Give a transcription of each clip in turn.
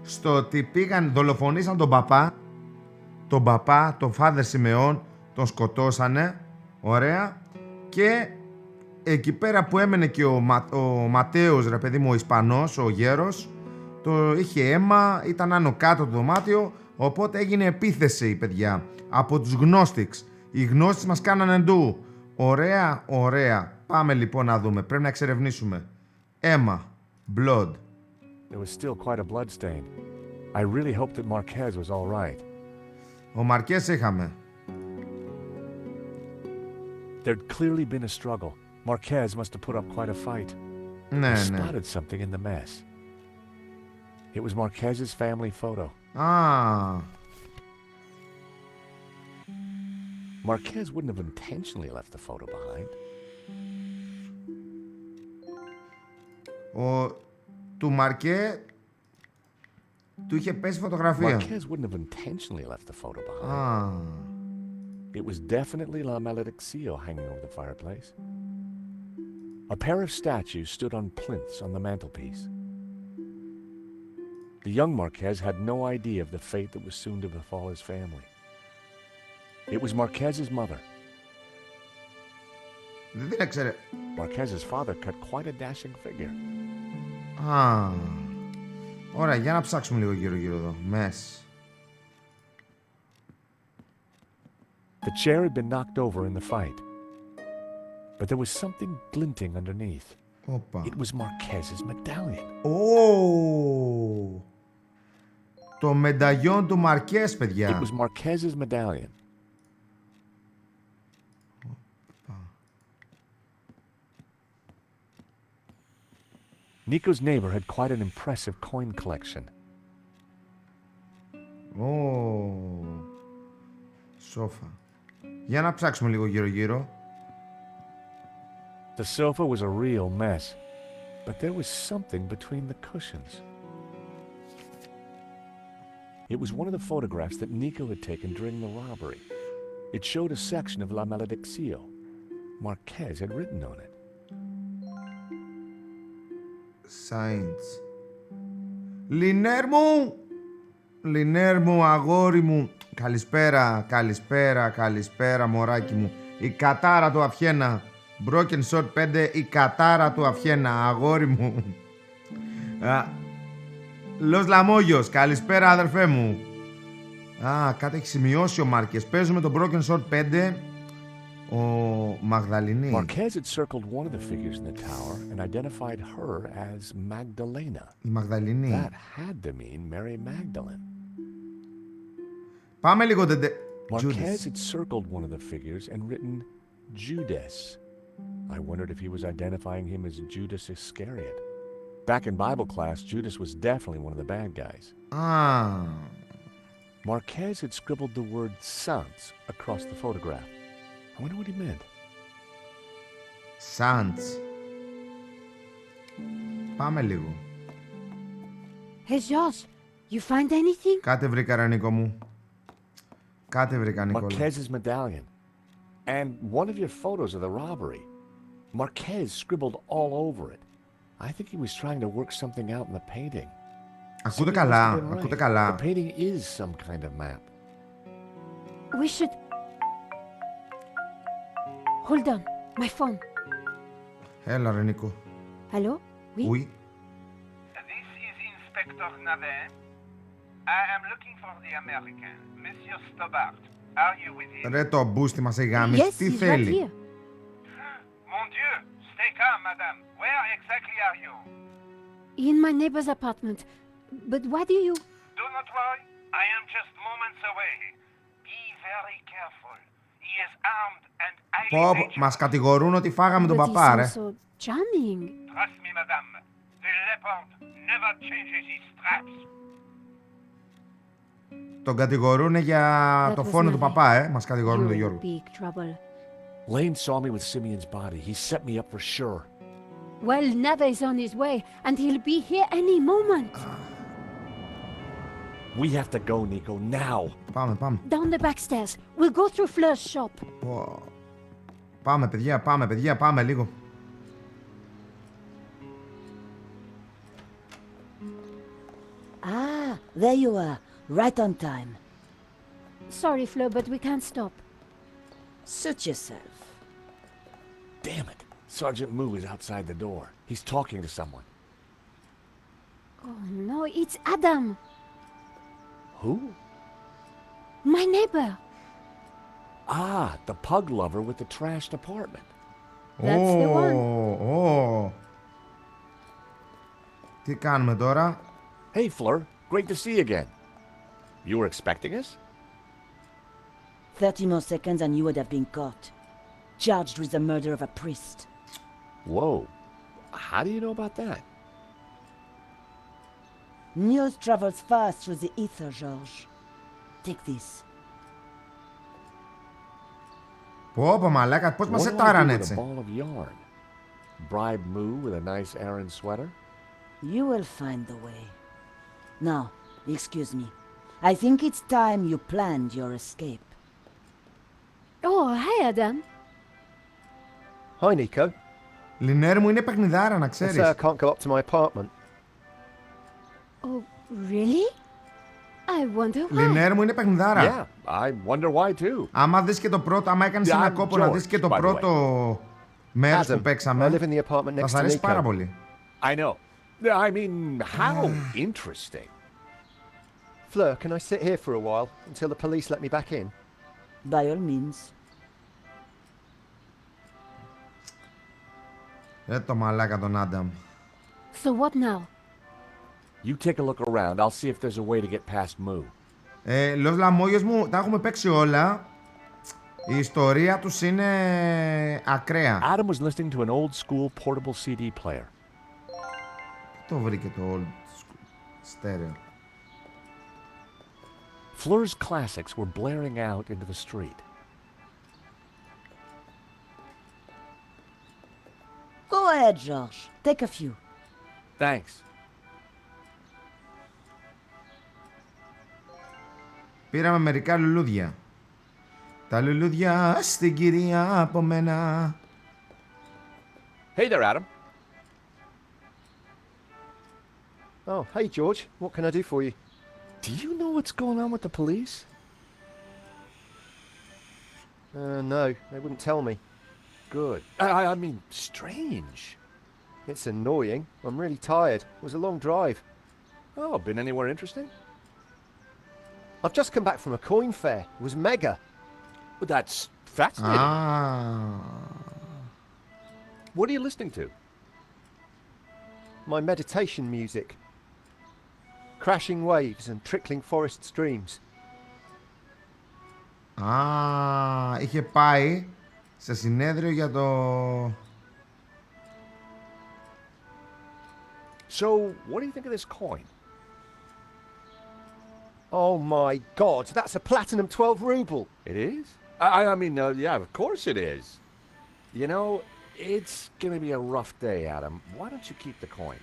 στο ότι πήγαν, δολοφονήσαν τον παπά, τον Φάδερ Σιμεών, τον σκοτώσανε, ωραία, και εκεί πέρα που έμενε και ο Ματέος, ρε παιδί μου, ο Ισπανός, ο γέρος, είχε αίμα, ήταν άνω κάτω το δωμάτιο, οπότε έγινε επίθεση, παιδιά, από τους Gnostics. Οι Gnostics μας κάνανε ντου. Ωραία, ωραία. Πάμε λοιπόν να δούμε, πρέπει να εξερευνήσουμε. Αίμα, blood. There was still quite a blood stain. I really hoped that Marquez was all right. Ο Μαρκές είχαμε. There'd clearly been a struggle. Marquez must have put up quite a fight. Ναι, I ναι. spotted something in the mess. It was Marquez's family photo. Α, Marquez wouldn't have intentionally left the photo behind. του Μαρκέ του είχε πέσει φωτογραφία. Marquez wouldn't have intentionally left the photo behind. Α, It was definitely La Malediccio hanging over the fireplace. A pair of statues stood on plinths on the mantelpiece. The young Marquez had no idea of the fate that was soon to befall his family. It was Marquez's mother. δεν την έξερε. Marquez's father cut quite a dashing figure. Α, ωραία, για να ψάξουμε λίγο γύρω-γύρω εδώ. Μες. The chair had been knocked over in the fight. But there was something glinting underneath. Όπα. It was Marquez's medallion. Ω! Το μενταγιόν του Μαρκές, It παιδιά. was Marquez's medallion. Nico's neighbor had quite an impressive coin collection. Ω! Σόφα. Για να ψάξουμε λίγο γύρω-γύρω. The sofa was a real mess, but there was something between the cushions. It was one of the photographs that Nico had taken during the robbery. It showed a section of La Malediccio. Marquez had written on it. Science. Λινέρ μου! Λινέρ μου, αγόρι μου. Καλησπέρα, καλησπέρα, καλησπέρα, μωράκι μου. Η κατάρα του Αφιένα. Broken Sword 5, η κατάρα του Αφιένα, αγόρι μου. Λος Λαμόγιος, καλησπέρα, αδερφέ μου. Κάτι έχει σημειώσει ο Μάρκες. Παίζουμε το Broken Sword 5. Ο Μαγδαληνή. Marquez had circled one of the figures in the tower and identified her as Magdalena. Η Μαγδαληνή. That had to mean Mary Magdalene. Πάμε λίγο Marquez had circled one of the figures and written Judas. I wondered if he was identifying him as Judas Iscariot. Back in Bible class, Judas was definitely one of the bad guys. Marquez had scribbled the word Sans across the photograph. I wonder what he meant. Sans. Πάμε λίγο. Hey Josh, you find anything? Κάτι βρήκα, ρε Νίκο μου. Κάτι βρήκα, Νικόλα. Marquez's medallion. And one of your photos of the robbery. Marquez scribbled all over it. I think he was trying to work something out in the painting. Ακούτε καλά, ακούτε καλά. The painting is some kind of map. We should... Hold on, my phone. Έλα, ρε Νίκο. Hello? Oui? Oui. This is Inspector Navet. I am looking for the American, Monsieur Stobart. Are you with him? Ρε το μπούστι μας η γάμης. Yes, Τι he's right θέλει. here. Mon Dieu! Stay calm, madame. Where exactly are you? In my neighbor's apartment. But why do you... Do not worry. I am just moments away. Be very careful. He is armed and highly Πω, dangerous. μας κατηγορούν ότι φάγαμε τον But παπά, he ρε. sounds so charming. Trust me, madame. The leopard never changes his straps. Τον κατηγορούν για το was φόνο του Navet. παπά, Μας κατηγορούν τον You're in Γιώργο. big trouble. Lane saw me with Simeon's body. He set me up for sure. Well, Nava is on his way, and he'll be here any moment. We have to go, Nico, now. Πάμε, πάμε. Down the back stairs. We'll go through Fleur's shop. Πω. Πάμε, παιδιά, πάμε λίγο. Ah, there you are. Right on time. Sorry, Fleur, but we can't stop. Suit yourself. Damn it. Sergeant Moo is outside the door. He's talking to someone. Oh no, it's Adam, Who? my neighbor. Ah, the pug lover with the trashed apartment. That's the one. Ω. Τι κάνουμε τώρα? Hey, Fleur. Great to see you again. You were expecting us? 30 more seconds and you would have been caught. Charged with the murder of a priest. Whoa. How do you know about that? News travels fast through the ether, George. Take this. Πω μαλάκα, πώς μας What do I do ετάραν with a έτσι? ball of yarn? Bribe Moo with a nice Aran sweater? You will find the way. Now, excuse me. I think it's time you planned your escape. Oh, hi, Adam. Hi, Nico. Λινέρ μου είναι παιχνιδάρα, να I ξέρεις. say I can't go up to my apartment. Oh, really? I wonder why. Λινέρ μου είναι παιχνιδάρα. Yeah, I wonder why too. Άμα δεις και το πρώτο, άμα έκανες Yeah, ένα I'm κόπο να George, δεις και το by the way. πρώτο μέρος που Adam, I live παίξαμε, in the apartment θα next σ' to αρέσει πάρα Nico. πολύ. I know. I mean, how interesting. Fleur, can I sit here for a while until the police let me back in? By all means. Το μαλάκα τον Άνταμ. So what now? You take a look around. I'll see if there's a way to get past Moo. Los λαμόγιος μου, τα έχουμε παίξει όλα. Η ιστορία τους είναι ακραία. Adam was listening to an old school portable CD player. Το βρήκε το old stereo. Fleur's classics were blaring out into the street. Go ahead, George. Take a few. Thanks. Πήραμε μερικά λουλούδια. Τα λουλούδια στην κυρία από μένα. Hey there, Adam. Oh, hey, George. What can I do for you? Do you know what's going on with the police? No, they wouldn't tell me. Good. I mean, strange. It's annoying. I'm really tired. It was a long drive. Oh, been anywhere interesting? I've just come back from a coin fair. It was mega. Well, that's fascinating. Α, What are you listening to? My meditation music. Crashing waves and trickling forest streams. είχε πάει σε συνέδριο για το... So, what do you think of this coin? Oh my god, that's a platinum 12 ruble. It is? I mean, yeah, of course it is. You know, it's going to be a rough day, Adam. Why don't you keep the coin?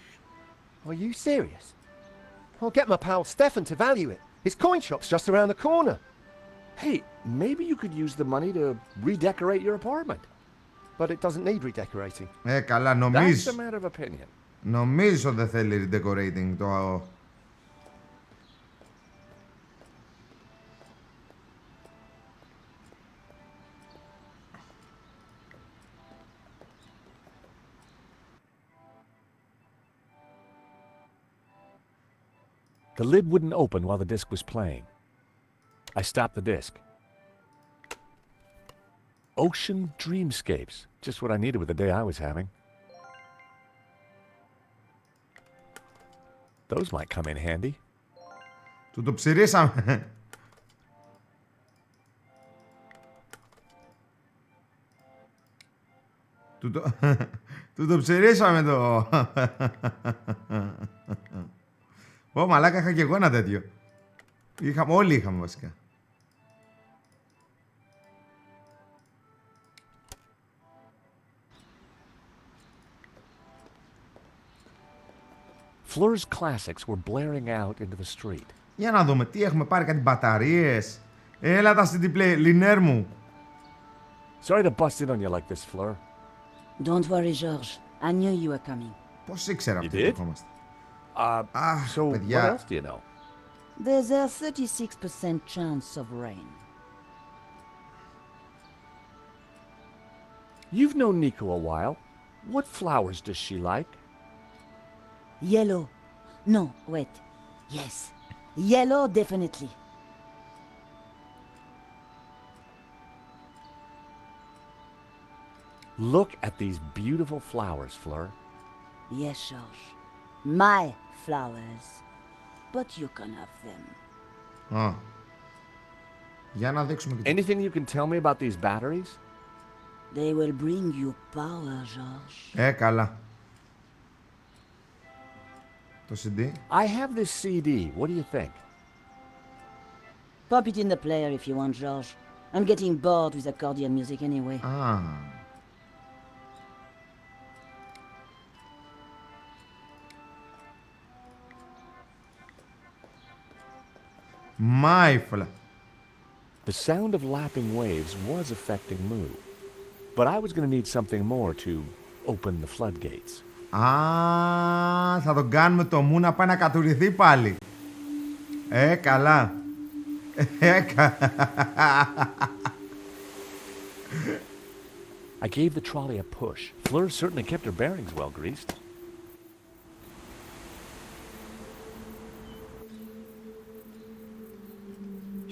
Are you serious? I'll get my pal Stefan to value it. His coin shop's just around the corner. Hey, maybe you could use the money to redecorate your apartment. But it doesn't need redecorating. Καλά, That's νομίζεις. a matter of opinion. Νομίζεις ότι δεν θέλει redecorating το... The lid wouldn't open while the disc was playing. I stopped the disc. Ocean Dreamscapes. Just what I needed with the day I was having. Those might come in handy. Του το ψηρίσαμε. Του το ψηρίσαμε το... Ω, μαλάκα, είχα και εγώ ένα τέτοιο. Όλοι είχαμε βασικά. Fleur's classics were blaring out into the street. Για να δούμε, τι έχουμε πάρει, κάτι μπαταρίες. Έλα τα CD play, Λινέρ μου. Sorry to bust in on you like this, Fleur. Don't worry, George. I knew you were coming. Πώς ήξερα You αυτή did? που ερχόμαστε. So what παιδιά. else do you know? There's a 36% chance of rain. You've known Nico a while. What flowers does she like? Yellow. No, wait. Yes. Yellow, definitely. Look at these beautiful flowers, Fleur. Yes, George. My flowers. But you can have them. Α. Για να δείξουμε και Anything you can tell me about these batteries? They will bring you power, George. καλά. Το CD. I have this CD. What do you think? Pop it in the player if you want, George. I'm getting bored with accordion music anyway. Α. Μάιφλα. The sound of lapping waves was affecting Moo. But I was going to need something more to open the floodgates. Α, θα τον κάνουμε το μου να πάει να κατουρηθεί πάλι. Καλά. I gave the trolley a push. Fleur certainly kept her bearings well greased.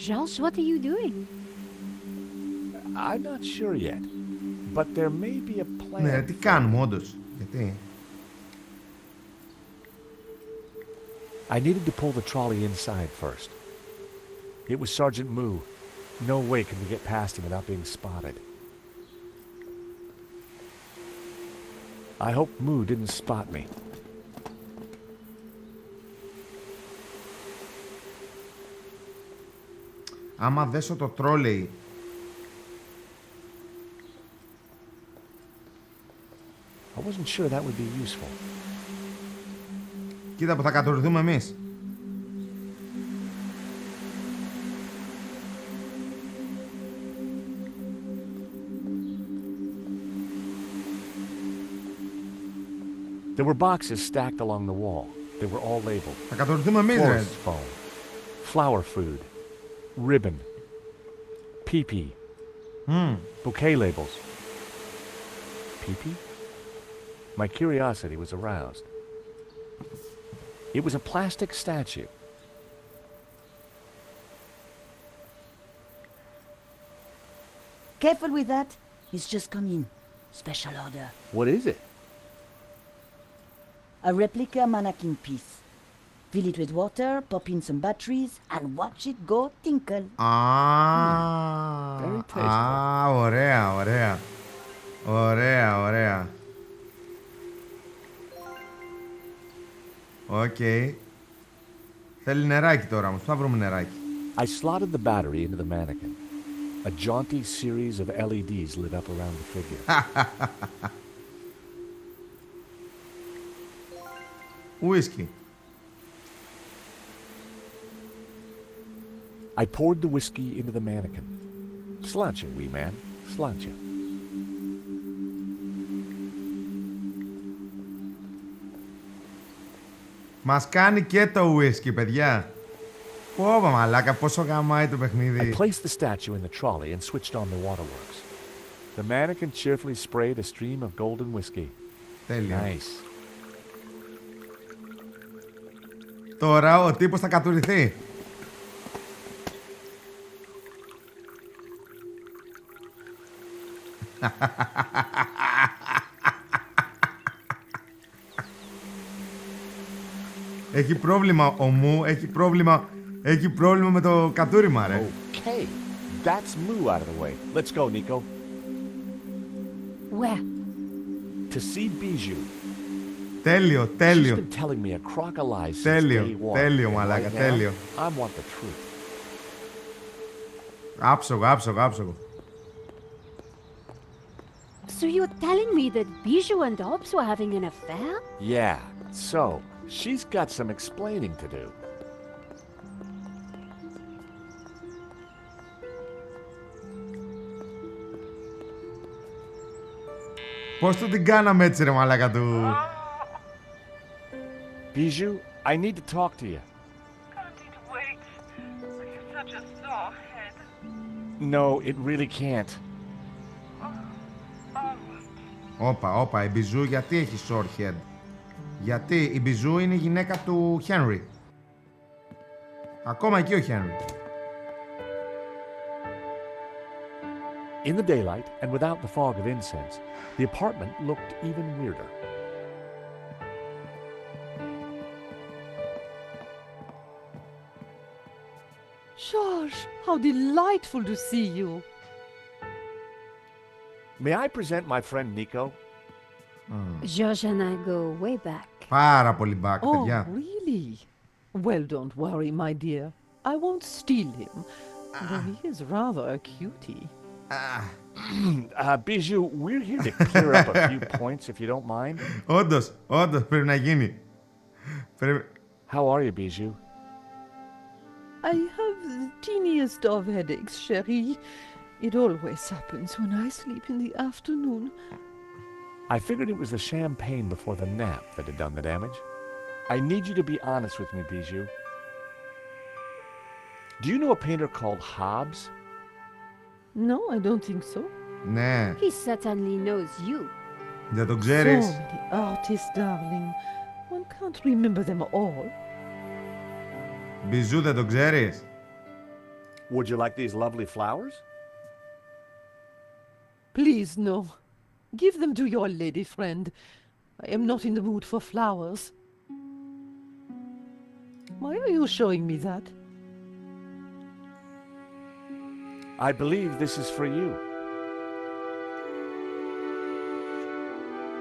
George, what are you doing? I'm not sure yet. But there may be a plan. Ναι, τι κάνουμε όντως. Γιατί. I needed to pull the trolley inside first. It was Sergeant Moo. No way could we get past him without being spotted. I hope Moo didn't spot me. Άμα δέσω το τρόλεϊ. I wasn't sure that would be useful. Κοίτα που θα κατουρηθούμε εμείς. There were boxes stacked along the wall. They were all labeled. Θα κατουρηθούμε εμείς, ρε. Florist foam, flower food, ribbon, pee-pee, bouquet labels. Pee-pee? My curiosity was aroused. It was a plastic statue. Careful with that. It's just come in. Special order. What is it? A replica mannequin piece. Fill it with water, pop in some batteries, and watch it go tinkle. Very tasteful. Α, ωραία, ωραία. Ωραία, ωραία. Οκ. Θέλει νεράκι τώρα όμως. Πού θα βρούμε νεράκι. I slotted the battery into the mannequin. A jaunty series of LEDs lit up around the figure. Whisky. I poured the whiskey into the mannequin. Sláinte, wee man. Sláinte. Μας κάνει και το whisky, παιδιά. Πόβα μαλάκα, πόσο γαμάει το I παιχνίδι. placed the statue in the trolley and switched on the waterworks. The mannequin cheerfully sprayed a stream of golden whiskey. Τέλεια. Nice. Τώρα ο τύπος θα κατουρηθεί. Έχει πρόβλημα ο Μου, έχει πρόβλημα με το κατούριμα, ρε. Okay. That's Moo out of the way. Let's go, Nico. Where? To see Bijou. Τέλειο, She's τέλειο. been telling me a crock of lies since Τέλειο, day one. τέλειο, And μαλάκα, right now, τέλειο. I want the truth. Άψογο, άψογο, άψογο. So you're telling me that Bijou and Hobbs were having an affair? Yeah. So, she's got some explaining to do. Πώς του την κάναμε έτσι, ρε μαλάκα του. Bijou, I need to talk to you. Can't it wait? You've such a sore head. No, it really can't. Όπα, η Μπιζού γιατί έχει short head? Γιατί η Μπιζού είναι η γυναίκα του Henry. Ακόμα εκεί ο Henry. In the daylight, and without the fog of incense, the apartment looked even weirder. George, how delightful to see you. May I present my friend Nico? George and I go way back. Πάρα πολύ back, Oh, παιδιά. really? Well, don't worry, my dear. I won't steal him, though he is rather a cutie. Bijou, we're here to clear up a few points, if you don't mind. Όντως, πρέπει να γίνει. How are you, Bijou? I have the teeniest of headaches, chérie. It always happens when I sleep in the afternoon. I figured it was the champagne before the nap that had done the damage. I need you to be honest with me, Bijou. Do you know a painter called Hobbes? No, I don't think so. Ναι, He certainly knows you. δεν τον So ξέρεις. many artists, darling. One can't remember them all. Μπιζού, δεν τον ξέρεις. Would you like these lovely flowers? Please, no. Give them to your lady friend. I am not in the mood for flowers. Why are you showing me that? I believe this is for you.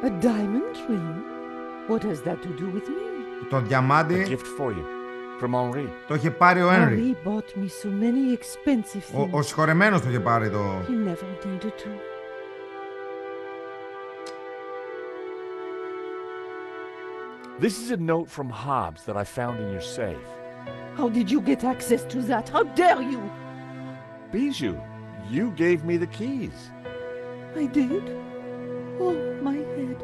A diamond ring? What has that to do with me? Το A διαμάντι gift for you. From Henri. το είχε πάρει ο Henry. Henri bought me so many expensive things. Ο συγχωρεμένος το είχε πάρει το... He never needed to. This is a note from Hobbes that I found in your safe. How did you get access to that? How dare you? Bijou, you gave me the keys. I did? Oh, my head.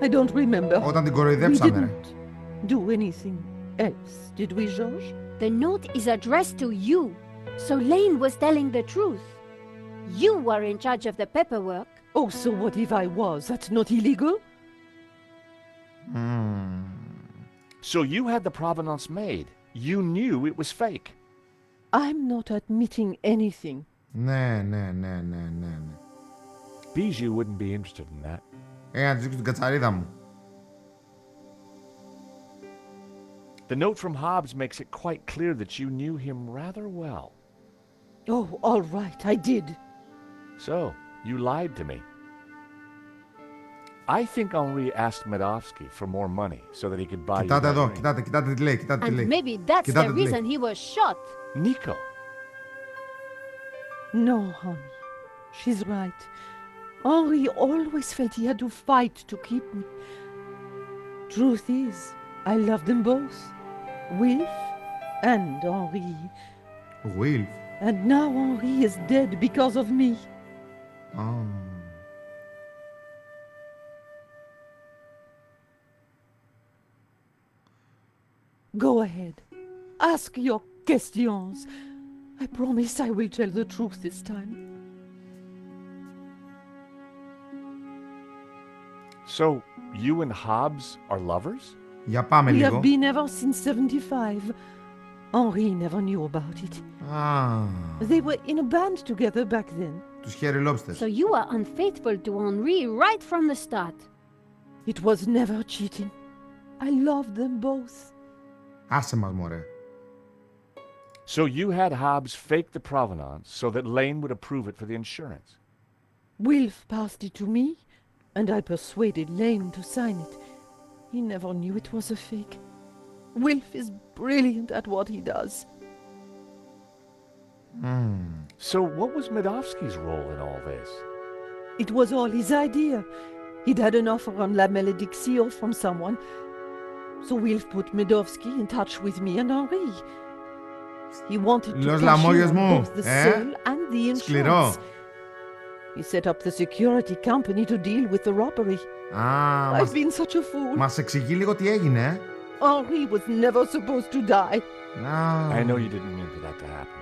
I don't remember. Όταν την We κοροϊδέψαμε, ρε. didn't do anything else, did we, George? The note is addressed to you, so Lane was telling the truth. You were in charge of the paperwork. Oh, so what if I was? That's not illegal? So you had the provenance made. You knew it was fake. I'm not admitting anything. Ναι. Bijou wouldn't be interested in that. Να της δείξω την κατσαρίδα μου. The note from Hobbes makes it quite clear that you knew him rather well. Oh, all right, I did. So, you lied to me. I think Henri asked Medovsky for more money so that he could buy you Κοιτάτε that εδώ, ring. κοιτάτε τι λέει, κοιτάτε τι And λέει. maybe that's Κοιτάτε the τι λέει. reason he was shot. Nico, No, honey. She's right. Henri always felt he had to fight to keep me. Truth is, I love them both. Wilf and Henri. Will. And now Henri is dead because of me. Go ahead. Ask your questions. I promise I will tell the truth this time. so you and Hobbes are lovers? Για πάμε We λίγο. have been ever since 75. Henri never knew about it. They were in a band together back then. Τους Hairy Lobsters. So you were unfaithful to Henri right from the start. It was never cheating. I loved them both. Άσε μας, μωρέ. So you had Hobbes fake the provenance so that Lane would approve it for the insurance? Wilf passed it to me, and I persuaded Lane to sign it. He never knew it was a fake. Wilf is brilliant at what he does. So what was Medovsky's role in all this? It was all his idea. He'd had an offer on La Malédiction from someone. So Wilf put Medovsky in touch with me and Henri. He wanted to Los cash in lamollos on μου, both the sale and the Σκληρό. insurance. He set up the security company to deal with the robbery. Α, I've been such a fool. μας εξηγεί λίγο τι έγινε, Henri was never supposed to die. I know you didn't mean for that to happen.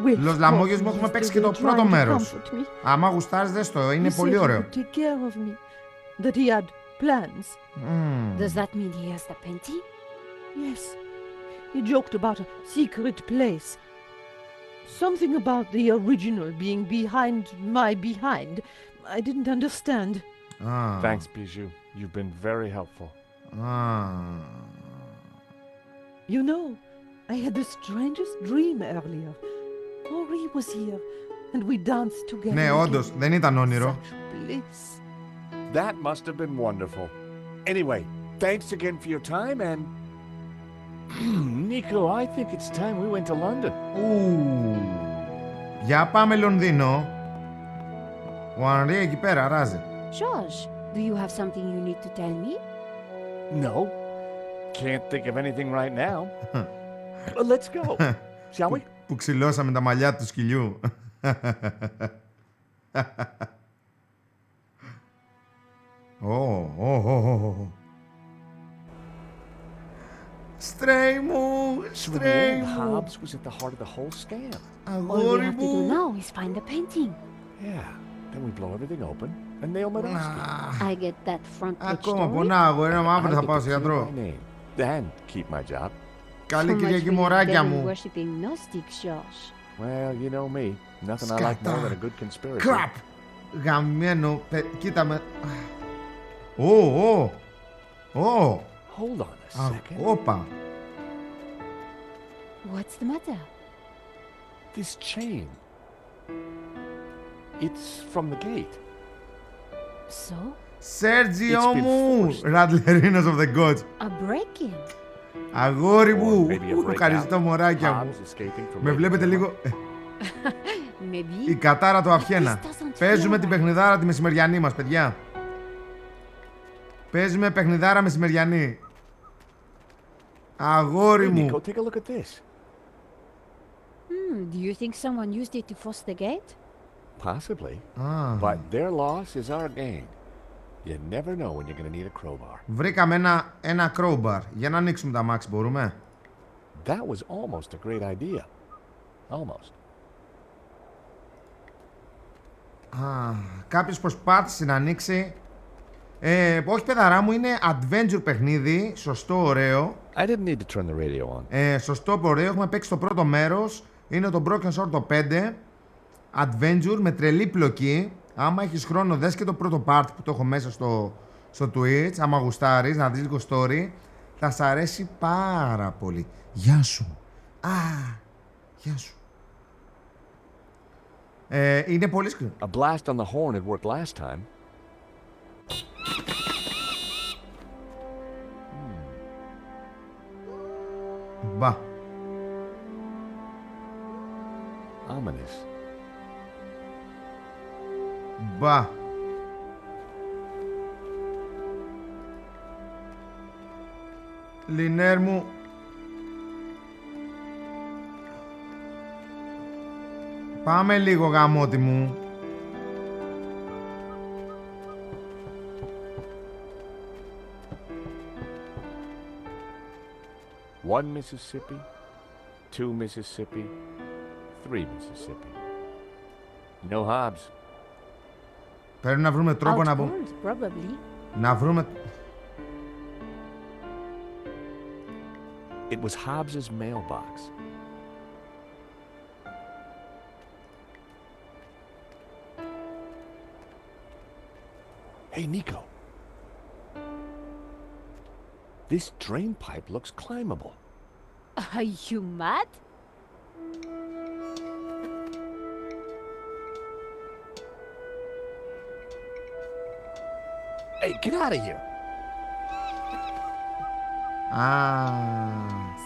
Wilf Los called λαμόγιος me μου έχουμε παίξει και yesterday το πρώτο trying to μέρος. comfort me. Άμα γουστάρεις δες το, είναι He πολύ said he ωραίο. would take care of me, that he had plans. Does that mean he has the painting? Yes, he joked about a secret place. Something about the original being behind my behind. I didn't understand. Thanks, Bijou. You've been very helpful. You know, I had the strangest dream earlier. Henri was here, and we danced together. Ναι, όντως, again. δεν ήταν όνειρο. Such bliss. That must have been wonderful. Anyway, thanks again for your time, and Nico, I think it's time we went to London. Για πάμε Λονδίνο. Ο Ανρί εκεί πέρα ράζει. George, do you have something you need to tell me? No, can't think of anything right now. But let's go, shall we? Που ξυλώσαμε τα μαλλιά του σκυλιού. Στρέι μου, στρέι The μου. Hobbs was at the heart of the whole scam. All we Αγόρι have to do μου. now is find the painting. Yeah, then we blow everything open and nail Middlesky. I get that front page Ακόμα story. πονάω, αγόρι μου, αύριο I θα get πάω to σε clear γιατρό. my name and keep my job. Καλή So much Κυριακή for you μωράκια devil μου. worshipping Gnostics, George. Well, you know me. Nothing I like more than a good conspiracy. Κραπ! Γαμμένο, κοίτα με. Ω, Hold on a second. όπα. What's the matter? This chain. It's from the gate. So? Σέρτζιο It's been μου, forced. Rattlerinos of the Gods. A break-in? Αγόρι Or μου, maybe a breakout. ευχαριστώ μωράκια μου. Hobbs escaping from Με Lady βλέπετε Gaga. λίγο, Maybe. η κατάρα του αυχένα. This doesn't Παίζουμε feel την right. παιχνιδάρα τη μεσημεριανή μας, παιδιά. Παίζουμε παιχνιδάρα μεσημεριανή. Αγόρι Hey, μου. Nico, take a look at this. Do you think someone used it to force the gate? Possibly. Α, But their loss is our gain. You never know when you're going to need a crowbar. βρήκαμε ένα crowbar. Για να ανοίξουμε τα μάξι, μπορούμε. That was almost a great idea. Almost. Κάποιος προσπάθησε να ανοίξει. Όχι παιδαρά μου, είναι adventure παιχνίδι. Σωστό, ωραίο. I didn't need to turn the radio on. Σωστό, ωραίο. Έχουμε παίξει το πρώτο μέρος. Είναι το Broken Sword το 5. Adventure με τρελή πλοκή. Άμα έχεις χρόνο, δες και το πρώτο part που το έχω μέσα στο Twitch. Άμα γουστάρεις, να δεις λίγο story. Θα σ' αρέσει πάρα πολύ. Γεια σου. Γεια σου. Είναι πολύ σκληρό. A blast on the horn had worked last time. Μπα. Ominous. Μπα. Λινέρ μου. Πάμε λίγο γαμώτη μου. One Mississippi, two Mississippi, three Mississippi. No Hobbs. Πρέπει να βρούμε τρόπο να μπούμε. Outboard, probably. Να βρούμε... It was Hobbs's mailbox. Hey, Nico. This drain pipe looks climbable. Are you mad? Hey, get out of here.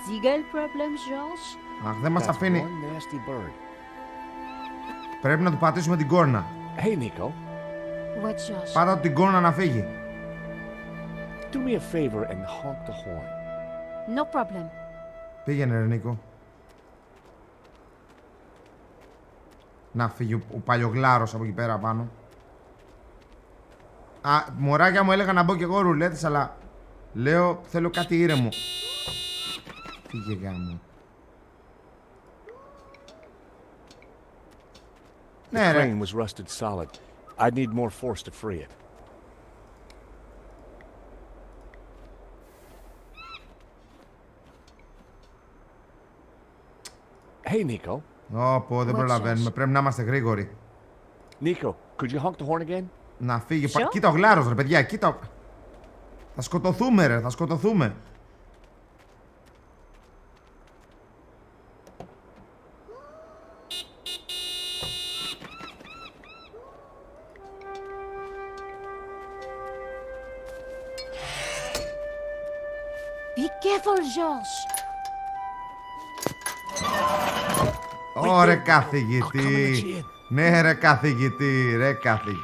Seagull problems, George? Αχ, δεν μας That's αφήνει. one nasty bird. Πρέπει να του πατήσουμε την κόρνα. Hey, Nico. What, George? Πάτα του την κόρνα να φύγει. Do me a favor and honk the horn. No problem. Πήγαινε ρε Νίκο. Να φύγει ο παλιογλάρος από εκεί πέρα πάνω. Μωράκια μου έλεγα να μπω κι εγώ ρουλέτες, αλλά Λέω, θέλω κάτι ήρεμο. Φύγε γάμο. The Ναι, ρε. crane was rusted solid. I'd need more force to free it. Hey, Nico. Ωπω, δεν What, προλαβαίνουμε. Josh? Πρέπει να είμαστε γρήγοροι. Nico, could you honk the horn again? Να φύγει. Sure. Κοίτα ο γλάρος, ρε παιδιά, κοίτα. Θα σκοτωθούμε, ρε, θα σκοτωθούμε. Be careful, George. Ωρε I'll come καθηγητή. and let you in. Ναι, ρε καθηγητή, ρε καθηγητή.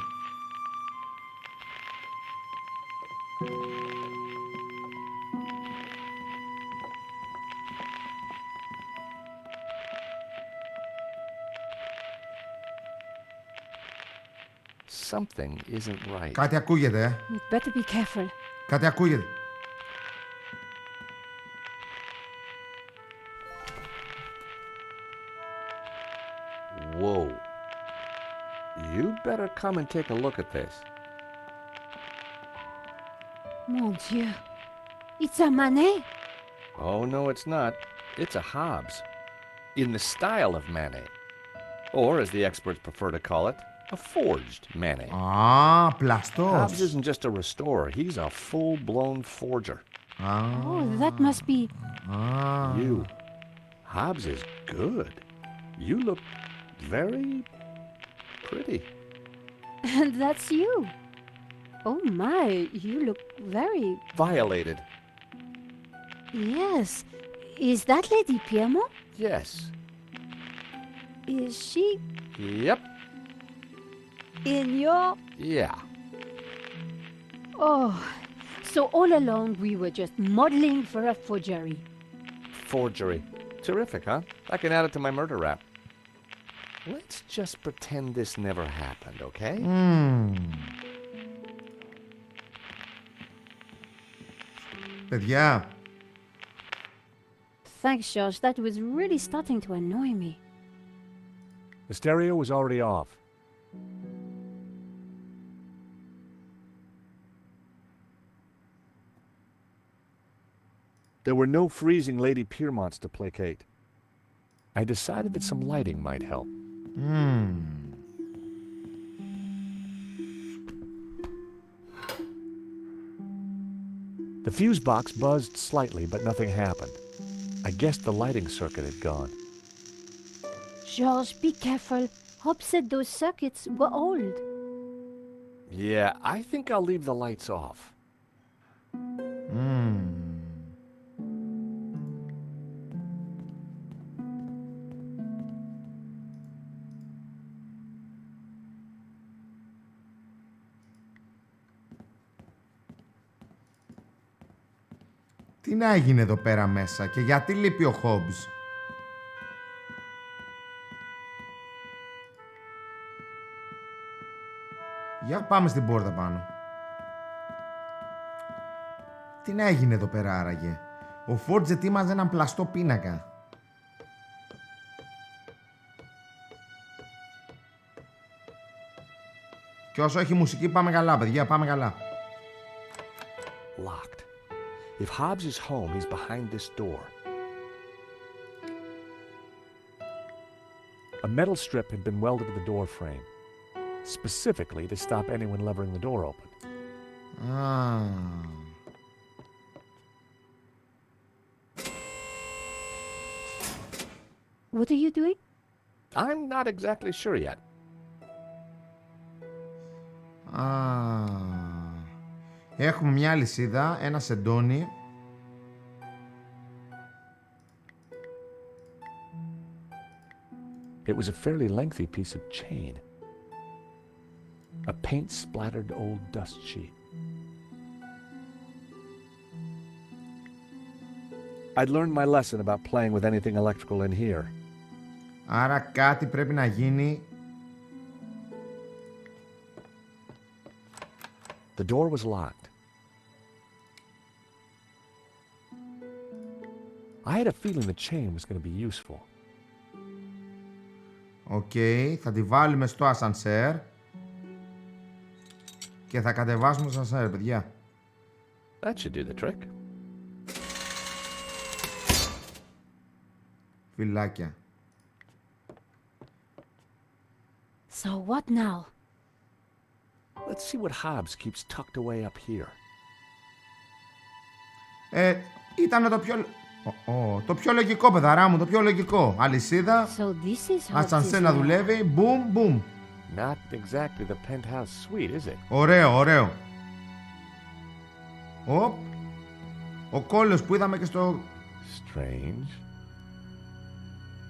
Something isn't right. Κάτι ακούγεται, We'd better be careful. Κάτι ακούγεται. Whoa. You better come and take a look at this. Mon Dieu. It's a Manet. Oh, no, it's not. It's a Hobbes. In the style of Manet. Or, as the experts prefer to call it, a forged Manet. Α, Hobbes πλαστός. isn't just a restorer, he's a full-blown forger. Oh, that must be... Α, You. Hobbes is good. You look very pretty. And that's you. Oh my, you look very... Violated. Yes. Is that Lady Piermont? Yes. Is she Yep. in your... Yeah. Oh, so all along we were just modeling for a forgery. Forgery. Terrific, huh? I can add it to my murder rap. Let's just pretend this never happened, okay? παιδιά, Thanks, George. That was really starting to annoy me. The stereo was already off. There were no freezing Lady Piermonts to placate. I decided that some lighting might help. The fuse box buzzed slightly, but nothing happened. I guessed the lighting circuit had gone. George, be careful. Hobbes said those circuits were old. Yeah, I think I'll leave the lights off. τι να έγινε εδώ πέρα μέσα και γιατί λείπει ο Hobbes. Για πάμε στην πόρτα πάνω. Τι να έγινε εδώ πέρα άραγε. Ο Φόρτζ ετοίμαζε έναν πλαστό πίνακα. Και όσο έχει μουσική πάμε καλά, παιδιά, πάμε καλά. Locked. If Hobbes is home, he's behind this door. A metal strip had been welded to the door frame, specifically to stop anyone levering the door open. Α, What are you doing? I'm not exactly sure yet. α. Έχουμε μια λυσίδα, ένα σεντόνι. It was a fairly lengthy piece of chain. A paint-splattered old dust sheet. I'd learned my lesson about playing with anything electrical in here. Άρα κάτι πρέπει να γίνει. The door was locked. I had a feeling the chain was going to be useful. Οκ, θα τη βάλουμε στο ασανσέρ και θα κατεβάσουμε στο ασανσέρ, παιδιά. That should do the trick. Φυλάκια. So what now? Let's see what Hobbs keeps tucked away up here. Ήταν το πιο λογικό, παιδαρά μου, το πιο λογικό. Αλυσίδα, So this is Hobbs's ασανσέρ να lab. δουλεύει, μπουμ, μπουμ. Not exactly the penthouse suite, is it? Ωραίο, ωραίο. Ο κόλλος που είδαμε και στο... Strange.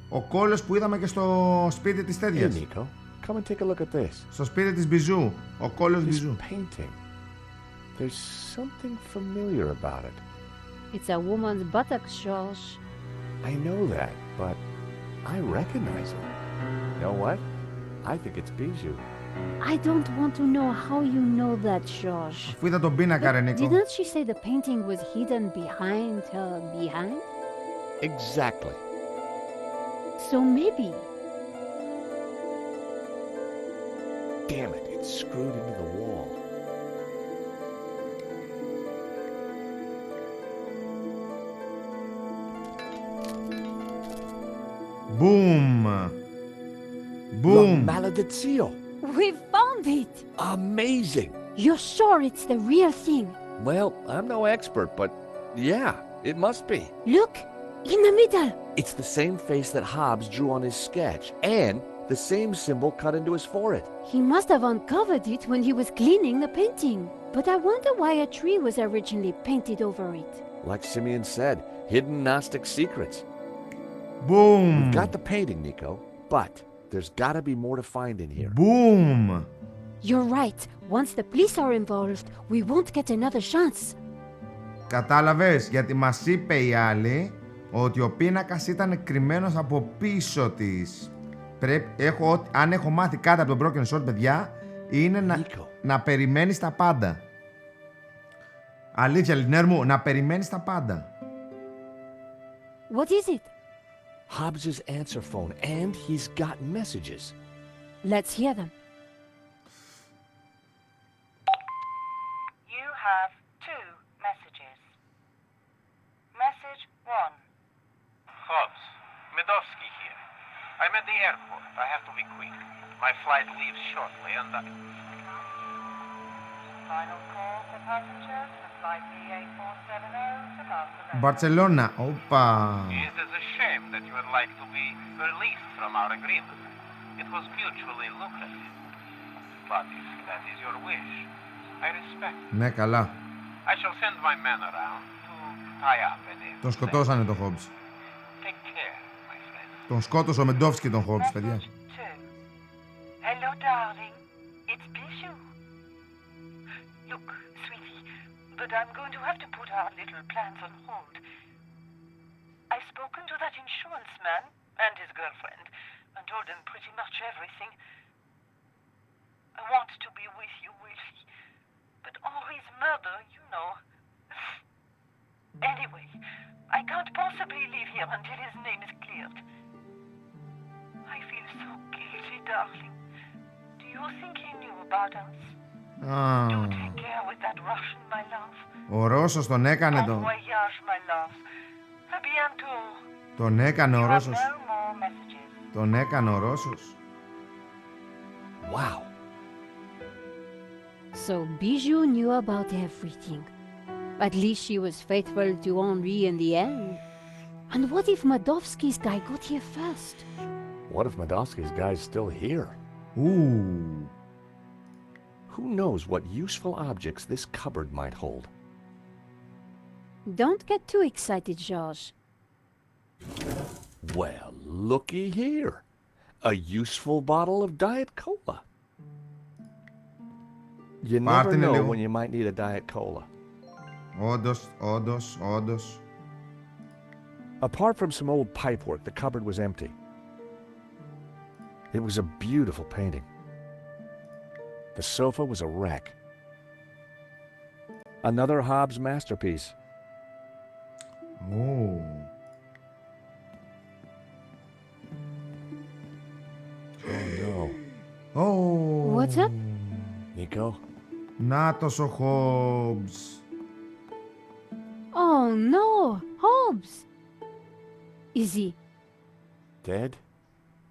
Ο κόλλος που είδαμε και στο σπίτι της Hey, τέτοιας. Nico, come and take a look at this. Στο σπίτι της Μπιζού. Ο κόλλος This Μπιζού. painting. There's something familiar about it. It's a woman's buttocks, George. I know that, but I recognize it. You know what? I think it's Bijou. I don't want to know how you know that, George. Αφού είδα τον πίνακα, ρε Νίκο. Didn't she say the painting was hidden behind her behind? Exactly. So maybe. Damn it, it's screwed into the wall. Boom. La Boom. Maledizio. We found it! Amazing. You're sure it's the real thing? Well, I'm no expert, but yeah, it must be. Look! In the middle! It's the same face that Hobbs drew on his sketch, and the same symbol cut into his forehead. He must have uncovered it when he was cleaning the painting. But I wonder why a tree was originally painted over it. Like Simeon said, hidden Gnostic secrets. Boom. We've got the painting, Nico, but there's gotta be more to find in here. Boom. You're right. Once the police are involved, we won't get another chance. Κατάλαβες, γιατί μας είπε η άλλη ότι ο πίνακας ήταν κρυμμένος από πίσω της. Αν έχω μάθει κάτι από τον Broken Sword, παιδιά, είναι να περιμένεις τα πάντα. Αλήθεια, Λινέρ μου, να περιμένεις τα πάντα. What is it? Hobbs's answer phone, and he's got messages. Let's hear them. You have 2 messages. Message 1. Hobbs, Medovsky here. I'm at the airport. I have to be quick. My flight leaves shortly and Final call for passengers for flight BA470 to Barcelona. Μπαρτσελώνα, όπα. it is a shame that you would like to be released from our agreement. It was mutually lucrative. But if that is your wish, I respect it. Ναι, καλά. I shall send my men around to tie up any. Τον σκοτώσανε τον Hobbs. Take care, my friend. Τον σκότωσε ο Μεντόφσκι τον Hobbs, παιδιά. Message 2. Hello, darling. It's Bijou. Look, sweetie, but I'm going to have to put our little plans on hold. I've spoken to that insurance man and his girlfriend and told them pretty much everything. I want to be with you, Wilfie, but Henri's murder, you know. Anyway, I can't possibly leave here until his name is cleared. I feel so guilty, darling. Do you think he knew about us? Do take care with that Russian, my love. Ο Ρώσος τον έκανε Bon τον... voyage, my love. À bientôt. Τον έκανε ο You have Ρώσος. no more messages. Τον έκανε ο Ρώσος. Wow. So Bijou knew about everything. At least she was faithful to Henri in the end. And what if Madovsky's guy got here first? What if Medovsky's guy's still here? Ooh. Who knows what useful objects this cupboard might hold? Don't get too excited, George. Well, looky here. A useful bottle of Diet Cola. You never Πάρτε είναι know λίγο. when you might need a Diet Cola. Όντως. Apart from some old pipework, the cupboard was empty. It was a beautiful painting. The sofa was a wreck. Another Hobbs masterpiece. Ου. What's up? Nico, Νάτος ο Hobbs. Oh no, Hobbs! Is he? dead?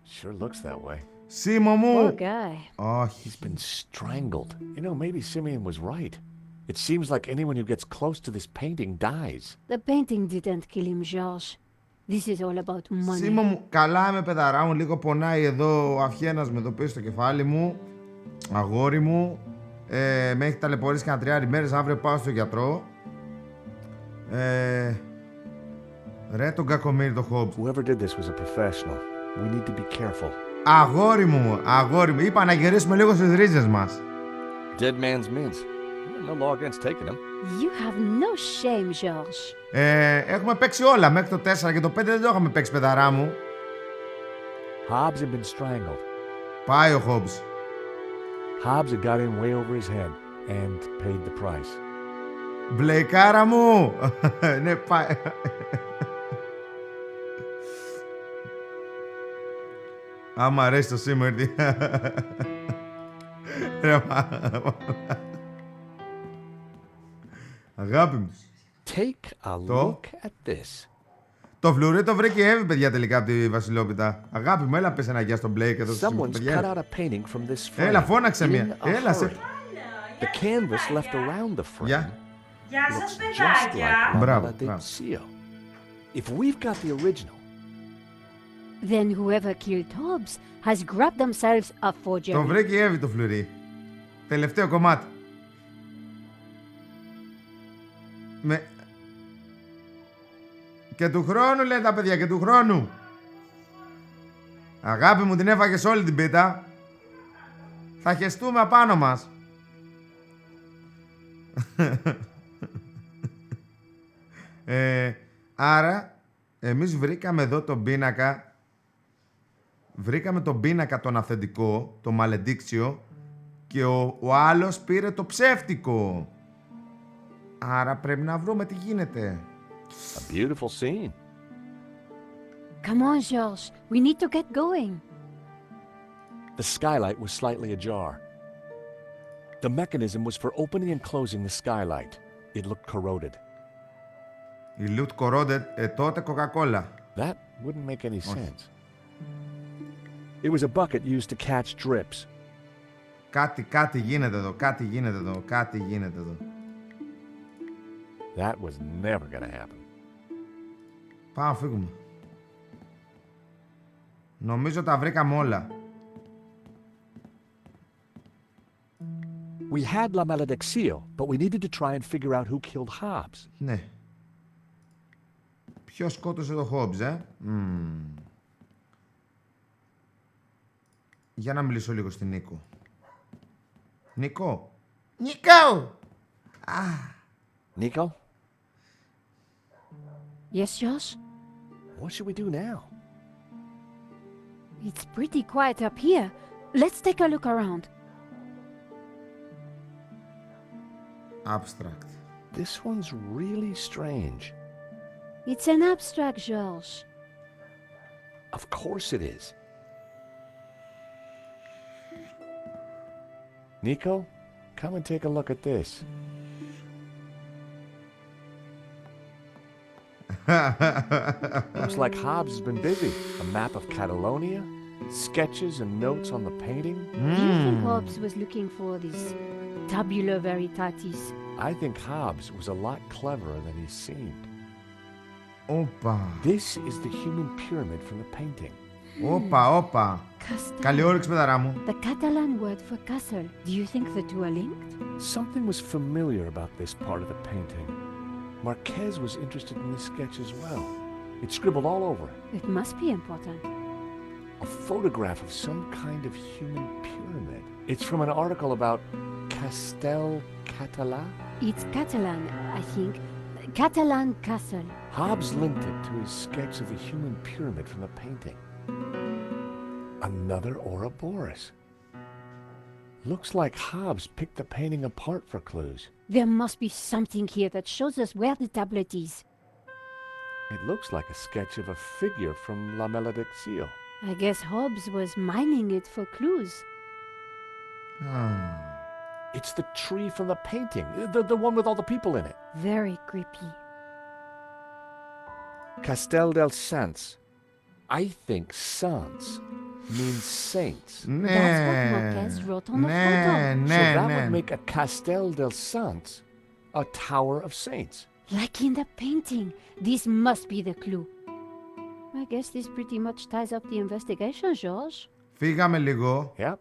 Sure looks that way. Σίμω Poor μου. guy. Όχι. He's been strangled. You know, maybe Simeon was right. It seems like anyone who gets close to this painting dies. The painting didn't kill him, George. This is all about money. Σίμω μου. Καλά με παιδαρά μου. Λίγο πονάει εδώ ο αυχένας με εδώ πίσω στο κεφάλι μου. Αγόρι μου. Με έχει ταλαιπωρήσει κανένα 3 ημέρες. Αύριο πάω στο γιατρό. Ρε τον κακομοίρη το Hobbs. Whoever did this was a professional. We need to be careful. Αγόρι μου, αγόρι μου. Είπα να γυρίσουμε λίγο στις ρίζες μας. Dead man's mince. No law against taking them. You have no shame, George. Έχουμε παίξει όλα μέχρι το 4 και το 5 δεν το είχαμε παίξει, παιδαρά μου. Hobbs had been strangled. Πάει ο Hobbs. Hobbs had got in way over his head and paid the price. Μπλεκάρα μου. Ναι, πάει. Άμα αρέσει το σήμερα. Αγάπη μου. Take a Το? look at this. Το φλουρί το βρήκε η Εύη, παιδιά, τελικά από τη Βασιλόπιτα. Αγάπη μου, έλα πες ένα γεια στον Blake εδώ στο Someone's cut παιδιά. out a painting from this frame. Έλα, φώναξε in μία. a Έλα, σε... hurry. The canvas left around the frame Γεια. Γεια σας, looks just παιδάκια. like Μπράβο, La μπράβο. Dixio. If we've got the original, Then whoever killed Hobbs has grabbed themselves a forgery. Το βρήκε η Εύη το φλουρί. Τελευταίο κομμάτι. Με... Και του χρόνου λένε τα παιδιά, και του χρόνου. Αγάπη μου, την έφαγες όλη την πίτα. Θα χεστούμε απάνω μας. Άρα, εμείς βρήκαμε εδώ τον πίνακα. Βρήκαμε τον πίνακα τον αυθεντικό, το μαλεντίξιο, και ο άλλος πήρε το ψεύτικο. Άρα πρέπει να βρούμε τι γίνεται. a beautiful scene. Come on, George. We need to get going. The skylight was slightly ajar. The mechanism was for opening and closing the skylight. It looked corroded. Η Loot Corroded, τότε Coca-Cola. That wouldn't make any sense. It was a bucket used to catch drips. Κάτι γίνεται εδώ, κάτι γίνεται εδώ, κάτι γίνεται εδώ. That was never gonna happen. Πάμε να φύγουμε. Νομίζω τα βρήκαμε όλα. We had La Malediccio, but we needed to try and figure out who killed Hobbs. Ναι. Ποιος σκότωσε το Hobbs, Για να μιλήσω λίγο στην Νίκο. Νίκο! Νίκο! Nico, Yes, Josh? what should we do now? It's pretty quiet up here. Let's take a look around. Abstract. This one's really strange. It's an abstract, George. Of course it is. Nico, come and take a look at this. Looks like Hobbs has been busy. A map of Catalonia, sketches and notes on the painting. Do you think Hobbes was looking for this tabula veritatis? I think Hobbs was a lot cleverer than he seemed. Όπα, This is the human pyramid from the painting. όπα. Castle. Καλή όρεξη, παιδαρά μου. The Catalan word for castle. Do you think the two are linked? Something was familiar about this part of the painting. Marquez was interested in this sketch as well. It's scribbled all over it. It must be important. A photograph of some kind of human pyramid. It's from an article about Castel Català. It's Catalan, I think. Catalan castle. Hobbs linked it to his sketch of the human pyramid from the painting. Another Ouroboros. Looks like Hobbs picked the painting apart for clues. There must be something here that shows us where the tablet is. It looks like a sketch of a figure from La Malediccio. I guess Hobbes was mining it for clues. It's the tree from the painting, the one with all the people in it. Very creepy. Castel del Sans. I think Sans means saints. That's what Marquez wrote on the photo. So that would make a Castel del Sans a tower of saints. Like in the painting. This must be the clue. I guess this pretty much ties up the investigation, George. Φύγαμε λίγο. Yep.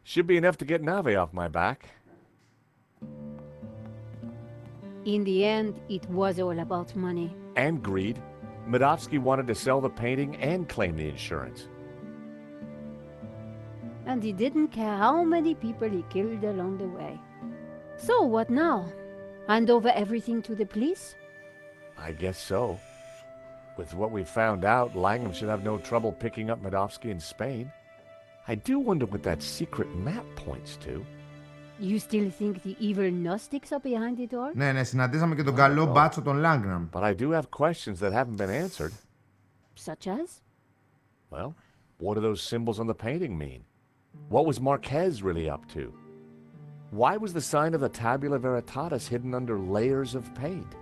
Should be enough to get Nave off my back. In the end, it was all about money. And greed. Medovsky wanted to sell the painting and claim the insurance. And he didn't care how many people he killed along the way. So what now? Hand over everything to the police? I guess so. With what we found out, Langham should have no trouble picking up Medovsky in Spain. I do wonder what that secret map points to. You still think the evil Gnostics are behind it all? Ναι, συναντήσαμε και τον καλό μπάτσο τον Langham. But I do have questions that haven't been answered. Such as? Well, what do those symbols on the painting mean? What was Marquez really up to? Why was the sign of the Tabula Veritatis hidden under layers of paint?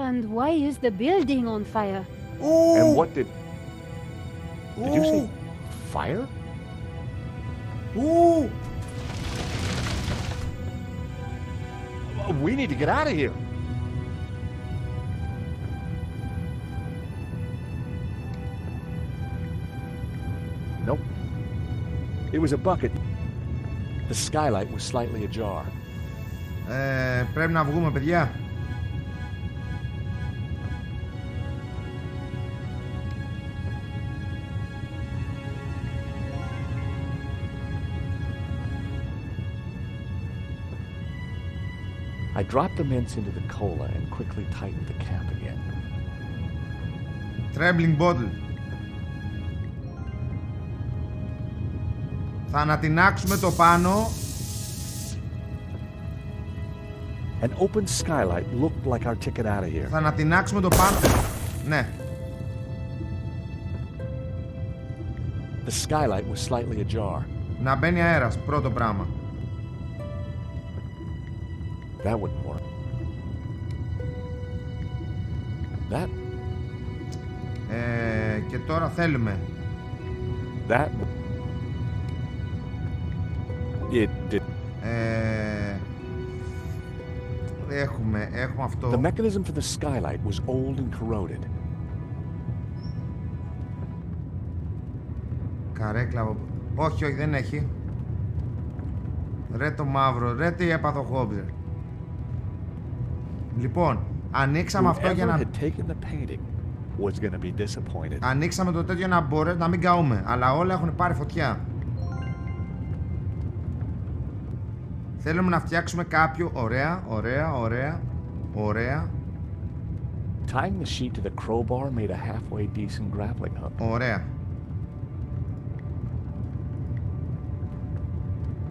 And why is the building on fire? Ooh. And what did you say fire? Ooh. We need to get out of here. Nope. It was a bucket. The skylight was slightly ajar. Πρέπει να βγούμε, παιδιά. I dropped the mints into the cola and quickly tightened the cap again. Trembling bottle. Θα ανατινάξουμε το πάνω. An open skylight looked like our ticket out of here. Θα ανατινάξουμε το πάνω. Ναι. The skylight was slightly ajar. Να μπαίνει αέρας, πρώτο πράγμα. That wouldn't work. That. Και τώρα θέλουμε. That. It did. Έχουμε αυτό. The mechanism for the skylight was old and corroded. Καρέκλα. Όχι, δεν έχει. Ρε το μαύρο, ρε τι έπαθο χόμπιζερ. Λοιπόν, ανοίξαμε αυτό για να... Ανοίξαμε το τέτοιο να μπορέσει να μην καούμε. Αλλά όλα έχουν πάρει φωτιά. Θέλουμε να φτιάξουμε κάποιο... Ωραία. Tying the sheet to the crowbar made a halfway decent grappling hook. Ωραία.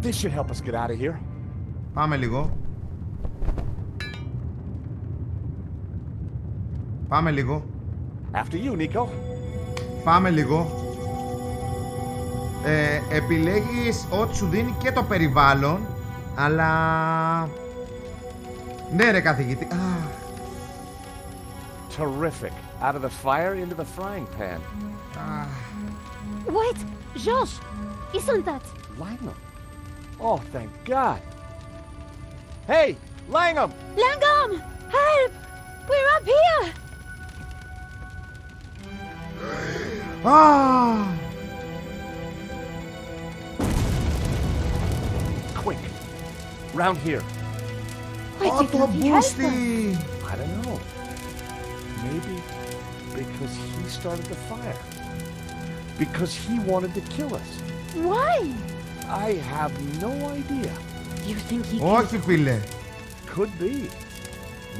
This should help us get out of here. Πάμε λίγο. After you, Nico. Πάμε λίγο. Επιλέγεις ό,τι σου δίνει και το περιβάλλον, αλλά... Ναι ρε καθηγητή. Terrific. Out of the fire into the frying pan. Wait, George, isn't that... Langham. Oh, thank God. Hey, Langham! Langham! Help! We're up here! Quick, round here. Why didn't he help us? I don't know. Maybe because he started the fire. Because he wanted to kill us. Why? I have no idea. You think he Όχι φίλε. Could be.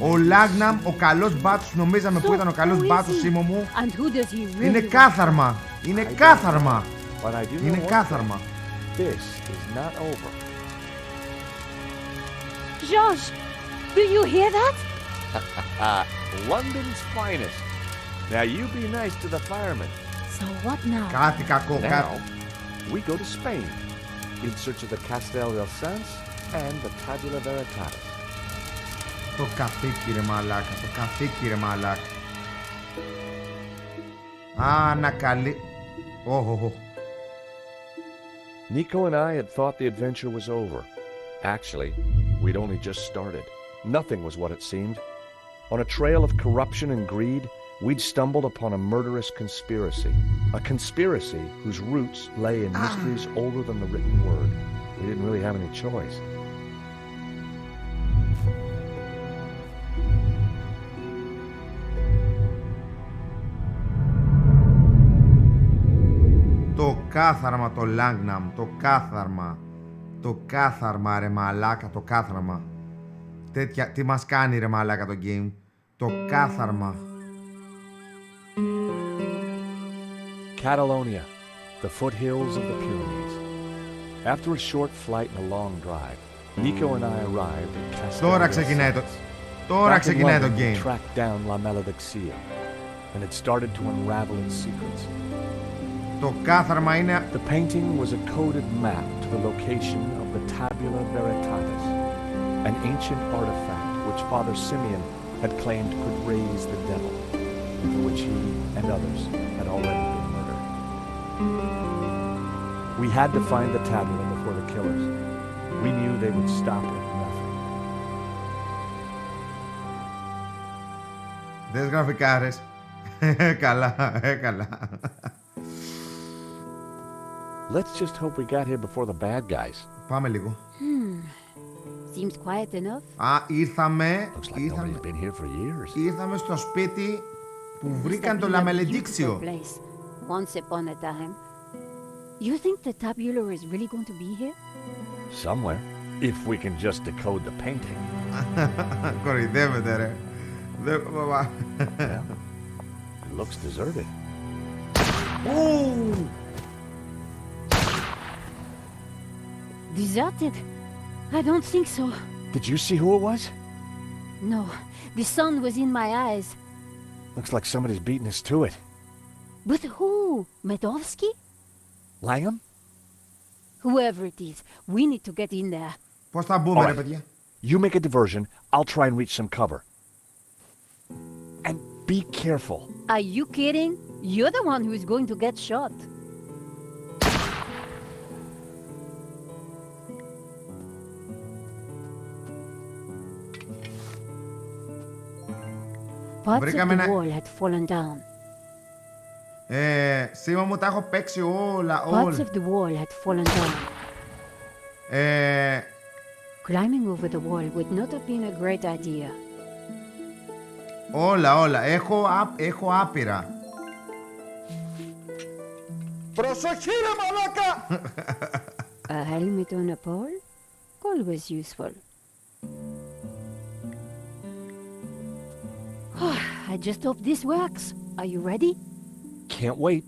Ο Langham, ο καλός μπάτσος, νομίζαμε που ήταν ο καλός μπάτσος, Σίμω μου. And who does he really Είναι κάθαρμα. Είναι κάθαρμα. But I do Είναι know κάθαρμα. This is not over. George, do you hear that? London's finest. Now you be nice to the firemen. So what now? Κάτι κακό, Now κάτι. we go to Spain. in search of the Castel del Sans and the Tabula Veritatis. Το καθήκη ρε μαλάκα, το καθήκη ρε μαλάκα. Ανακαλύ... Nico and I had thought the adventure was over. Actually, we'd only just started. Nothing was what it seemed. On a trail of corruption and greed, we'd stumbled upon a murderous conspiracy. A conspiracy whose roots lay in mysteries older than the written word. We didn't really have any choice. Το κάθαρμα το Langnam, το κάθαρμα. Το κάθαρμα ρε μαλάκα, το κάθαρμα. Τέτοια, τι μας κάνει ρε μαλάκα το game. Το κάθαρμα. Catalonia, the foothills of the Pyrenees. After a short flight and a long drive, Nico and I arrived at Castel. Τώρα ξεκινάει το... Τώρα ξεκινάει το game. We tracked down La Maledixia, and it started to unravel its secrets. Το κάθαρμα είναι... The painting was a coded map to the location of the Tabula Veritatis, an ancient artifact which Father Simeon had claimed could raise the devil, and for which he and others had already been murdered. We had to find the tabula before the killers. We knew they would stop at nothing. Δες γραφικάρες. Καλά, καλά. Let's just hope we got here before the bad guys. Πάμε λίγο. Seems quiet enough. Ήρθαμε... Looks like nobody's been here for years. Ήρθαμε στο σπίτι που βρήκαν το λαμελεντίξιο. Once upon a time. You think the tabula is really going to be here? Somewhere, if we can just decode the painting. Κοροϊδεύετε ρε. Yeah. It looks deserted. Deserted? I don't think so. Did you see who it was? No, the sun was in my eyes. Looks like somebody's beating us to it. But who? Medovsky? Langham? Whoever it is, we need to get in there. Πώς θα μπούμε ρε Alright. παιδιά. You make a diversion, I'll try and reach some cover. And be careful. Are you kidding? You're the one who is going to get shot. Parts of Βρήκαμε the ένα... wall had fallen down. Σήμα μου τα έχω παίξει όλα, Parts of the wall had fallen down. Climbing over the wall would not have been a great idea. Όλα. Έχω άπειρα. Προσοχή ρε μαλάκα! A helmet on a pole? Always useful. I just hope this works. Are you ready? Can't wait.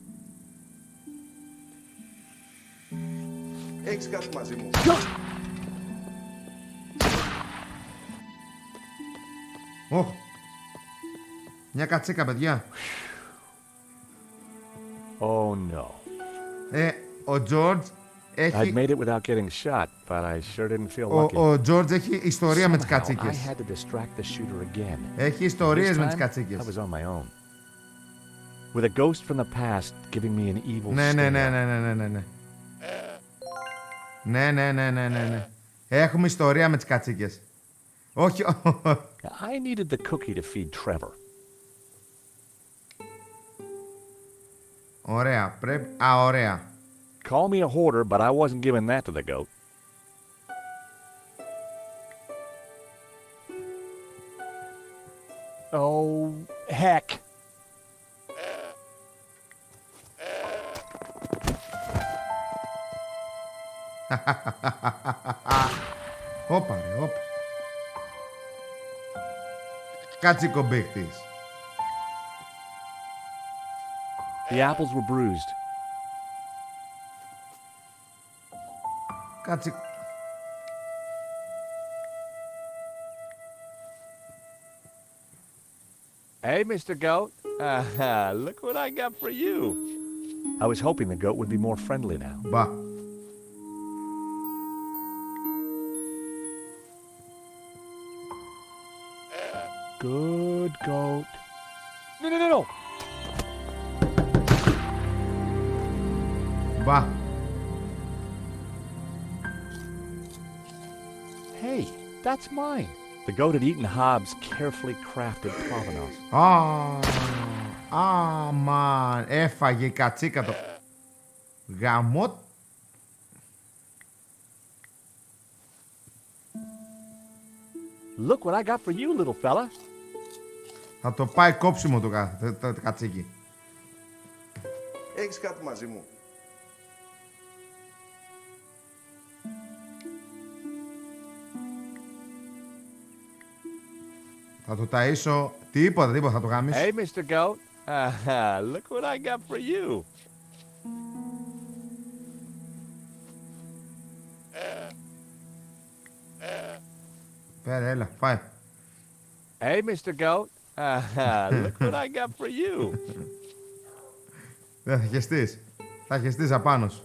Έχεις κάτι μαζί μου. Μια κατσίκα παιδιά. Oh no. Ο George I'd έχει... made it without getting shot, but I sure didn't feel lucky. Ο George έχει ιστορία με τις Somehow, I κατσίκες. had to distract the shooter again. Έχει This ιστορίες με τις time, I κατσίκες. was on my own. With a ghost from the past giving me an evil Ναι. Ναι. Έχουμε ιστορία με τις κατσίκες. Όχι... I needed the cookie to feed Trevor. Ωραία, πρέπει... ωραία. Call me a hoarder, but I wasn't giving that to the goat. Oh, heck. Όπα ρε, όπα. Κάτσικο μπίχτης. The apples were bruised. Κάτσικο... Hey, Mr. Goat. Look what I got for you. I was hoping the goat would be more friendly now. Μπα. Good goat. No, no, no, no. Μπα. Hey, that's mine. The goat had eaten Hobbs' carefully crafted provenance. Αμάν, έφαγε η κατσίκα το γαμότ. Look what I got for you, little fella. Θα το πάει κόψιμο το κατσίκι. Έχεις κάτι μαζί μου? Θα το ταΐσω. Τίποτα, θα το γαμίσω. Hey, Mr. Goat. Look what I got for you. Πέρα, έλα, φάει. Hey, Mr. Goat. Look what I got for you. Δεν θα χεστείς. Θα χεστείς απάνω σου.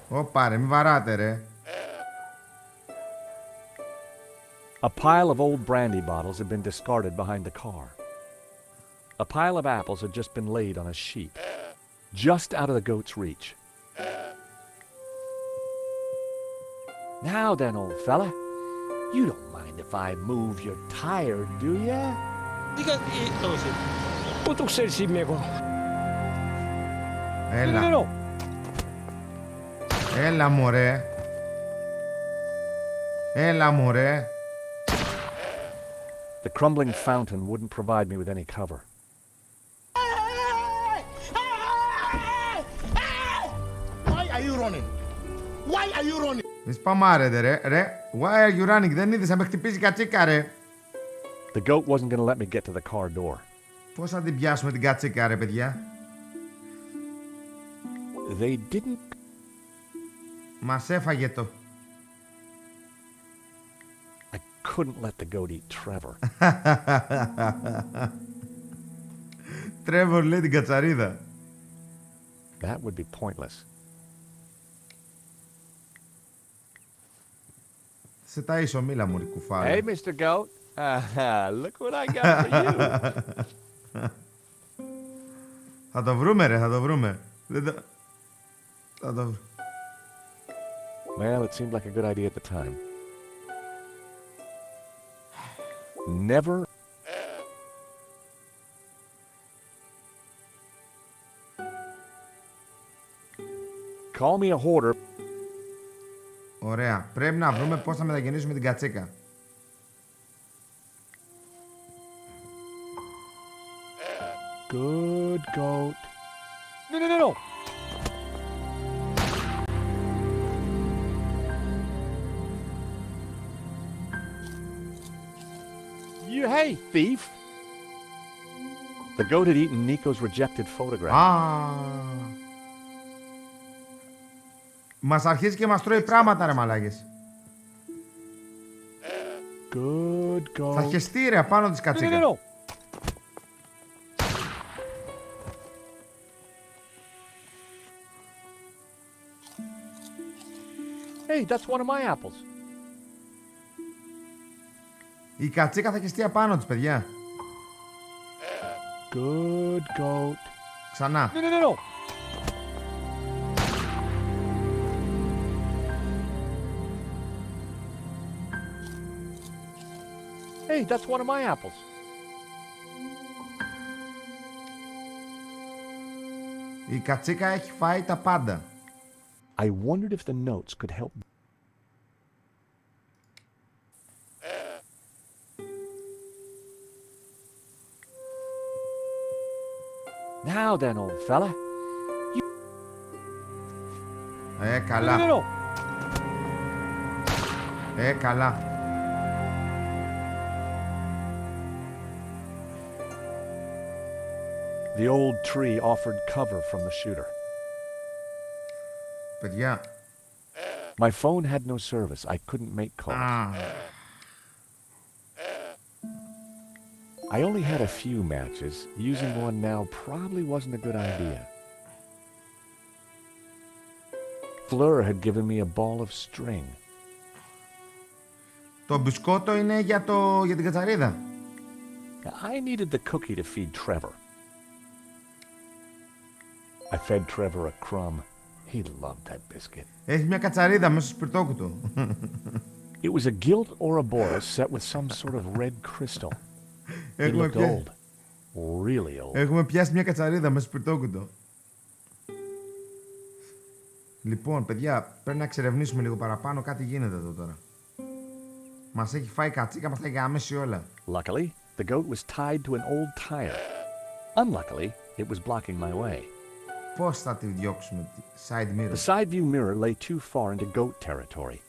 Ωπα ρε, μη βαράτε ρε. A pile of old brandy bottles had been discarded behind the car. A pile of apples had just been laid on a sheet, just out of the goat's reach. Now then, old fella, you don't mind if I move your tire, do ya? Έλα. No, no, no. Έλα μωρέ. Έλα μωρέ. The crumbling fountain wouldn't provide me with any cover. Why are you running? Why are you running? Μη σπαμάρετε ρε. Ρε. Why are you running? Δεν είδες να με χτυπήσει κατσίκα ρε. The goat wasn't going to let me get to the car door. Πώς θα την πιάσουμε την κατσίκα ρε παιδιά. They didn't. Μας έφαγε το. I couldn't let the goat eat Trevor. Τρέβορ λέει την κατσαρίδα. That would be pointless. Σε ταΐσω μίλα μου ρε κουφάλα. Hey, Mr. Goat. Look what I got for you. Θα το βρούμε ρε, θα το βρούμε. Θα το βρούμε. Well, it seemed like a good idea at the time. Never. Call me a hoarder. Ωραία. Πρέπει να βρούμε πώς θα μετακινήσουμε την κατσίκα. Good goat. No, no, no, no. You, hey, thief. The goat had eaten Nico's rejected photograph. Μας αρχίζει και μας τρώει πράγματα ρε μαλάκες. Good goat. Θα χεστεί ρε απάνω της κατσίκα. No, no, no. Hey, that's one of my apples. Η κατσίκα θα χεστεί απάνω της παιδιά. Good goat. Ξανά. No, no, no, no. Hey, that's one of my apples. Η κατσίκα έχει φάει τα πάντα. I wondered if the notes could help. Now then, old fella. Καλά. No, no, no. Καλά. The old tree offered cover from the shooter. Παιδιά. My phone had no service. I couldn't make calls. I only had a few matches. Using one now probably wasn't a good idea. Fleur had given me a ball of string. Το μπισκότο είναι για την κατσαρίδα. I needed the cookie to feed Trevor. I fed Trevor a crumb. He loved that biscuit. Έχει μια κατσαρίδα μέσα στο σπιρτόκουτο. It was a gilt Ouroboros set with some sort of red crystal. It looked old. Really old. Έχουμε πιάσει μια κατσαρίδα μέσα στο σπιρτόκουτο. Λοιπόν, παιδιά, πρέπει να εξερευνήσουμε λίγο παραπάνω. Κάτι γίνεται εδώ τώρα. Μας έχει φάει κατσίκα, μας θα έχει γαμίσει όλα. Luckily, the goat was tied to an old tire. Unluckily, it was blocking my way. Πώς θα τη διώξουμε, side mirror. The side view mirror lay too far into goat territory.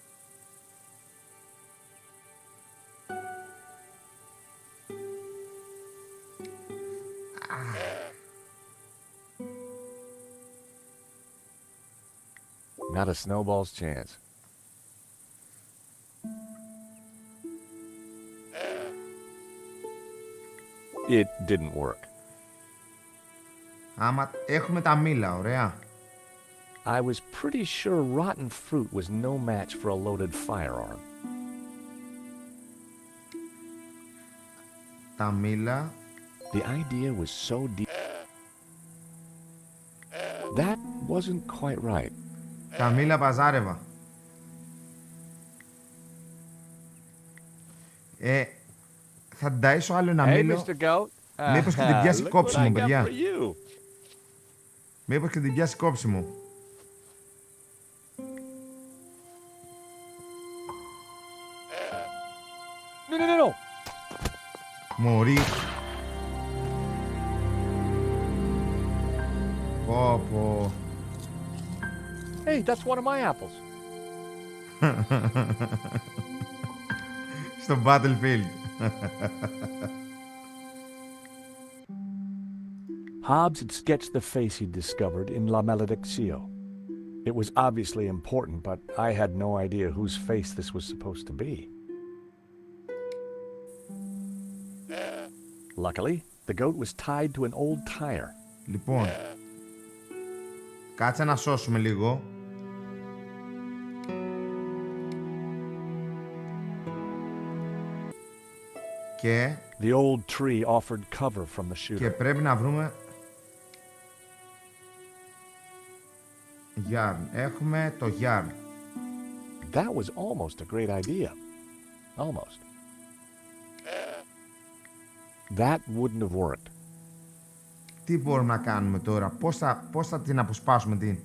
Not a snowball's chance. It didn't work. Άμα έχουμε τα μήλα, ωραία. I was pretty sure rotten fruit was no match for a loaded firearm. Τα μήλα. The idea was so deep. That wasn't quite right. Τα μήλα παζάρευα. Θα την ταΐσω άλλο ένα Hey, μήλο. Mr. Goat. Μήπως και την πιάσει Look what κόψιμο, I got παιδιά. for you. Μήπως και την πιάσει κόψιμο. No. Μωρί. Πω. Hey, that's one of my apples. Στο Battlefield. Hobbs had sketched the face he'd discovered in La Malediccio. It was obviously important, but I had no idea whose face this was supposed to be. Luckily, the goat was tied to an old tire. Λοιπόν, κάτσε να σώσουμε λίγο. Και... The old tree offered cover from the shooter. Και πρέπει να βρούμε... Yarn. Έχουμε το yarn. That was almost a great idea. Almost. That wouldn't have worked. Τι μπορούμε να κάνουμε τώρα, πώς θα την αποσπάσουμε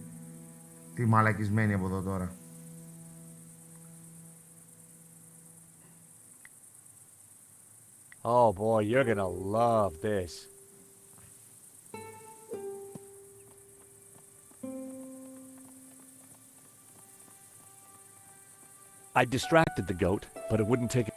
τη μαλακισμένη από εδώ τώρα. Oh boy, you're gonna love this. I distracted the goat, but it wouldn't take it.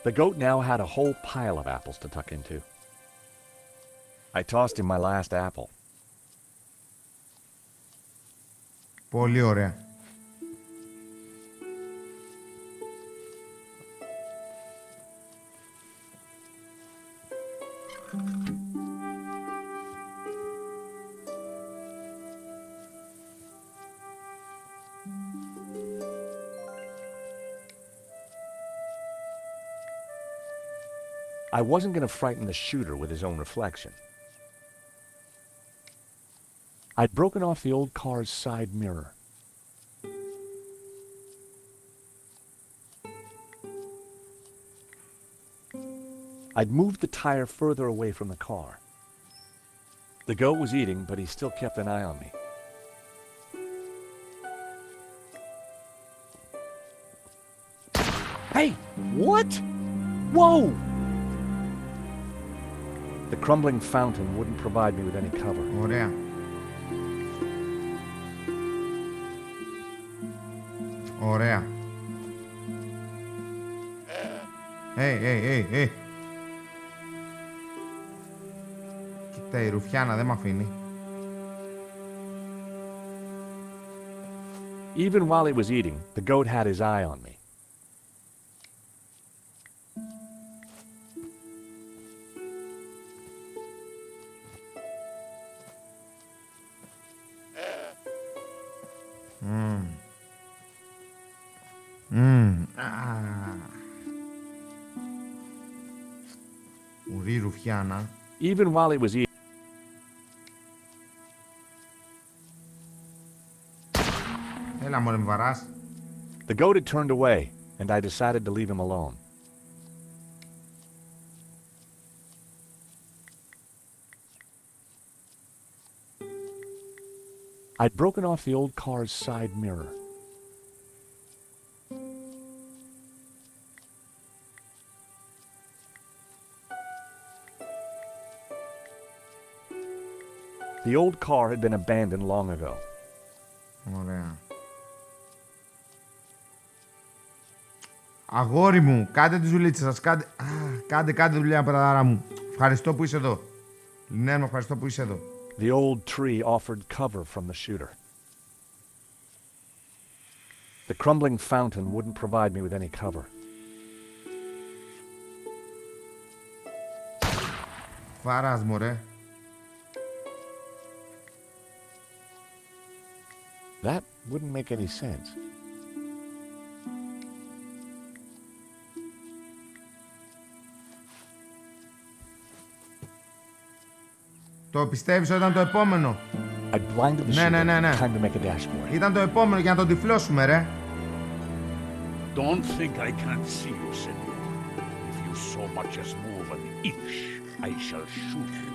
The goat now had a whole pile of apples to tuck into. I tossed him my last apple. Πολύ ωραία. I wasn't going to frighten the shooter with his own reflection. I'd broken off the old car's side mirror. I'd moved the tire further away from the car. The goat was eating, but he still kept an eye on me. Hey, what? Whoa! The crumbling fountain wouldn't provide me with any cover. Ωραία. Ωραία. Hey. Κοίτα, η Ρουφιάνα δεν μ' αφήνει. Even while he was eating, the goat had his eye on me. Ουρή Ρουφιάνα. Even while he was eating. Έλα μωρέ, με βαράς. The goat had turned away, and I decided to leave him alone. I'd broken off the old car's side mirror. The old car had been abandoned long ago. Ωραία. Αγόρι μου, κάντε τη δουλίτσα σας. Κάντε δουλειά, παιδάρα μου. Ευχαριστώ που είσαι εδώ. Ναι, ευχαριστώ που είσαι εδώ. The old tree offered cover from the shooter. The crumbling fountain wouldn't provide me with any cover. Βαράς, μωρέ. That wouldn't make any sense. Το πιστεύεις ότι ήταν το επόμενο? I blinded the shooter. Ναι. Time to make a dash for it. Ήταν το επόμενο για να τον τυφλώσουμε, ρε. Don't think I can't see you, senor. If you so much as move an inch, I shall shoot you.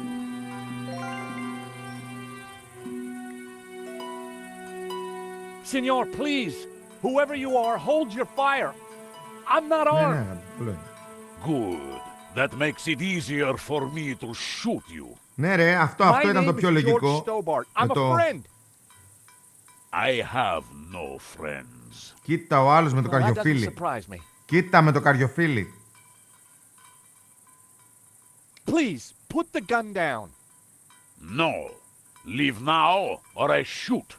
Senor, please! Whoever you are, hold your fire! I'm not armed! Ναι, Good. That makes it easier for me to shoot you. ναι ρε, αυτό ήταν το πιο λογικό. I'm a friend! I have no friends. Κοίτα ο άλλος με το καριοφίλι. Κοίτα με το καριοφίλι. Please, put the gun down. No. Leave now, or I shoot.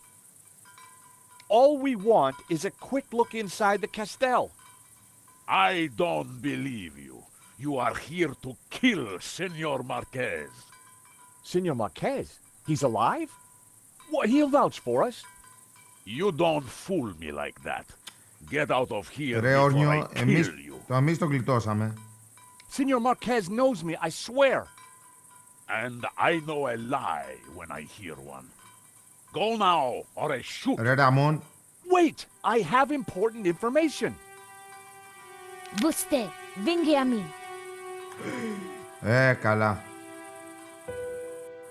All we want is a quick look inside the castell. I don't believe you. You are here to kill Senor Marquez. Senor Marquez? He's alive? Well, he'll vouch for us. You don't fool me like that. Get out of here Ρε before Όρνιο, I kill you. εμείς το γλιτώσαμε. Senor Marquez knows me, I swear. And I know a lie when I hear one. Go now, or I shoot. Ρε Ραμόν. Wait, I have important information. Vostè, venghi a me. Καλά.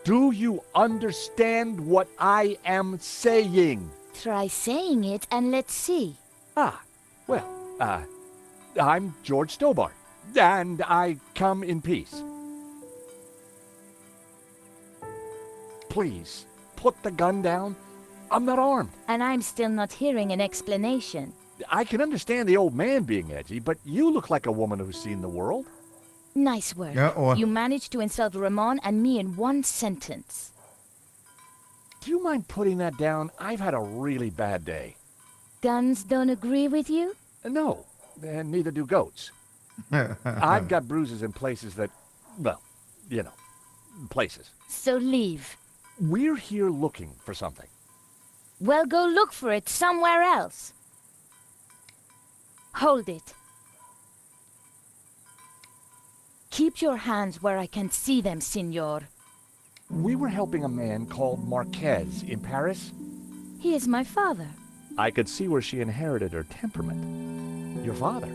Do you understand what I am saying? Try saying it and let's see. Well, I'm George Stobart, and I come in peace. Please, put the gun down. I'm not armed. And I'm still not hearing an explanation. I can understand the old man being edgy, but you look like a woman who's seen the world. Nice work. Yeah, You managed to insult Ramon and me in one sentence. Do you mind putting that down? I've had a really bad day. Guns don't agree with you? No, and neither do goats. I've got bruises in places that, well, you know, places. So leave. We're here looking for something. Well, go look for it somewhere else. Hold it. Keep your hands where I can see them, Signor. We were helping a man called Marquez in Paris. He is my father. I could see where she inherited her temperament. Your father?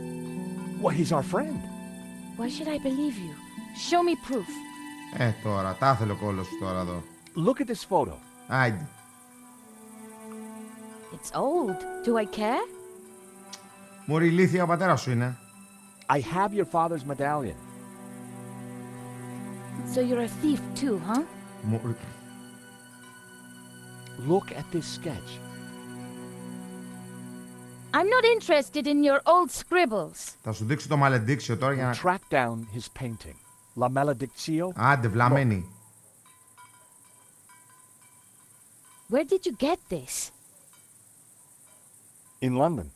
Well, he's our friend. Why should I believe you? Show me proof. Τώρα, τα ήθελε ο κόλλος σου τώρα εδώ. Look at this photo. Άιντε. It's old. Do I care? Μωρή ηλίθεια, ο πατέρας σου είναι. I have your father's medallion. So you're a thief too, huh? Look at this sketch. I'm not interested in your old scribbles. Θα σου δείξω το μαλεντίξιο τώρα για να... Track down his painting. La Maledictio. Άντε, βλαμμένη. Where did you get this? In London.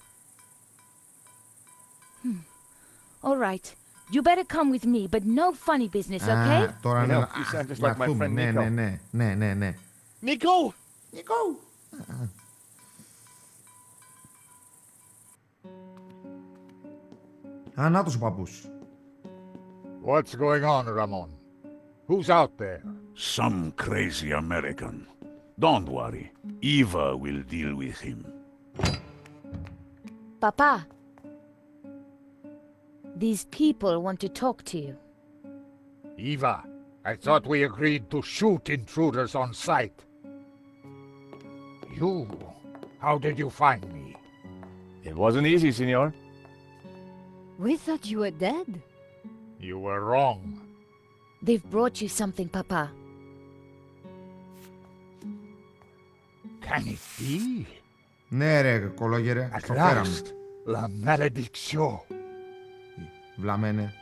All right. You better come with me, but no funny business, okay? Τώρα You ναι, know, you sound just like my λαχτούμε. friend Ναι, Nico. ναι. Nico! Νίκο! Α, νάτος ο παππούς. What's going on, Ramon? Who's out there? Some crazy American. Don't worry. Eva will deal with him. Papa. These people want to talk to you. Eva, I thought we agreed to shoot intruders on sight. You, how did you find me? It wasn't easy, senor. We thought you were dead. You were wrong. They've brought you something, Papa. Can it be? Ναι ρε, κολόγερε. At Στο φέραμε. last, La Maledictio. Βλαμένε.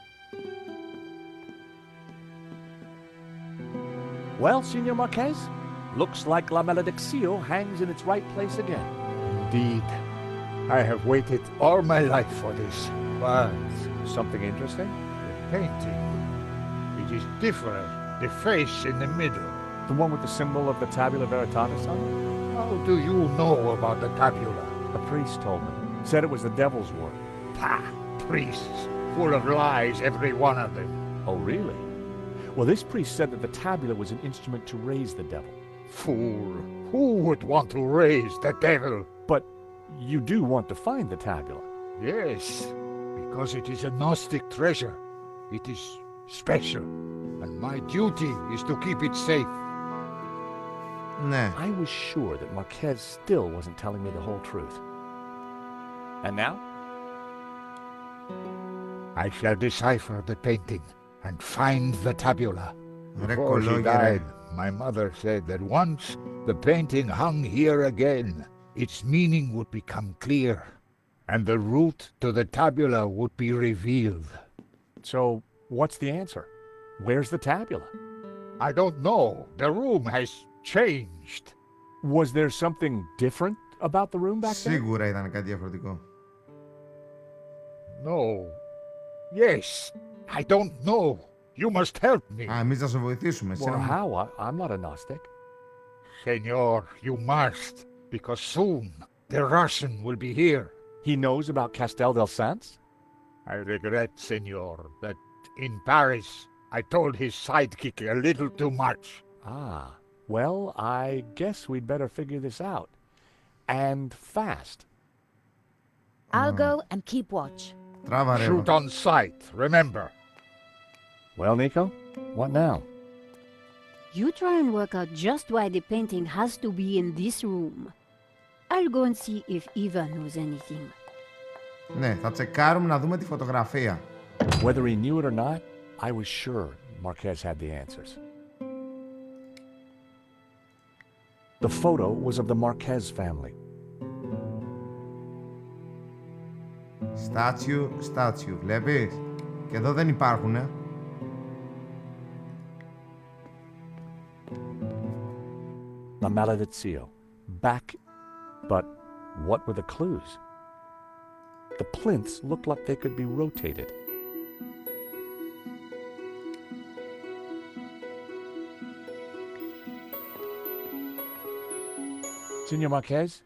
Well, Senor Marquez, looks like La Maledictio hangs in its right place again. Indeed. I have waited all my life for this. But Something interesting? the painting, it is different. The face in the middle. The one with the symbol of the Tabula Veritatis on it? How do you know about the tabula? A priest told me. Said it was the devil's work. Pah! Priests, full of lies, every one of them. Oh, really? Well, this priest said that the tabula was an instrument to raise the devil. Fool! Who would want to raise the devil? But you do want to find the tabula. Yes, because it is a Gnostic treasure. It is special, and my duty is to keep it safe. Ναι. I was sure that Marquez still wasn't telling me the whole truth. And now? I shall decipher the painting and find the tabula. Ρε Before she κολόγερε. died, my mother said that once the painting hung here again, its meaning would become clear, and the route to the tabula would be revealed. So, what's the answer? Where's the tabula? I don't know. The room has changed. Was there something different about the room back then? Σίγουρα ήταν κάτι διαφορετικό. No. Yes. I don't know. You must help me. Α, εμείς να σε βοηθήσουμε. Εσύ Well, να μου- how? I'm not a Gnostic. Senor, you must, because soon the Russian will be here. He knows about Castel del Sans? I regret, Senor, that in Paris I told his sidekick a little too much. Ah, well, I guess we'd better figure this out. And fast. I'll go and keep watch. Τράβα ρε. Shoot on sight, remember. Well, Nico, what now? You try and work out just why the painting has to be in this room. I'll go and see if Eva knows anything. Ναι, θα τσεκάρουμε να δούμε τη φωτογραφία. Whether he knew it or not, I was sure Marquez had the answers. The photo was of the Marquez family. Statue, βλέπεις. Και εδώ δεν υπάρχουνε. La Maledictio. Back. But what were the clues? The plinths looked like they could be rotated. Senor Marquez?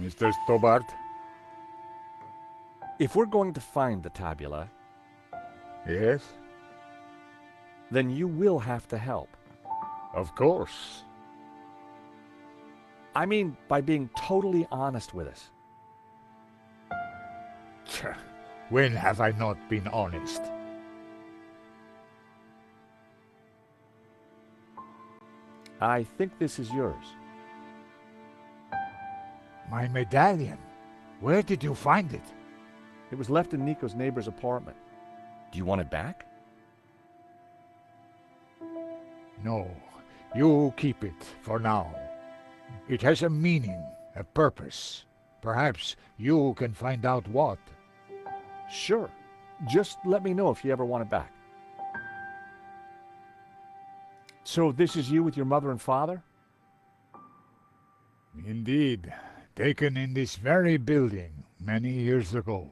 Mr. Stobart? If we're going to find the tabula, Yes? then you will have to help. Of course. I mean, by being totally honest with us. When have I not been honest? I think this is yours. My medallion. Where did you find it? It was left in Nico's neighbor's apartment. Do you want it back? No. You keep it for now. It has a meaning, a purpose. Perhaps you can find out what. Sure. Just let me know if you ever want it back. So this is you with your mother and father? Indeed, taken in this very building many years ago.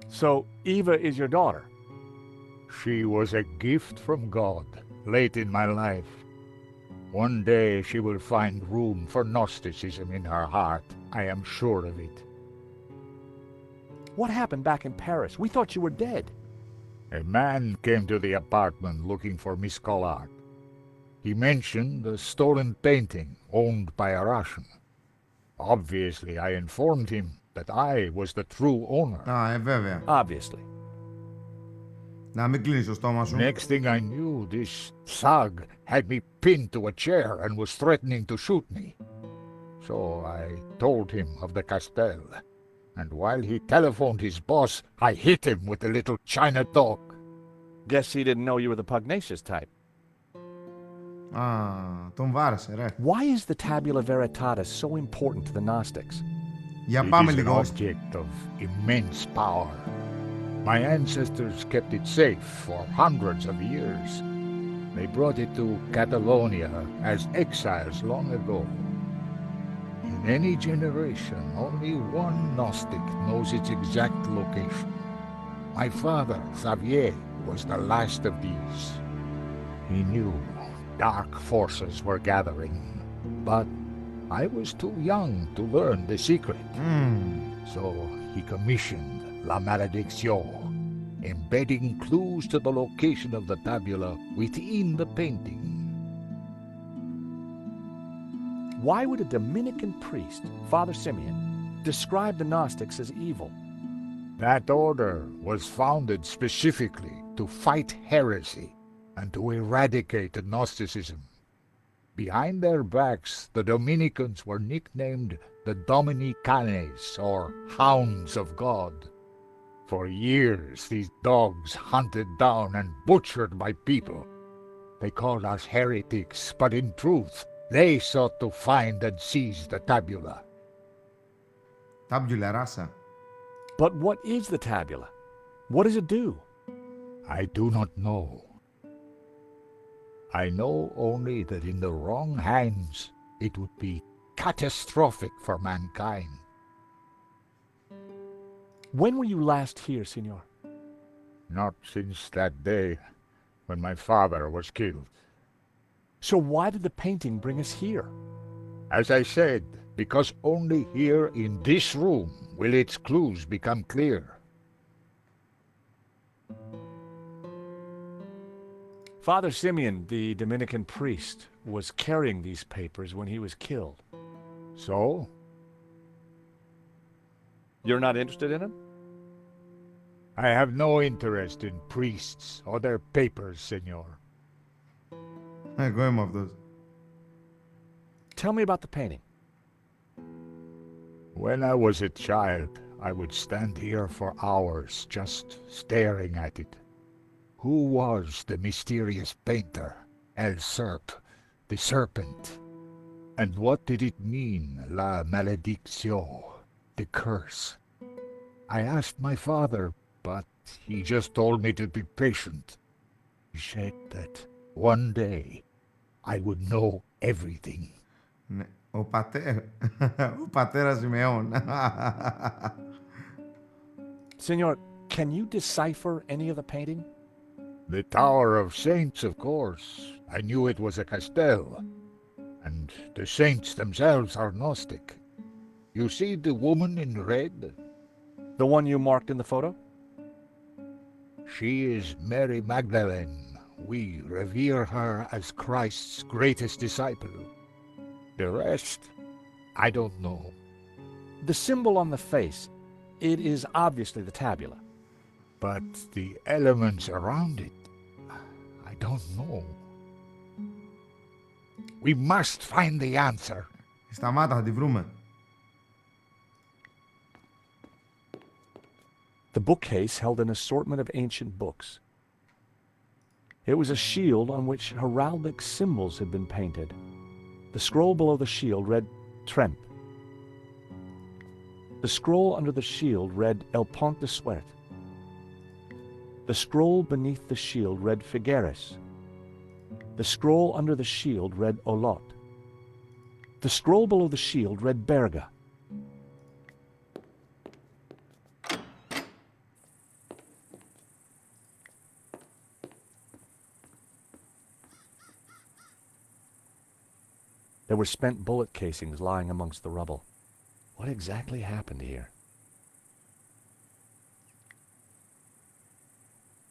So Eva is your daughter? She was a gift from God, late in my life. One day she will find room for Gnosticism in her heart. I am sure of it. What happened back in Paris? We thought you were dead. A man came to the apartment looking for Miss Collard. He mentioned a stolen painting owned by a Russian. Obviously, I informed him that I was the true owner. Βέβαια. Obviously. Να μην κλείνεις το στόμα σου. Next thing I knew, this thug had me pinned to a chair and was threatening to shoot me. So I told him of the Castel, and while he telephoned his boss, I hit him with a little China dog. Guess he didn't know you were the pugnacious type. Τον βάρεσε, ρε. Why is the Tabula Veritatis so important to the Gnostics? Για It πάμε is an λίγο. object of immense power. My ancestors kept it safe for hundreds of years. They brought it to Catalonia as exiles long ago. In any generation, only one Gnostic knows its exact location. My father, Xavier, was the last of these. He knew dark forces were gathering, but I was too young to learn the secret. So he commissioned La Malediction, embedding clues to the location of the tabula within the painting. Why would a Dominican priest, Father Simeon, describe the Gnostics as evil? That order was founded specifically to fight heresy and to eradicate Gnosticism. Behind their backs, the Dominicans were nicknamed the Dominicanes, or Hounds of God. For years, these dogs hunted down and butchered my people. They called us heretics, but in truth, they sought to find and seize the tabula. Tabula rasa. But what is the tabula? What does it do? I do not know. I know only that in the wrong hands, it would be catastrophic for mankind. When were you last here, Signor? Not since that day when my father was killed. So why did the painting bring us here? As I said, because only here in this room will its clues become clear. Father Simeon, the Dominican priest, was carrying these papers when he was killed. So? You're not interested in him? I have no interest in priests or their papers, senor. Εγώ είμαι αυτός. Tell me about the painting. When I was a child, I would stand here for hours just staring at it. Who was the mysterious painter, El Serp, the serpent? And what did it mean, La Malediction, the curse? I asked my father, but he just told me to be patient. He said that one day I would know everything. Ναι. Ο πατέρας Σιμεών. Senor, can you decipher any of the painting? The Tower of Saints, of course. I knew it was a Castel. And the saints themselves are Gnostic. You see the woman in red? The one you marked in the photo? She is Mary Magdalene. We revere her as Christ's greatest disciple. The rest, I don't know. The symbol on the face, it is obviously the tabula. But the elements around it, I don't know. We must find the answer. Σταμάτα, θα τη βρούμε. The bookcase held an assortment of ancient books. It was a shield on which heraldic symbols had been painted. The scroll below the shield read Tremp. The scroll under the shield read El Pont de Suert. The scroll beneath the shield read Figueres. The scroll under the shield read Olot. The scroll below the shield read Berga. There were spent bullet casings lying amongst the rubble. What exactly happened here?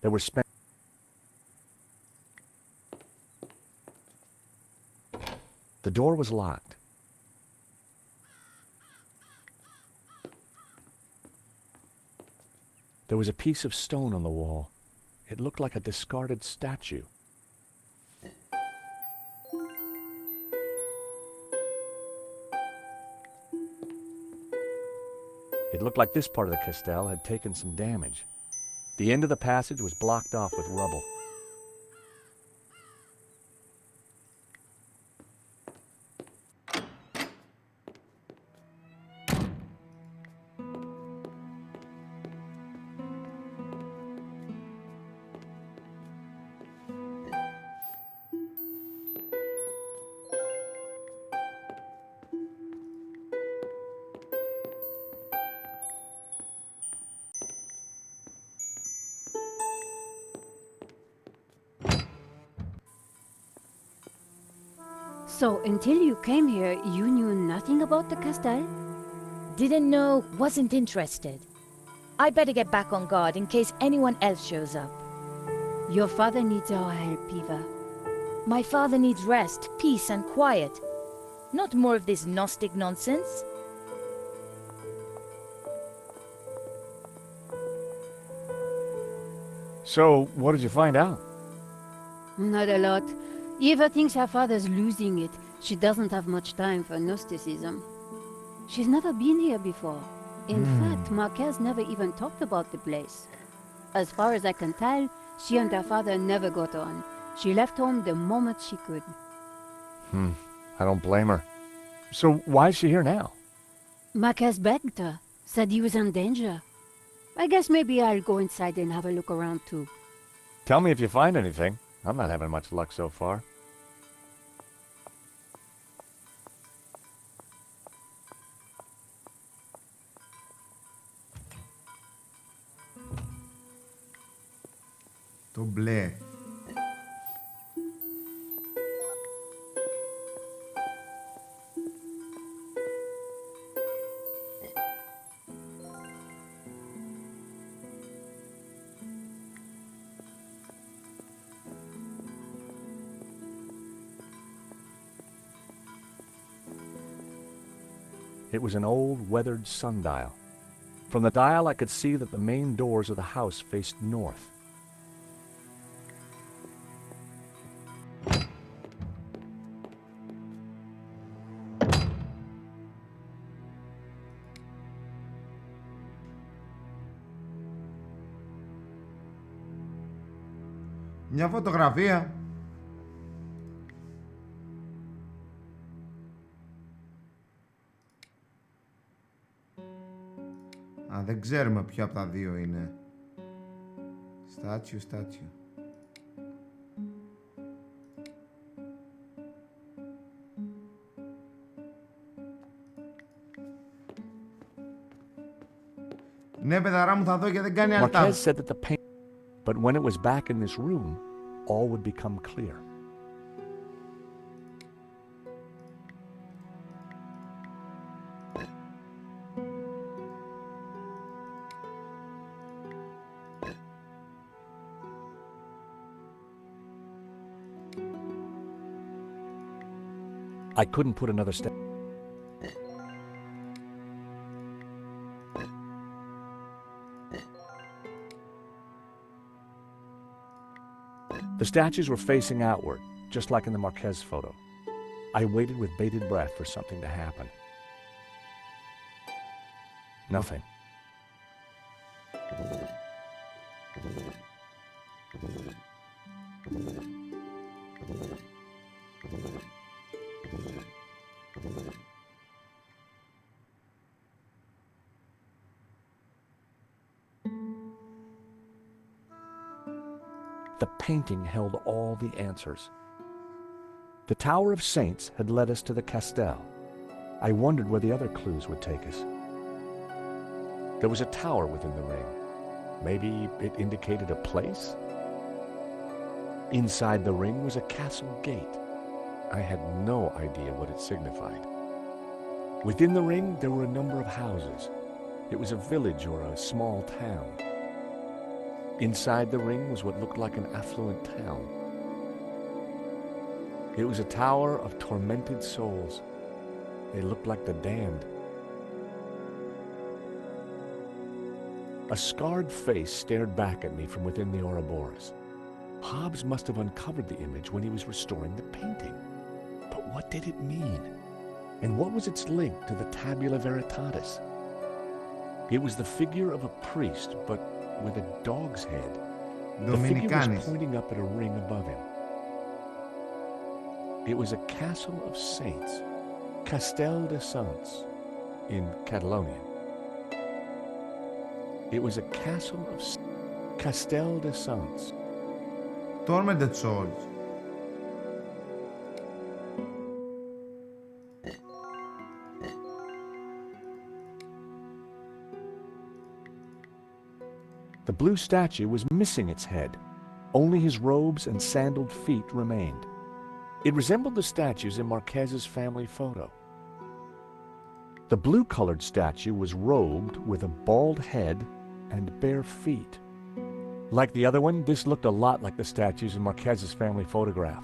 There were spent... The door was locked. There was a piece of stone on the wall. It looked like a discarded statue. It looked like this part of the castell had taken some damage. The end of the passage was blocked off with rubble. So, until you came here, you knew nothing about the castle? Didn't know, wasn't interested. I better get back on guard in case anyone else shows up. Your father needs our help, Eva. My father needs rest, peace, and quiet. Not more of this Gnostic nonsense. So, what did you find out? Not a lot. Eva thinks her father's losing it. She doesn't have much time for Gnosticism. She's never been here before. In fact, Marquez never even talked about the place. As far as I can tell, she and her father never got on. She left home the moment she could. I don't blame her. So why is she here now? Marquez begged her, said he was in danger. I guess maybe I'll go inside and have a look around too. Tell me if you find anything. I'm not having much luck so far. Το μπλε. It was an old, weathered sundial. From the dial, I could see that the main doors of the house faced north. Μια φωτογραφία. Α, δεν ξέρουμε ποιο από τα δύο είναι. Στάτσιο. Ναι, παιδαρά μου, θα δω και δεν κάνει αλτά. Marquez said that the paint... But when it was back in this room, all would become clear. I couldn't put another step. The statues were facing outward, just like in the Marquez photo. I waited with bated breath for something to happen. Nothing. The painting held all the answers. The Tower of Saints had led us to the Castel. I wondered where the other clues would take us. There was a tower within the ring. Maybe it indicated a place? Inside the ring was a castle gate. I had no idea what it signified. Within the ring, there were a number of houses. It was a village or a small town. Inside the ring was what looked like an affluent town. It was a tower of tormented souls. They looked like the damned. A scarred face stared back at me from within the Ouroboros. Hobbes must have uncovered the image when he was restoring the painting. But what did it mean? And what was its link to the Tabula Veritatis? It was the figure of a priest, but with a dog's head. The figure was pointing up at a ring above him. It was a castle of saints, Castel de Saints, in Catalonia. It was a castle of Castel de Saints. Tormented souls. The blue statue was missing its head. Only his robes and sandaled feet remained. It resembled the statues in Marquez's family photo. The blue-colored statue was robed with a bald head and bare feet. Like the other one, this looked a lot like the statues in Marquez's family photograph.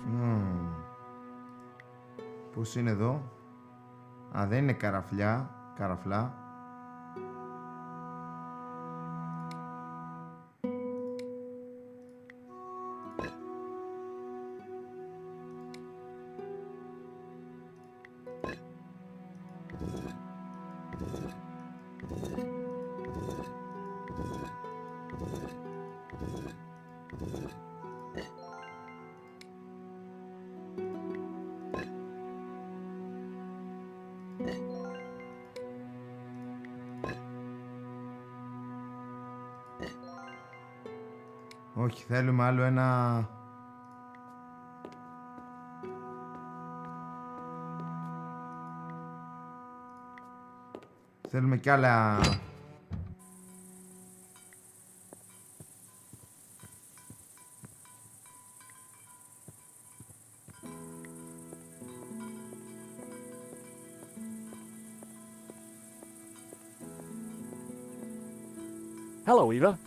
Πώς είναι εδώ? Α, δεν είναι καραφλά. Όχι, θέλουμε άλλο ένα... Θέλουμε κι άλλα... Hello, Eva.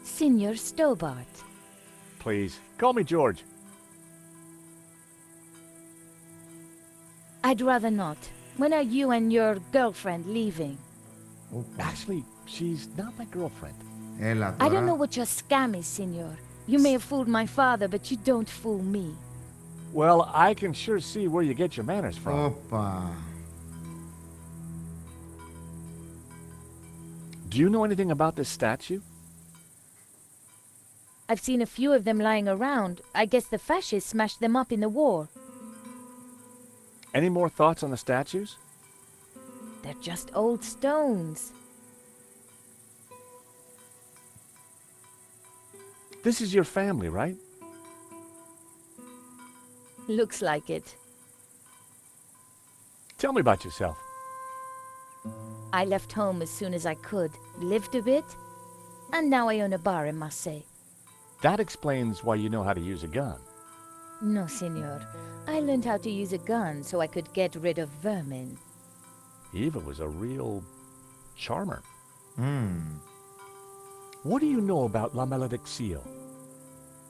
Signor Stobart. Please, call me George. I'd rather not. When are you and your girlfriend leaving? Actually, she's not my girlfriend. Έλα I don't τώρα. know what your scam is, Signor. You may have fooled my father, but you don't fool me. Well, I can sure see where you get your manners from. Όπα. Do you know anything about this statue? I've seen a few of them lying around. I guess the fascists smashed them up in the war. Any more thoughts on the statues? They're just old stones. This is your family, right? Looks like it. Tell me about yourself. I left home as soon as I could, lived a bit, and now I own a bar in Marseille. That explains why you know how to use a gun. No, Signor. I learned how to use a gun so I could get rid of vermin. Eva was a real charmer. What do you know about La Malediccio?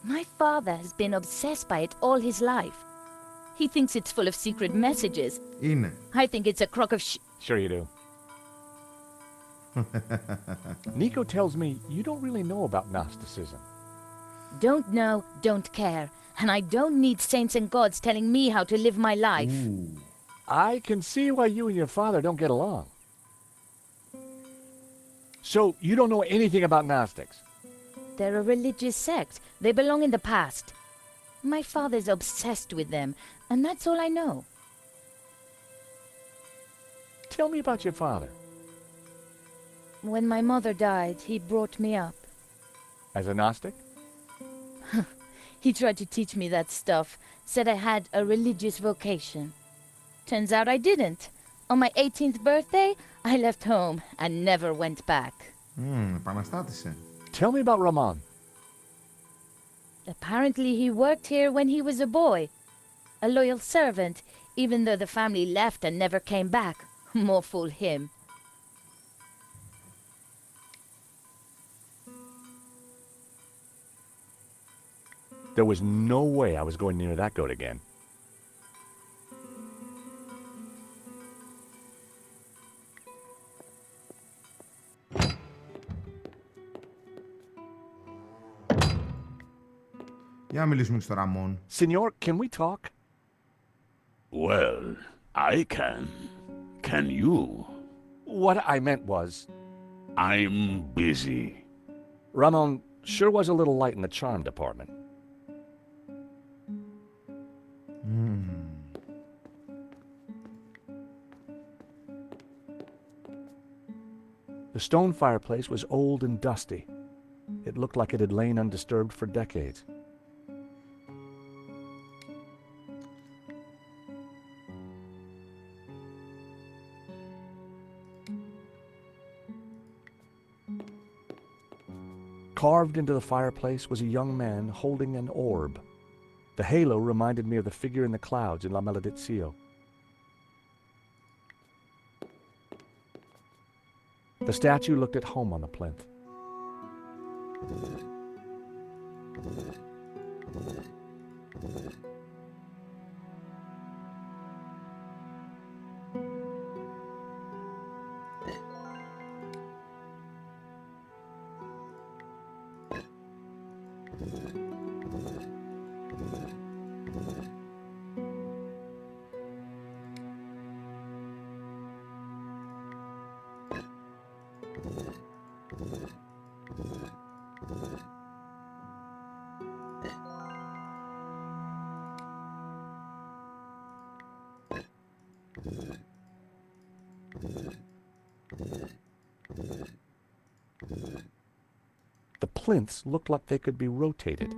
My father has been obsessed by it all his life. He thinks it's full of secret messages. Είναι. I think it's a crock of Sure you do. Nico tells me you don't really know about Gnosticism. Don't know, don't care. And I don't need saints and gods telling me how to live my life. I can see why you and your father don't get along. So, you don't know anything about Gnostics? They're a religious sect. They belong in the past. My father's obsessed with them, and that's all I know. Tell me about your father. When my mother died, he brought me up. As a Gnostic? He tried to teach me that stuff, said I had a religious vocation. Turns out I didn't. On my 18th birthday, I left home and never went back. Επαναστάτησε. Tell me about Rahman. Apparently he worked here when he was a boy. A loyal servant, even though the family left and never came back. More fool him. There was no way I was going near that goat again. Για να μιλήσουμε και στο Ραμόν. Senor, can we talk? Well, I can. Can you? What I meant was, I'm busy. Ramon sure was a little light in the charm department. The stone fireplace was old and dusty. It looked like it had lain undisturbed for decades. Carved into the fireplace was a young man holding an orb. The halo reminded me of the figure in the clouds in La Maledizio. The statue looked at home on the plinth. The plinths looked like they could be rotated.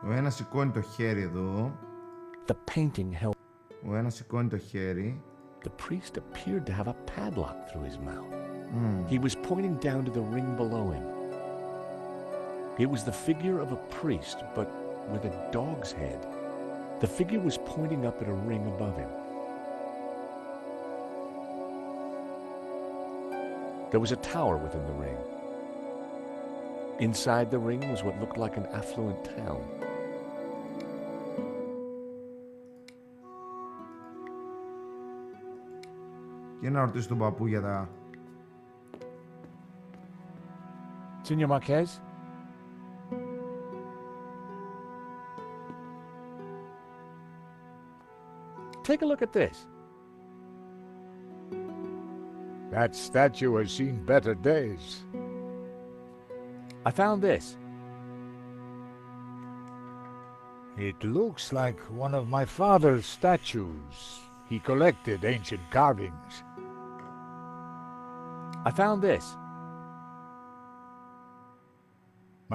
Ο ένας σηκώνει το χέρι εδώ. The painting held. Ο ένας σηκώνει το χέρι. The priest appeared to have a padlock through his mouth. He was pointing down to the ring below him. It was the figure of a priest, but with a dog's head. The figure was pointing up at a ring above him. There was a tower within the ring. Inside the ring was what looked like an affluent town. Και να ρωτήσω τον παππού για τα... Senor Marquez? Take a look at this. That statue has seen better days. I found this. It looks like one of my father's statues. He collected ancient carvings. I found this.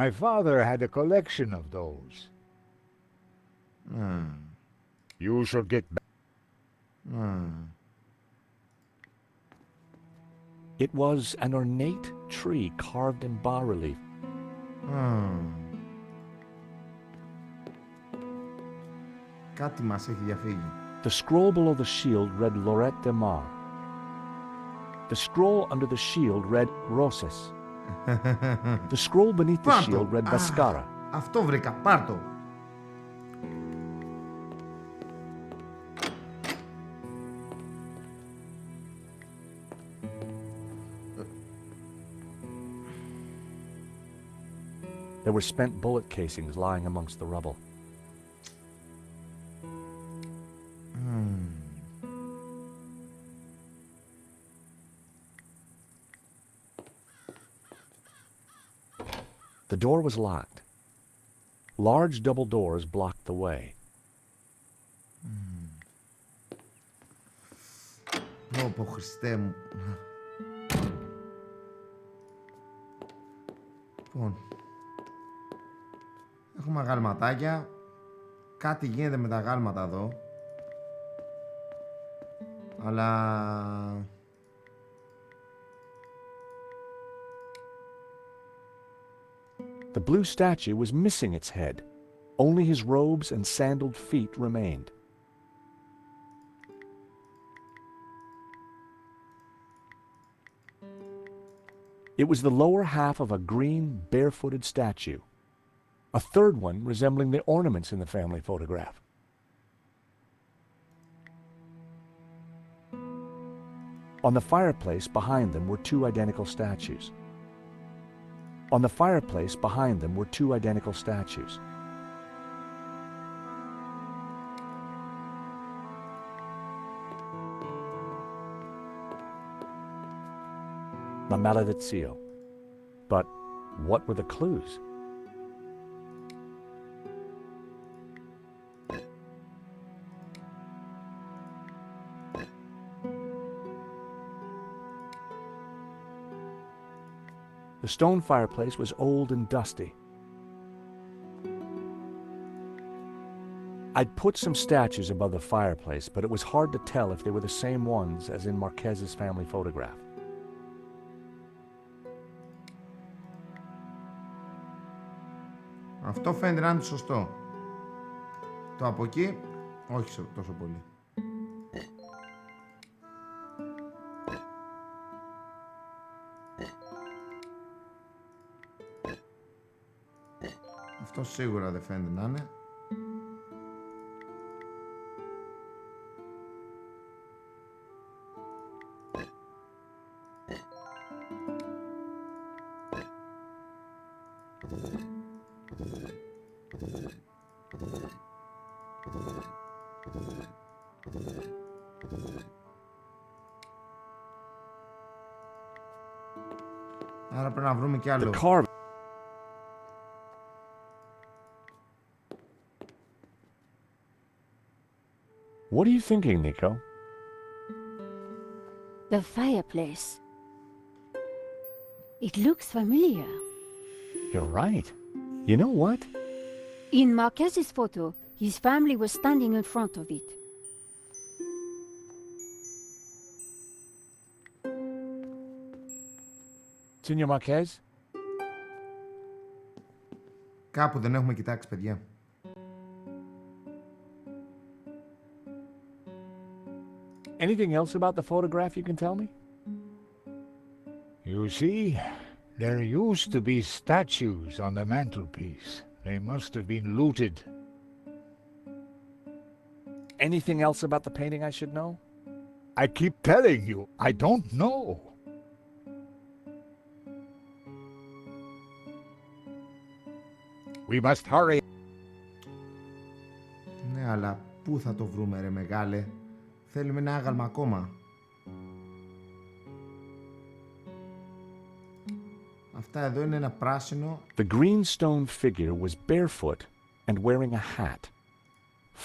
My father had a collection of those. You should get back. It was an ornate tree carved in bas-relief. Κάτι μας έχει διαφύγει. The scroll below the shield read Lorette de Mar. The scroll under the shield read Roses. The scroll beneath the shield read Vascara. Αυτό βρήκα, πάρ' το. There were spent bullet casings lying amongst the rubble. The door was locked. Large double doors blocked the way. Πω πω Χριστέ μου. Λοιπόν, έχουμε αγαλματάκια. Κάτι γίνεται με τα αγάλματα εδώ. Αλλά... The blue statue was missing its head. Only his robes and sandaled feet remained. It was the lower half of a green, barefooted statue. A third one resembling the ornaments in the family photograph. On the fireplace behind them were two identical statues. On the fireplace behind them were two identical statues. La maledizio. But what were the clues? The stone fireplace was old and dusty. I'd put some statues above the fireplace, but it was hard to tell if they were the same ones as in Marquez's family photograph. Αυτό φαίνεται να είναι το σωστό. Το από εκεί, όχι τόσο πολύ. Αυτό σίγουρα δεν φαίνεται να είναι. Άρα πρέπει να βρούμε κι άλλο. What are you thinking, Nico? The fireplace. It looks familiar. You're right. You know what? In Marquez's photo, his family was standing in front of it. Senor Marquez? Κάπου δεν έχουμε κοιτάξει, παιδιά. Anything else about the photograph you can tell me? You see, there used to be statues on the mantelpiece. They must have been looted. Anything else about the painting I should know? I keep telling you, I don't know. We must hurry. Ναι, αλλά πού θα το βρούμε, ρε μεγάλε? Θέλουμε ένα άγαλμα ακόμα. Αυτά εδώ είναι ένα πράσινο. The green stone figure was barefoot and wearing a hat.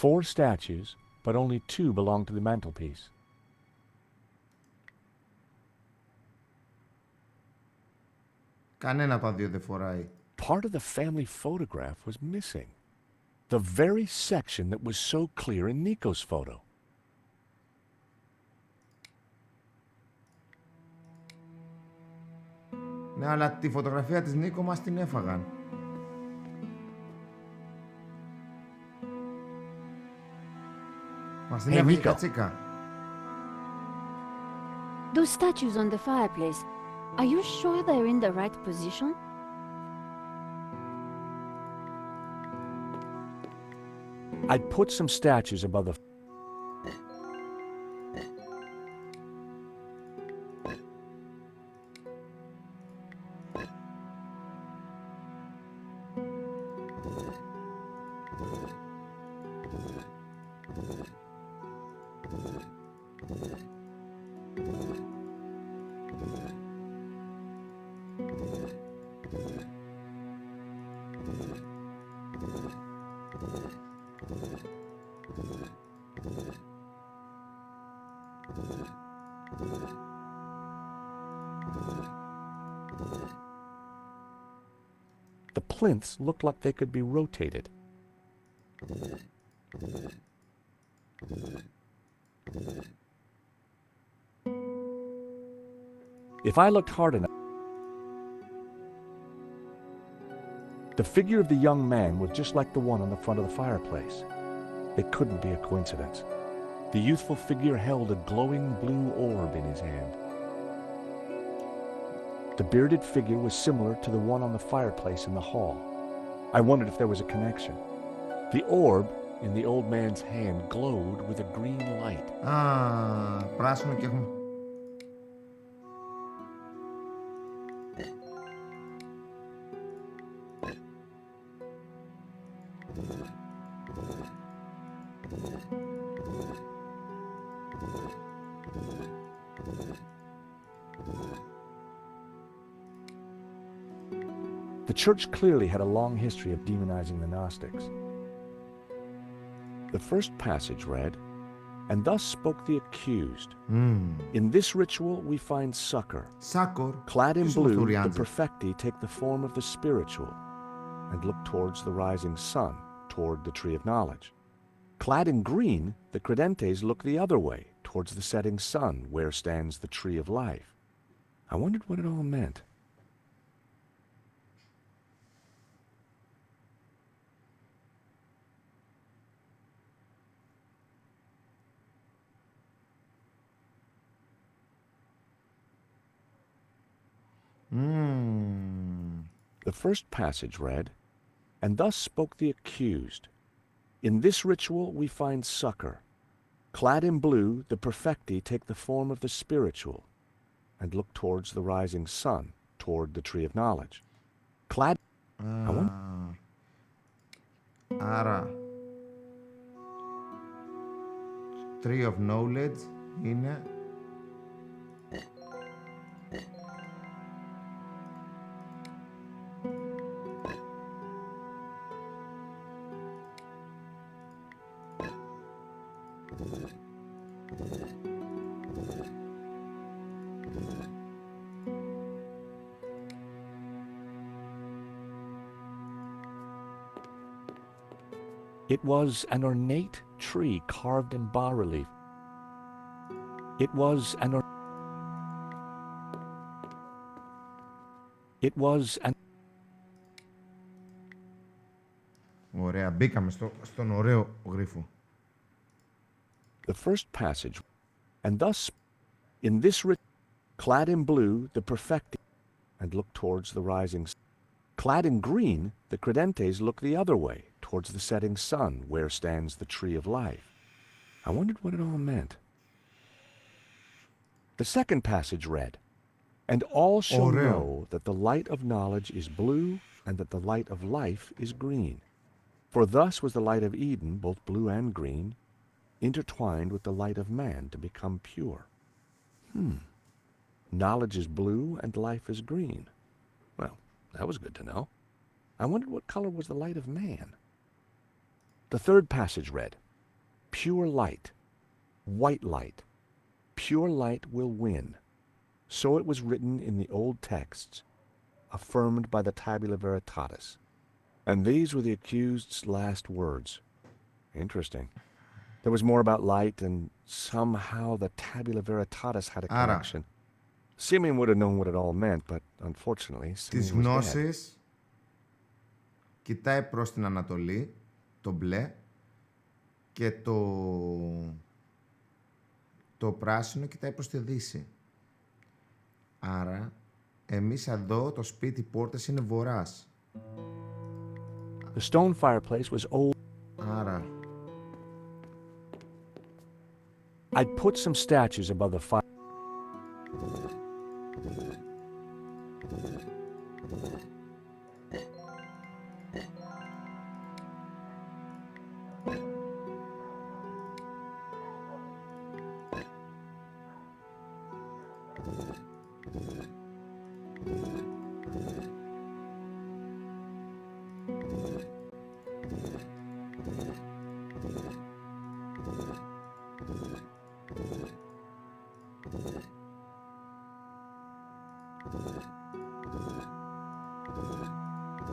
4 statues, but only 2 belonged to the mantelpiece. Κανένα από τα δύο δεν φοράει. Part of the family photograph was missing. The very section that was so clear in Nico's photo. Ναι, αλλά τη φωτογραφία της Νίκο μας την έφαγαν. Μας την έφαγε η κατσίκα. Those statues on the fireplace, are you sure they're in the right position? I'd put some statues above the... plinths looked like they could be rotated. If I looked hard enough, the figure of the young man was just like the one on the front of the fireplace. It couldn't be a coincidence. The youthful figure held a glowing blue orb in his hand. The bearded figure was similar to the one on the fireplace in the hall. I wondered if there was a connection. The orb in the old man's hand glowed with a green light. Πράσινο και έχουμε... The church clearly had a long history of demonizing the Gnostics. The first passage read, "And thus spoke the accused. In this ritual we find succor. Clad in blue, the perfecti take the form of the spiritual and look towards the rising sun, toward the tree of knowledge. Clad in green, the credentes look the other way, towards the setting sun, where stands the tree of life." I wondered what it all meant. The first passage read, "And thus spoke the accused. In this ritual we find succor. Clad in blue, the perfecti take the form of the spiritual and look towards the rising sun, toward the tree of knowledge. Clad... Άρα, tree of knowledge είναι... It was an ornate tree carved in bas-relief. It was an... It was an... Ωραία, μπήκαμε στον ωραίο γρίφο. The first passage, "And thus, in this clad in blue, the perfecti, and look towards the rising sun. Clad in green, the credentes look the other way, towards the setting sun, where stands the tree of life." I wondered what it all meant. The second passage read, "And all shall know that the light of knowledge is blue, and that the light of life is green. For thus was the light of Eden, both blue and green, intertwined with the light of man to become pure." Knowledge is blue and life is green. Well, that was good to know. I wondered what color was the light of man. The third passage read, "Pure light, white light, pure light will win." So it was written in the old texts, affirmed by the Tabula Veritatis. And these were the accused's last words. Interesting. There was more about light, and somehow the Tabula Veritatis had a connection. Simeon would have known what it all meant, but unfortunately, Τις Simeon was dead. γνώσεις κοιτάει προς την Ανατολή, το μπλε, και το πράσινο κοιτάει προς τη Δύση. Άρα, εμείς εδώ, το σπίτι, οι πόρτες είναι βορράς. The stone fireplace was old. Άρα, I'd put some statues above the fire.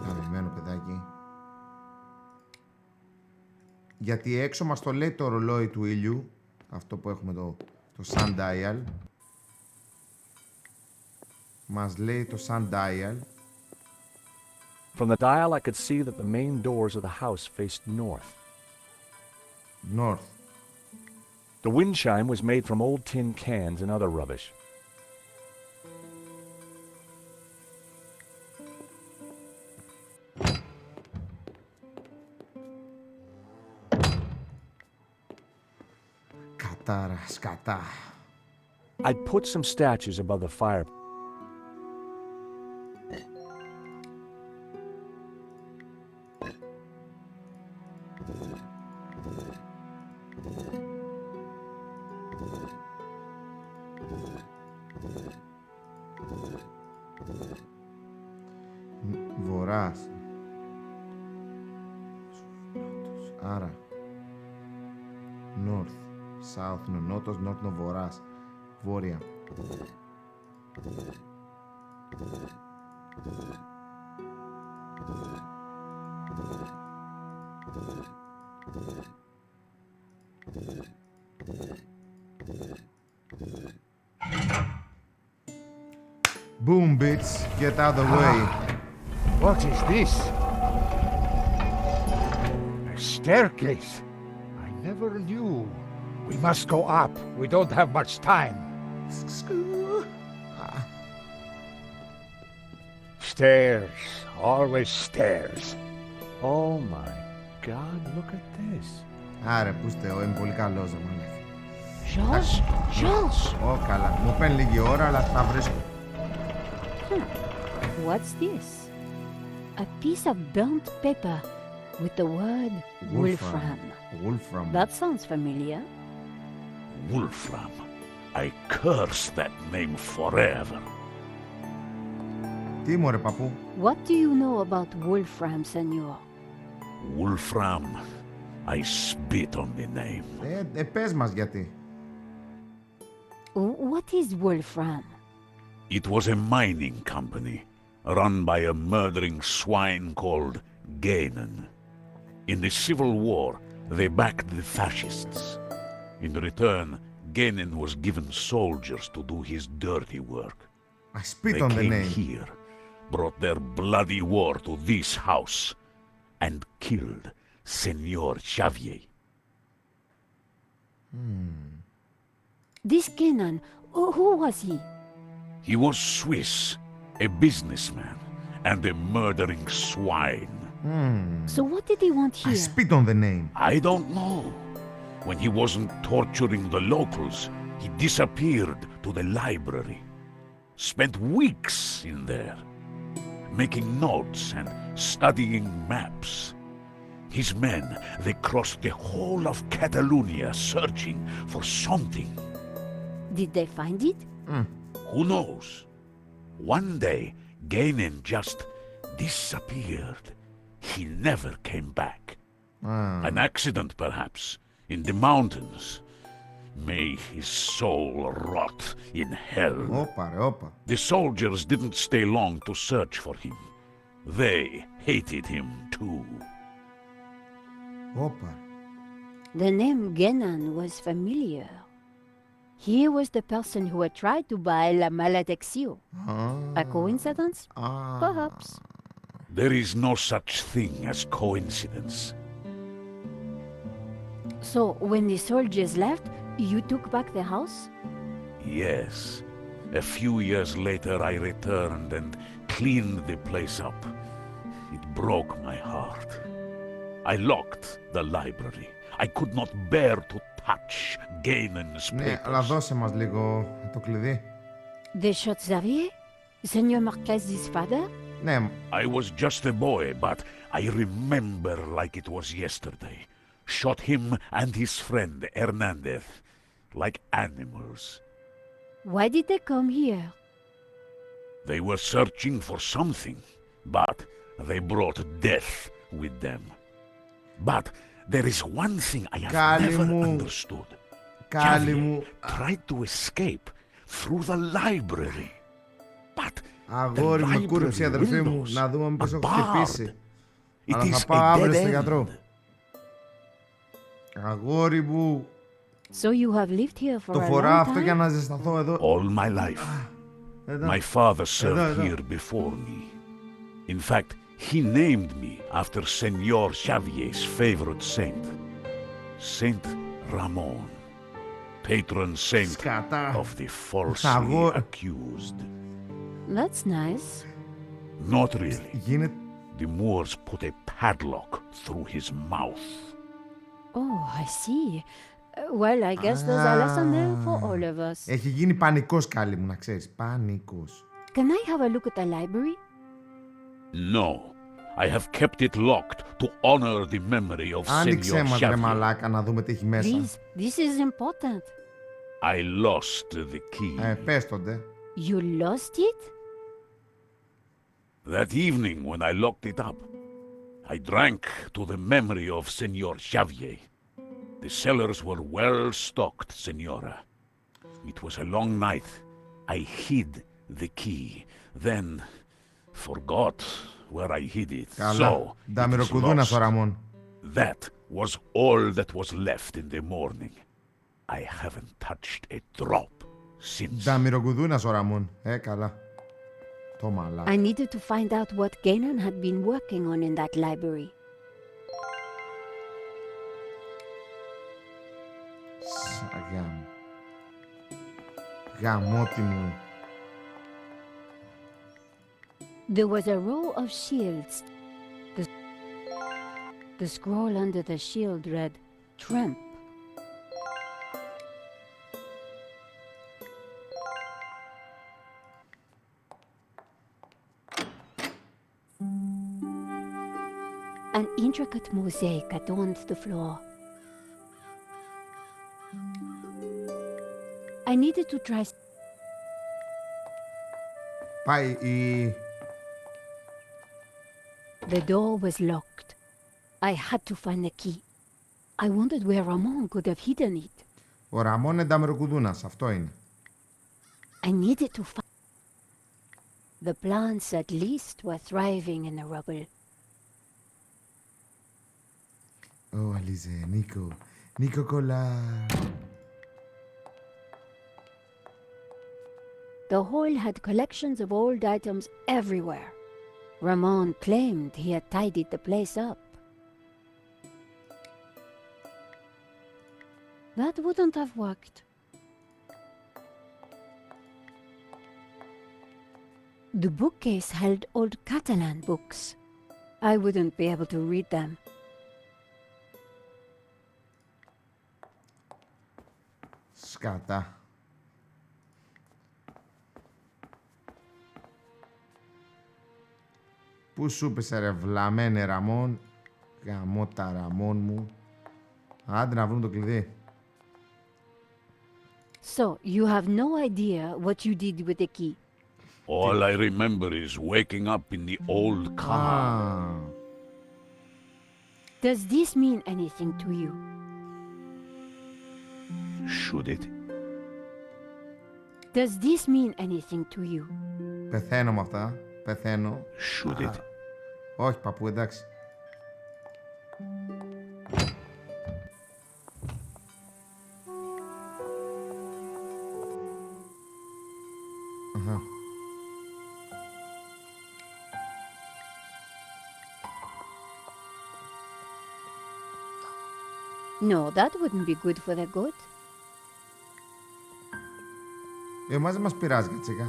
Καμημένο παιδί. Γιατί έξω μας το λέει το ρολόι του ήλιου. Αυτό που έχουμε το sundial. Μας λέει το sundial. From the dial, I could see that the main doors of the house faced north. North. The wind chime was made from old tin cans and other rubbish. Κατάρα, σκατά. I'd put some statues above the fire. Βορράς. Άρα. North. South είναι ο νότος, νότ είναι ο βορράς. Βόρεια. Boom, bitch. Get out of the way. What is this? A staircase. I never knew. We must go up. We don't have much time. Stairs. Always stairs. Oh my God, look at this. Άρε, πούστε, είναι πολύ καλός, μάλλον. George? George? Ω, καλά. Μου παίρνει λίγη ώρα, αλλά θα βρίσκω. What's this? A piece of burnt paper with the word Wolfram. Wolfram. That sounds familiar. Wolfram. I curse that name forever. Τι μωρέ, παππού? What do you know about Wolfram, senor? Wolfram. I spit on the name. Πες μας γιατί. What is Wolfram? It was a mining company run by a murdering swine called Gainen. In the Civil War, they backed the fascists. In return, Gainen was given soldiers to do his dirty work. I spit on the They name. came here, brought their bloody war to this house, and killed Senor Xavier. This Kenan, who was he? He was Swiss, a businessman, and a murdering swine. So what did he want I here? spit on the name. I don't know. When he wasn't torturing the locals, he disappeared to the library. Spent weeks in there, making notes and studying maps. His men, they crossed the whole of Catalonia searching for something. Did they find it? Who knows? One day, Gainen just disappeared. He never came back. An accident, perhaps, in the mountains. May his soul rot in hell. Όπα ρε, όπα. The soldiers didn't stay long to search for him. They hated him too. Όπα. The name Genan was familiar. He was the person who had tried to buy La Maledicción. A coincidence? Perhaps. There is no such thing as coincidence. So, when the soldiers left, you took back the house? Yes. A few years later I returned and cleaned the place up. It broke my heart. I locked the library. I could not bear to touch Gainen's Ναι, αλλά papers. δώσε μας λίγο το κλειδί. They shot Xavier? Senor Marquez's father? Ναι, I was just a boy, but I remember like it was yesterday. Shot him and his friend Hernandez, like animals. Why did they come here? They were searching for something, but they brought death with them. But there is one thing I have Κάλλη never μου. understood. Κάλλη Xavier μου. tried to escape through the library. But Αγόρι the με κούρεψε η αδερφή μου. windows Να δούμε μήπως are έχω χτυπήσει. barred. It Αλλά is θα πάω a αύριο dead στο end. γιατρό. Αγόρι μου. So you have lived here for Το a φοράω long αυτό για time? να ζεσταθώ εδώ. All my life. My father served here before me. In fact, he named me after Senor Xavier's favorite saint, Saint Ramon, patron saint Σκατά. of the falsely Αγόρι. accused. That's nice. Not really. Γίνεται... The Moors put a padlock through his mouth. Oh, I see. Well, I guess there's a lesson there for all of us. Έχει γίνει πανικός, Κάλλη μου, να ξέρεις. Πανικός. Can I have a look at the library? No, I have kept it locked to honor the memory of Άνοιξε Senor μας, ρε Xavier. μαλάκα, να δούμε τι έχει μέσα. Please, this is important. I lost the key. Πες τότε. You lost it? That evening when I locked it up, I drank to the memory of Senor Xavier. The cellars were well stocked, Senora. It was a long night. I hid the key, then forgot where I hid it. Καλά. So, it is Νταμυροκουδούνας ο lost. Ραμόν. That was all that was left in the morning. I haven't touched a drop since. Νταμυροκουδούνας ο Ραμόν. Καλά. Το μαλάκα. I needed to find out what Ganon had been working on in that library. Σαγάμ. Γαμώτη μου. There was a row of shields. The scroll under the shield read, Tramp. An intricate mosaic adorned the floor. I needed to try. Πάει η... The door was locked. I had to find the key. I wondered where Ramon could have hidden it. Ο Ραμόν είναι νταμυροκουδούνας. Αυτό είναι. I needed to find. The plants at least were thriving in the rubble. Ω, Αλίζε, Νίκο. Νίκο κολλά. The hall had collections of old items everywhere. Ramon claimed he had tidied the place up. That wouldn't have worked. The bookcase held old Catalan books. I wouldn't be able to read them. Σκατά. Πού σου πέσε ρε βλαμένε Ραμόν. Γαμώ τα Ραμόν μου. Άντε να βρούμε το κλειδί. So, you have no idea what you did with the key. All I remember is waking up in the old car. Does this mean anything to you? Should it? Does this mean anything to you? Πεθαίνω με αυτά. Πεθαίνω. Should it? Όχι παππού, εντάξει. Αχα. No, that wouldn't be good for the goat. Εμάς δεν μας πειράζει, κατσίκα.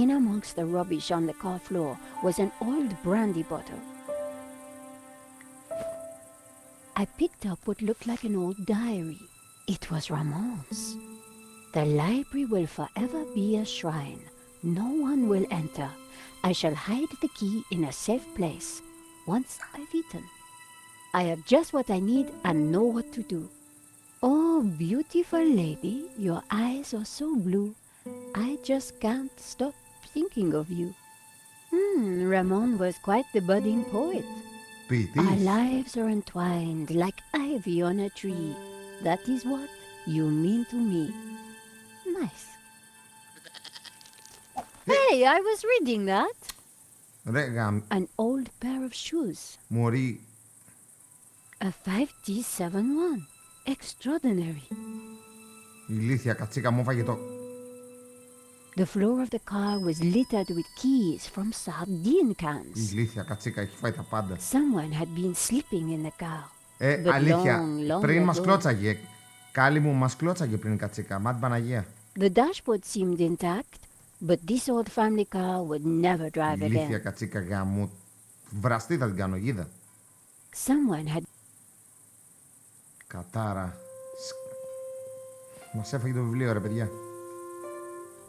In amongst the rubbish on the car floor was an old brandy bottle. I picked up what looked like an old diary. It was Ramon's. The library will forever be a shrine. No one will enter. I shall hide the key in a safe place. Once I've eaten. I have just what I need and know what to do. Oh, beautiful lady, your eyes are so blue. I just can't stop thinking of you. Ramon was quite the budding poet. Our lives are entwined like ivy on a tree. That is what you mean to me. Nice. Hey, I was reading that. Ρε γαμ... An old pair of shoes. Μωρή. A 5D71. Extraordinary. Ηλίθια κατσίκα μου έφαγε το... The floor of the car was littered with keys from sardine cans. Ηλίθια κατσίκα, έχει φάει τα πάντα. Someone had been sleeping in the car. But Αλήθεια, long πριν μας ago. κλώτσαγε. Κάλλη μου μας κλώτσαγε πριν κατσίκα, μάτι Παναγία. The dashboard seemed intact, but this old family car would never drive Ηλίθια again. κατσίκα γαμού. Βραστή θα την κάνω, γίδα. Someone had... Κατάρα. Μας έφαγε το βιβλίο ρε παιδιά.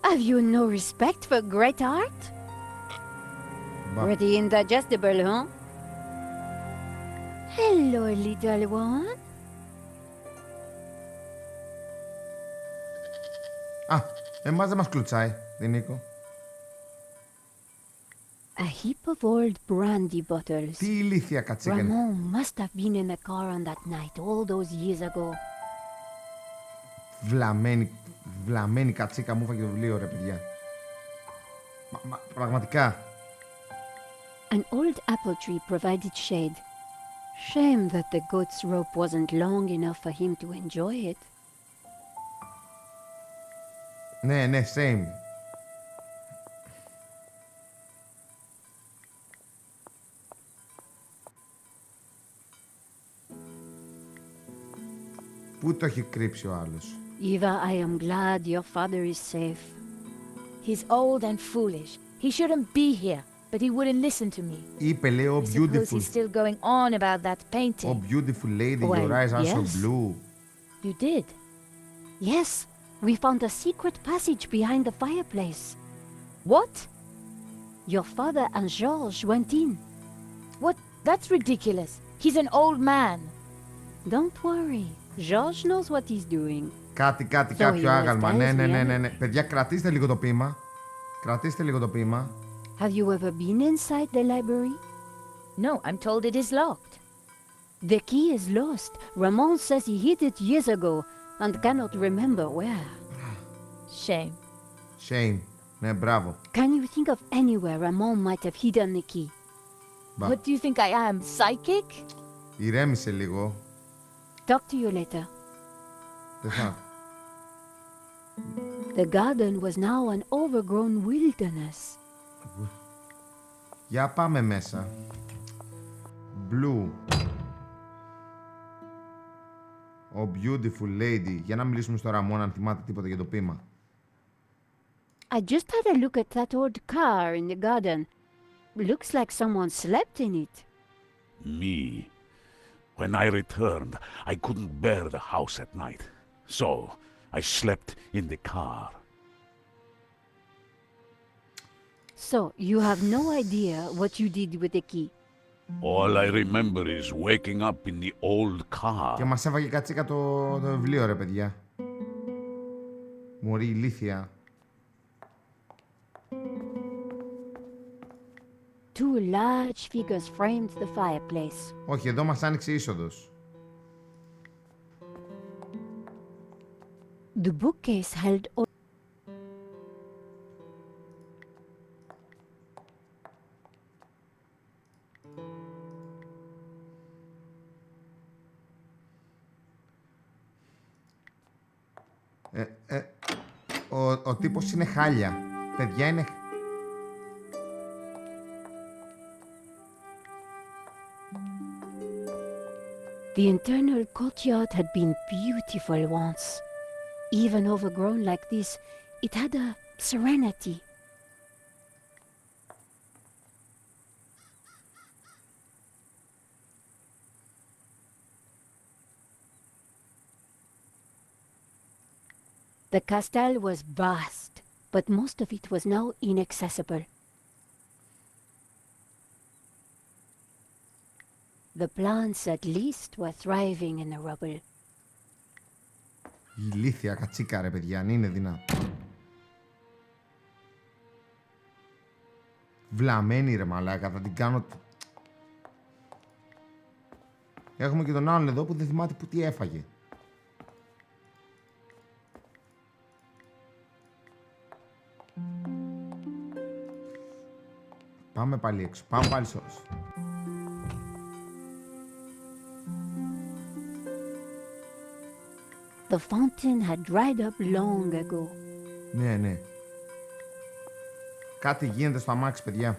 Have you no respect for great art? Pretty indigestible, huh? Hello, little one. Α, εμάς δεν μας κλουτσάει, την Νίκο. A heap of old brandy bottles. Τι ηλίθια κατσίκα είναι. Ramon must have been in the car on that night all those years ago. Βλαμμένη κατσίκα μου έφαγε το βιβλίο ρε παιδιά. Πραγματικά. An old apple tree provided shade. Shame that the goat's rope wasn't long enough for him to enjoy it. Ναι, same. Πού το έχει κρύψει ο άλλος. Eva, I am glad your father is safe. He's old and foolish. He shouldn't be here, but he wouldn't listen to me. Είπε λέει, oh I suppose beautiful, he's still going on about that painting. oh beautiful lady, Well, your eyes are so yes. blue. You did? Yes, we found a secret passage behind the fireplace. What? Your father and Georges went in. What? That's ridiculous. He's an old man. Don't worry. Georges knows what he's doing. Κάποιο άγαλμα. Ναι. Παιδιά, κρατήστε λίγο το ποίημα. Have you ever been inside the library? No, I'm told it is locked. The key is lost. Ramon says he hid it years ago and cannot remember where. Shame. Ναι, μπράβο. Can you think of anywhere Ramon might have hidden the key? What do you think I am, psychic? Ηρέμησε λίγο. Talk to you later. Δεν θα... The garden was now an overgrown wilderness. Για πάμε μέσα. Blue. Oh beautiful lady. Για να μιλήσουμε στο Ραμόν αν θυμάται τίποτα για το ποίημα. I just had a look at that old car in the garden. Looks like someone slept in it. Me. When I returned, I couldn't bear the house at night. So, I slept in the car. So, you have no idea what you did with the key. All I remember is waking up in the old car. Και μας έφαγε κατσίκα το βιβλίο ρε παιδιά. Μωρή ηλίθια. Two large figures framed the fireplace. Όχι, εδώ μας άνοιξε είσοδος. The bookcase held Ο τύπος είναι χάλια. Παιδιά είναι... The internal courtyard had been beautiful once. Even overgrown like this, it had a serenity. The castle was vast, but most of it was now inaccessible. The plants at least were thriving in the rubble. Ηλίθια κατσίκα ρε παιδιά, αν είναι δυνατό. Βλαμμένη ρε μαλάκα, θα την κάνω... Έχουμε και τον άλλον εδώ που δεν θυμάται που τι έφαγε. Πάμε πάλι έξω. Πάμε πάλι σως. The fountain had dried up long ago. Ναι, ναι. Κάτι γίνεται στο αμάξι, παιδιά.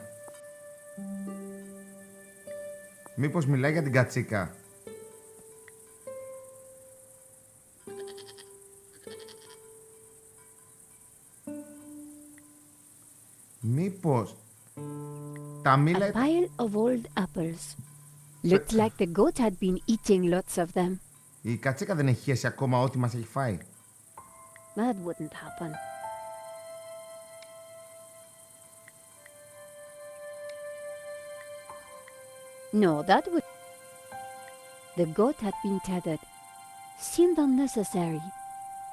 Μήπως μιλάει για την κατσίκα. Μήπως τα A μήλα... pile of old apples. Looked like the goat had been eating lots of them. Η κατσίκα δεν έχει χέσει ακόμα ό,τι μας έχει φάει. That wouldn't happen. No, that would... The goat had been tethered. Seemed unnecessary.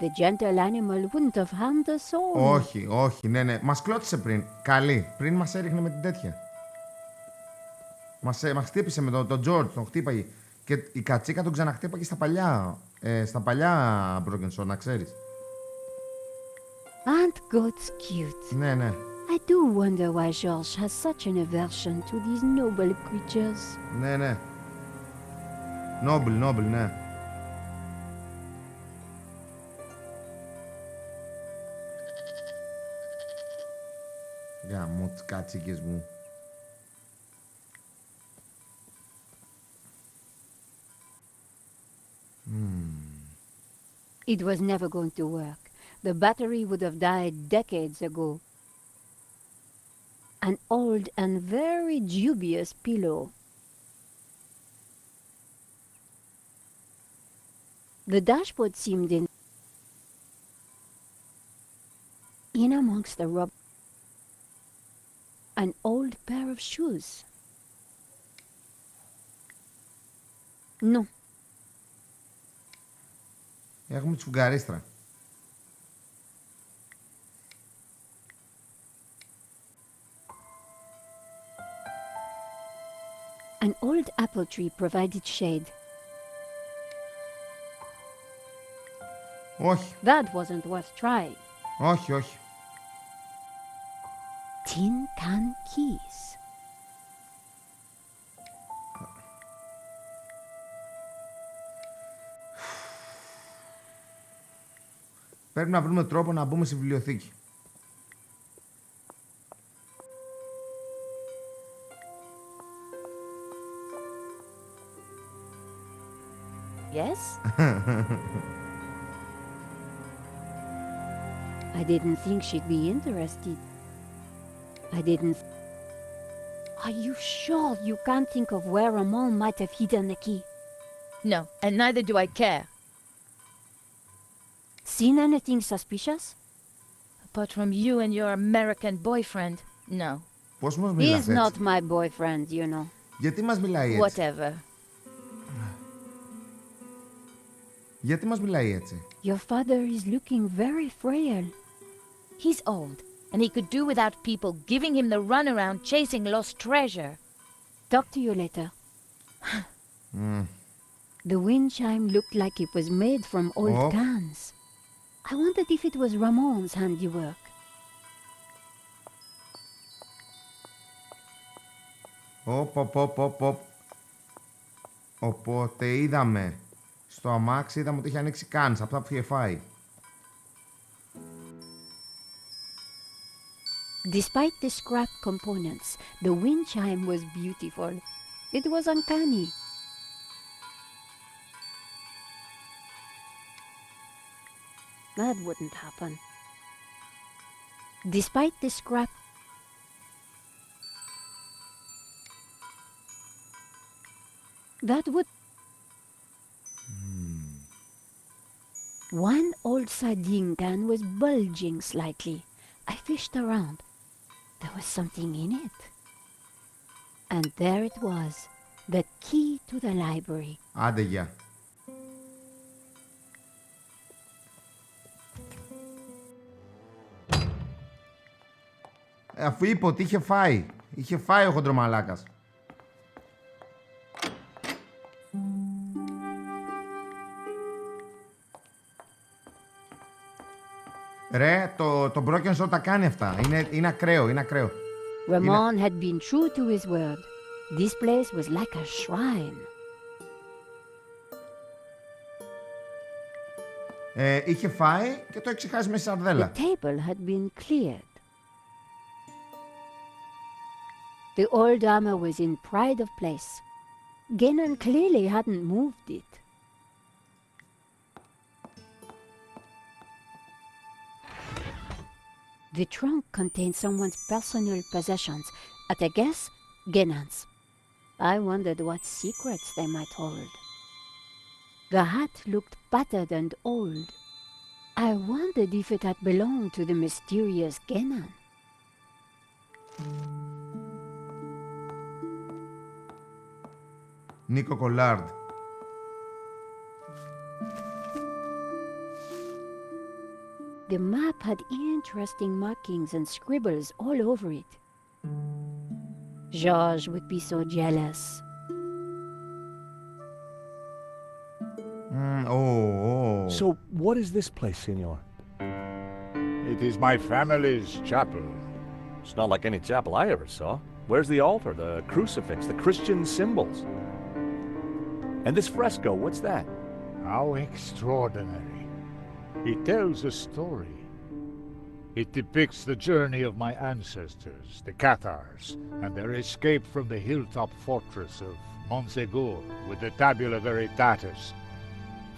The gentle animal wouldn't have harmed us all. Όχι, όχι, ναι, ναι. Μας κλώτησε πριν. Καλή. Πριν μας έριχνε με την τέτοια. Μας χτύπησε με τον George, τον χτύπαγε. Και η κατσίκα τον ξαναχτύπαγε στα παλιά Broken Sword, να ξέρεις. Aren't goats cute? Ναι, ναι. I do wonder why George has such an aversion to these noble creatures. Ναι, ναι. Noble, ναι. Γαμώ τις κατσίκες μου. It was never going to work. The battery would have died decades ago. An old and very dubious pillow. The dashboard seemed in amongst the rubble. An old pair of shoes. No. Έχουμε τσουγκαρίστρα. An old apple tree provided shade. Όχι. That wasn't worth trying. Όχι, όχι. Tin can keys. Πρέπει να βρούμε τρόπο να μπούμε στη βιβλιοθήκη. Yes? I didn't think she'd be interested. I didn't... Are you sure you can't think of where Ramon might have hidden the key? No, and neither do I care. Seen anything suspicious? Apart from you and your American boyfriend, no. Πώς μας μιλάς He's έτσι? not my boyfriend, you know. Γιατί μας μιλάει έτσι? Whatever. Γιατί μας μιλάει έτσι? Your father is looking very frail. He's old, and he could do without people giving him the runaround chasing lost treasure. Talk to you later. The wind chime looked like it was made from old Oh. cans. I wondered if it was Ramon's handiwork. Οπ. Οπότε είδαμε στο αμάξι, είδαμε ότι είχε ανοίξει κάνς, από τα που είχε φάει. Despite the scrap components, the wind chime was beautiful. It was uncanny. That wouldn't happen. Despite the scrap... That would... One old sardine can was bulging slightly. I fished around. There was something in it. And there it was, the key to the library. Άντε, γεια. Αφού είπε ότι είχε φάει. Είχε φάει ο χοντρομαλάκας. Ρε, το Broken Sword τα κάνει αυτά. Είναι ακραίο, είναι ακραίο. Ramon had been true to his word. This place was like a shrine. Είχε φάει και το έχει ξεχάσει με The σαρδέλα. table had been cleared. The old armor was in pride of place. Genon clearly hadn't moved it. The trunk contained someone's personal possessions. At a guess, Genon's. I wondered what secrets they might hold. The hat looked battered and old. I wondered if it had belonged to the mysterious Genon. Νίκο Κολάρντ. The map had interesting markings and scribbles all over it. Georges would be so jealous. So, what is this place, senor? It is my family's chapel. It's not like any chapel I ever saw. Where's the altar, the crucifix, the Christian symbols? And this fresco, what's that? How extraordinary. It tells a story. It depicts the journey of my ancestors, the Cathars, and their escape from the hilltop fortress of Montserrat with the Tabula Veritatis,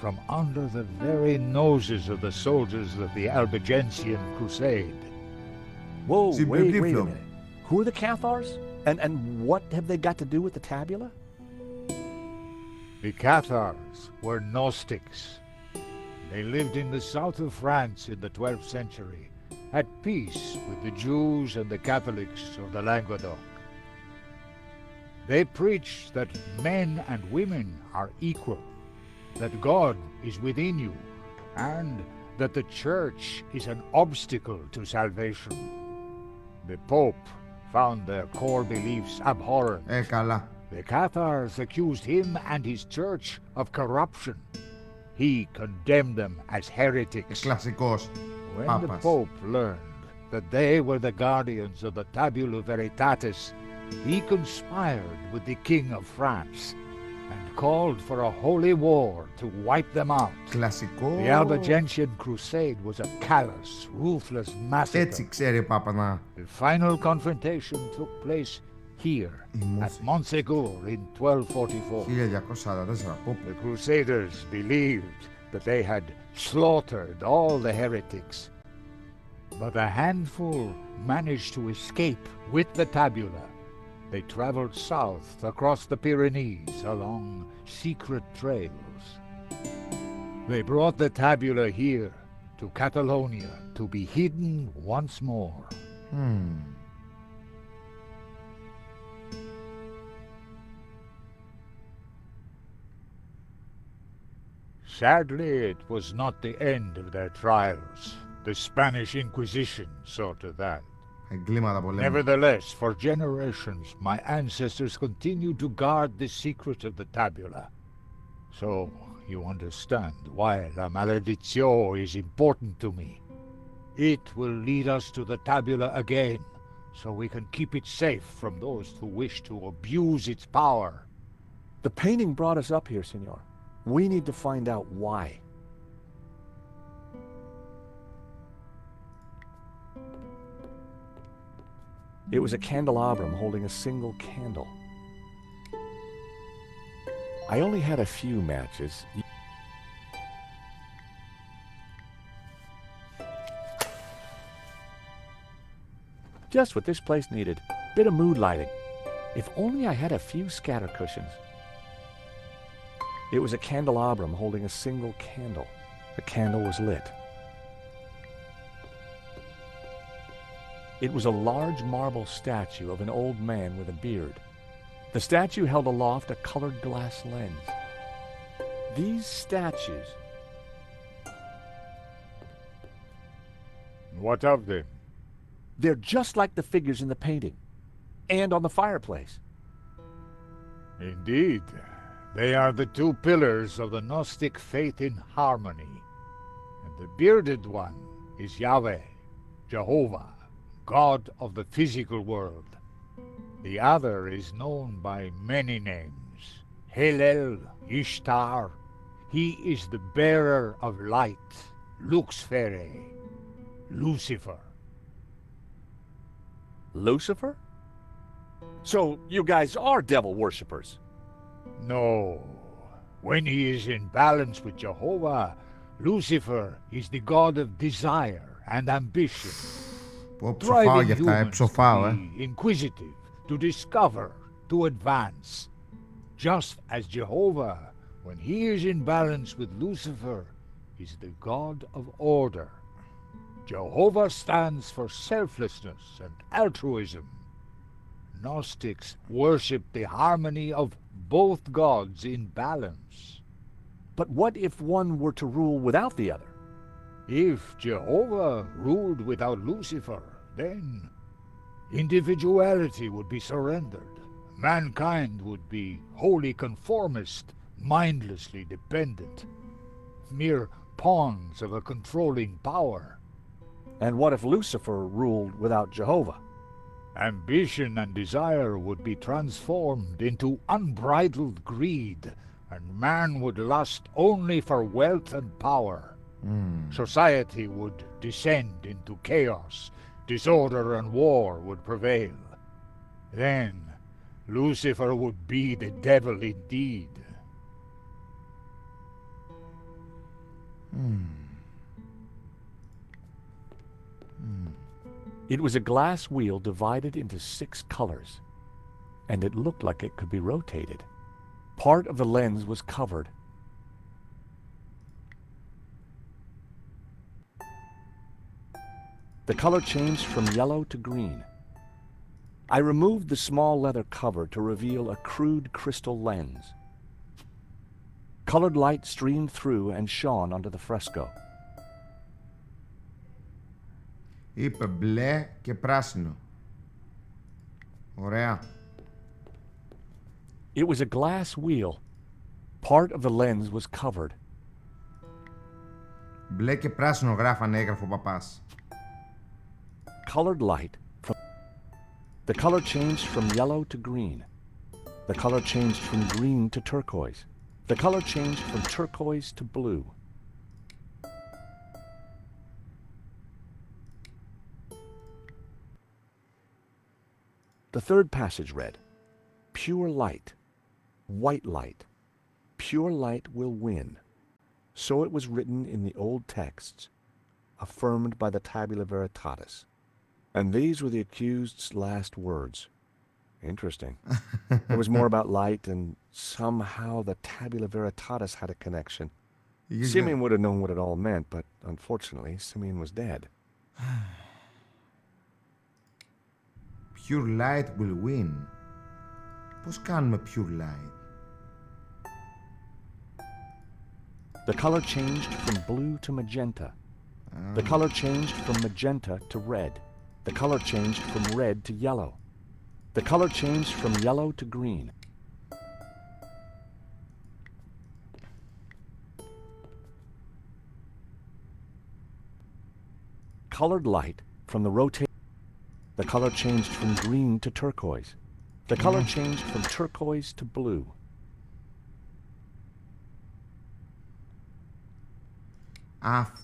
from under the very noses of the soldiers of the Albigensian Crusade. Whoa, wait a minute. Who are the Cathars? And what have they got to do with the tabula? The Cathars were Gnostics. They lived in the south of France in the 12th century, at peace with the Jews and the Catholics of the Languedoc. They preached that men and women are equal, that God is within you, and that the Church is an obstacle to salvation. The Pope found their core beliefs abhorrent. The Cathars accused him and his church of corruption. He condemned them as heretics. When the Pope learned that they were the guardians of the Tabula Veritatis, he conspired with the King of France and called for a holy war to wipe them out. The Albigensian Crusade was a callous, ruthless massacre. The final confrontation took place here, at Montségur in 1244. The Crusaders believed that they had slaughtered all the heretics, but a handful managed to escape with the tabula. They traveled south across the Pyrenees along secret trails. They brought the tabula here to Catalonia to be hidden once more. Sadly, it was not the end of their trials. The Spanish Inquisition saw to that. Nevertheless, for generations, my ancestors continued to guard the secret of the tabula. So, you understand why La Maledizione is important to me. It will lead us to the tabula again, so we can keep it safe from those who wish to abuse its power. The painting brought us up here, senor. We need to find out why. It was a candelabrum holding a single candle. I only had a few matches. Just what this place needed. Bit of mood lighting. If only I had a few scatter cushions. It was a candelabrum holding a single candle. The candle was lit. It was a large marble statue of an old man with a beard. The statue held aloft a colored glass lens. These statues... What of them? They're just like the figures in the painting. And on the fireplace. Indeed. They are the two pillars of the Gnostic faith in harmony. And the bearded one is Yahweh, Jehovah, God of the physical world. The other is known by many names. Hillel, Ishtar. He is the bearer of light. Luxfere, Lucifer. Lucifer? So you guys are devil worshippers? No. When he is in balance with Jehovah, Lucifer is the god of desire and ambition, Ψοφάω driving γι' αυτά, humans to ψοφάω, be inquisitive, to discover, to advance. Just as Jehovah, when he is in balance with Lucifer, is the god of order. Jehovah stands for selflessness and altruism. Gnostics worship the harmony of both gods in balance. But what if one were to rule without the other? If Jehovah ruled without Lucifer, then individuality would be surrendered. Mankind would be wholly conformist, mindlessly dependent, mere pawns of a controlling power. And what if Lucifer ruled without Jehovah? Ambition and desire would be transformed into unbridled greed, and man would lust only for wealth and power. Society would descend into chaos, disorder and war would prevail. Then Lucifer would be the devil indeed. It was a glass wheel divided into 6 colors, and it looked like it could be rotated. Part of the lens was covered. The color changed from yellow to green. I removed the small leather cover to reveal a crude crystal lens. Colored light streamed through and shone onto the fresco. Είπε μπλε και πράσινο. Ωραία. It was a glass wheel. Part of the lens was covered. Μπλε και πράσινο γράφανε, έγραφε ο παπάς. Colored light from... The color changed from yellow to green. The color changed from green to turquoise. The color changed from turquoise to blue. The third passage read, "Pure light, white light, pure light will win." So it was written in the old texts, affirmed by the Tabula Veritatis. And these were the accused's last words. Interesting. It was more about light, and somehow the Tabula Veritatis had a connection. Simeon would have known what it all meant, but unfortunately, Simeon was dead. Pure light will win. Πώς κάνουμε pure light? The color changed from blue to magenta. The color changed from magenta to red. The color changed from red to yellow. The color changed from yellow to green. Colored light from the rotate. The color changed from green to turquoise. The color changed from turquoise to blue.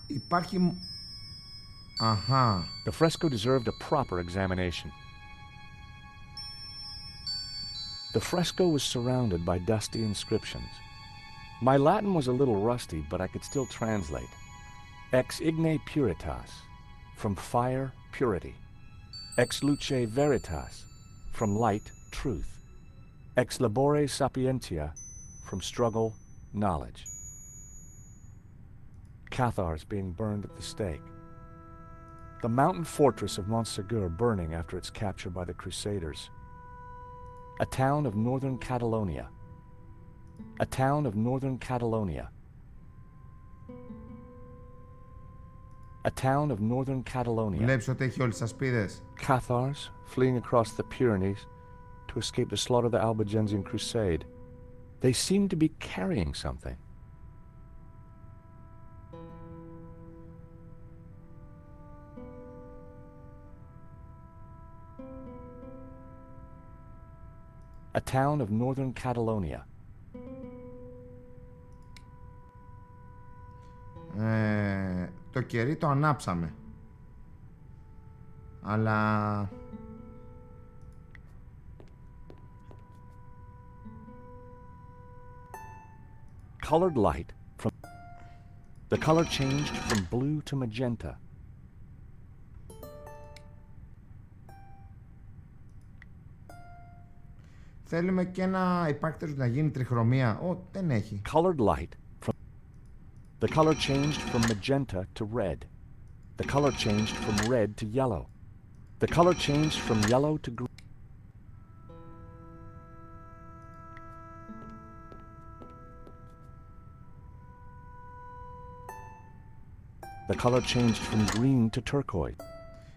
Υπάρχει... Αχα. The fresco deserved a proper examination. The fresco was surrounded by dusty inscriptions. My Latin was a little rusty, but I could still translate. Ex igne puritas, from fire, purity. Ex luce veritas, from light, truth. Ex labore sapientia, from struggle, knowledge. Cathars being burned at the stake. The mountain fortress of Montserrat burning after its capture by the Crusaders. A town of northern Catalonia. A town of northern Catalonia. A town of northern Catalonia. Βλέπεις ότι έχει όλες τις ασπίδες. Cathars fleeing across the Pyrenees to escape the slaughter of the Albigensian crusade. They seemed to be carrying something. a town of northern Catalonia. Το κερί το ανάψαμε. Αλλά... Colored light from... The color changed from blue to magenta. Θέλουμε και ένα υπάρκτερος να γίνει τριχρωμία. Δεν έχει. Colored light from... The color changed from magenta to red. The color changed from red to yellow. The color changed from yellow to green. The color changed from green to turquoise.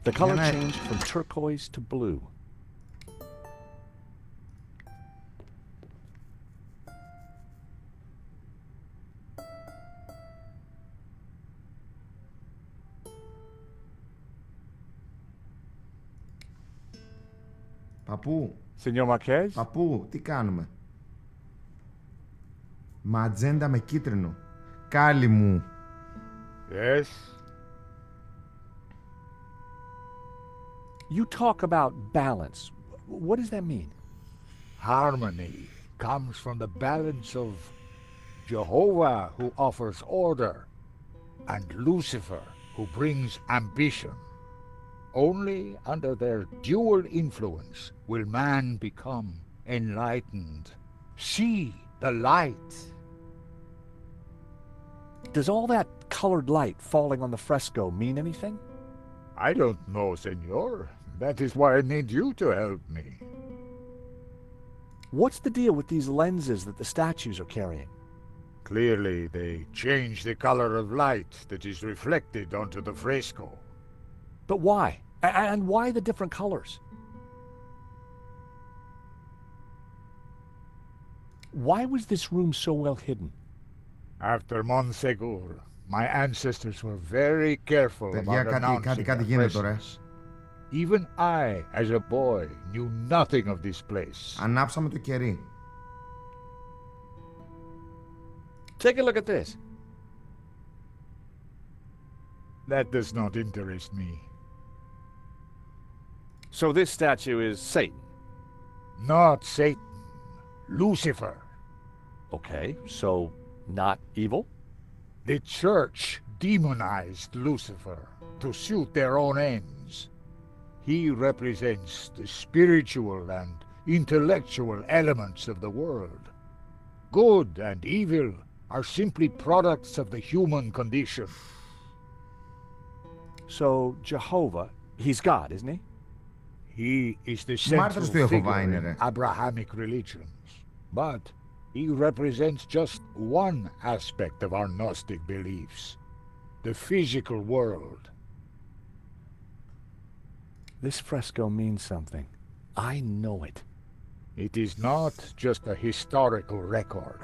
The color changed from turquoise to blue. Παππού. Señor Marquez? Παππού, τι κάνουμε? Ματζέντα με κίτρινο. Κάλλη μου. Yes? You talk about balance. What does that mean? Harmony comes from the balance of Jehovah, who offers order, and Lucifer, who brings ambition. Only under their dual influence will man become enlightened. See the light. Does all that colored light falling on the fresco mean anything? I don't know, senor. That is why I need you to help me. What's the deal with these lenses that the statues are carrying? Clearly, they change the color of light that is reflected onto the fresco. But why? And why the different colors? Why was this room so well hidden? After Montserrat, my ancestors were very careful about announcing their presence. Even I, as a boy, knew nothing of this place. Ανάψαμε το κερί. Take a look at this. That does not interest me. So this statue is Satan? Not Satan. Lucifer. Okay, so not evil? The church demonized Lucifer to suit their own ends. He represents the spiritual and intellectual elements of the world. Good and evil are simply products of the human condition. So Jehovah, he's God, isn't he? He is the central figure in Abrahamic religions. But he represents just one aspect of our Gnostic beliefs, the physical world. This fresco means something. I know it. It is not just a historical record.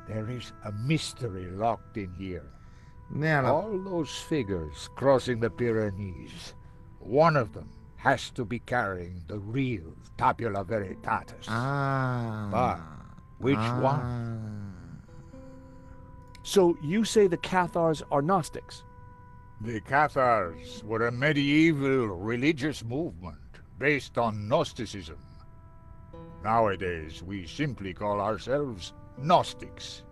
There is a mystery locked in here. All those figures crossing the Pyrenees, one of them has to be carrying the real Tabula Veritatis. But which one? So you say the Cathars are Gnostics? The Cathars were a medieval religious movement based on Gnosticism. Nowadays, we simply call ourselves Gnostics.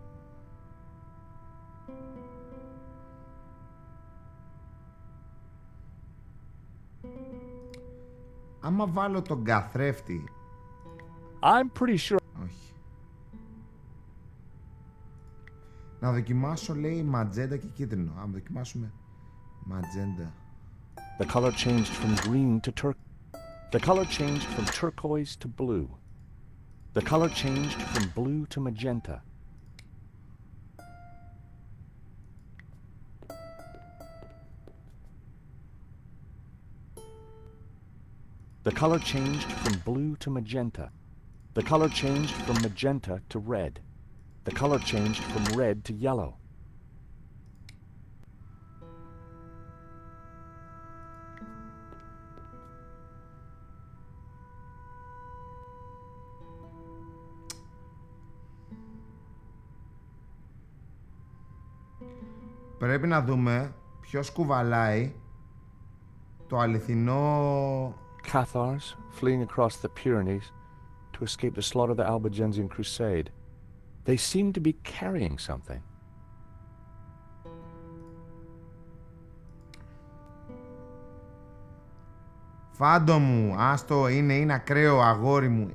Άμα βάλω τον καθρέφτη... I'm pretty sure... Όχι. Να δοκιμάσω, λέει, ματζέντα και κίτρινο. Αν δοκιμάσουμε ματζέντα. The color changed from green to The color changed from turquoise to blue. The color changed from blue to magenta. The color changed from blue to magenta. The color changed from magenta to red. The color changed from red to yellow. Πρέπει να δούμε ποιος κουβαλάει το αληθινό... Cathars fleeing across the Pyrenees to escape the slaughter of the Albigensian Crusade. They seem to be carrying something. Φάντο μου, άστο, είναι ακραίο αγόρι μου.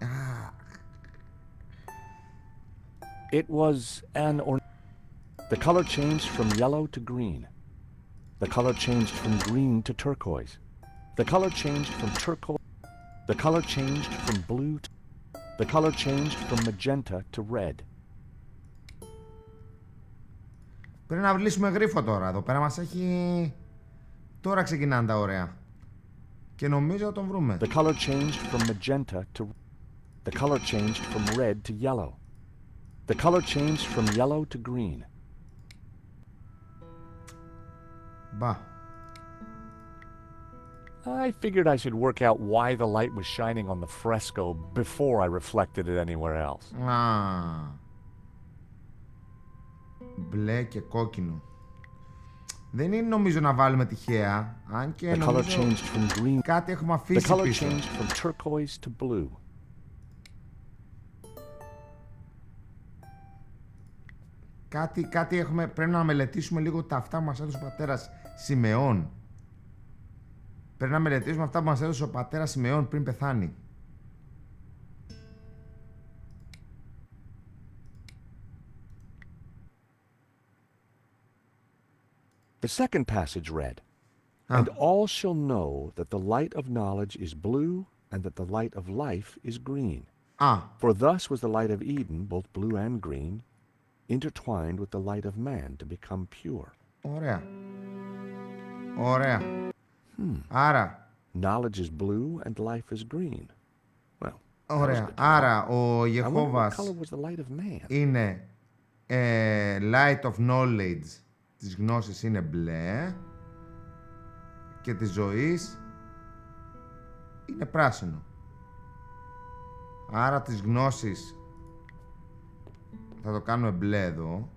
It was an The color changed from yellow to green. The color changed from green to turquoise. The color changed from turquoise. The color changed from blue to... The color changed from magenta to red. Πρέπει να βρίσουμε γρίφο τώρα. Εδώ πέρα μας έχει... Τώρα ξεκινάνε τα ωραία. Και νομίζω θα τον βρούμε. The color changed from magenta to... The color changed from red to yellow. The color changed from yellow to green. Μπα. I figured I should work out why the light was shining on the fresco before I reflected it anywhere else. Μπλε και κόκκινο. Δεν είναι νομίζω να βάλουμε τυχαία. Αν και The color νομίζω changed from green. κάτι έχουμε αφήσει The color πίσω. changed from turquoise to blue. Κάτι έχουμε, πρέπει να μελετήσουμε λίγο τα αυτά που μας έδωσε ο πατέρας Σιμεών. Πρέπει να μελετήσουμε αυτά που μας έδωσε ο πατέρας Σιμεών πριν πεθάνει. The second passage read, And all shall know that the light of knowledge is blue, and that the light of life is green. For thus was the light of Eden, both blue and green, intertwined with the light of man to become pure. Ωραία. Ωραία. Άρα. Knowledge is blue and life is green. Well. Ωραία. Άρα ο Ιεχώβας είναι light of knowledge της γνώσης είναι μπλε και της ζωής είναι πράσινο. Άρα της γνώσης θα το κάνουμε μπλε εδώ.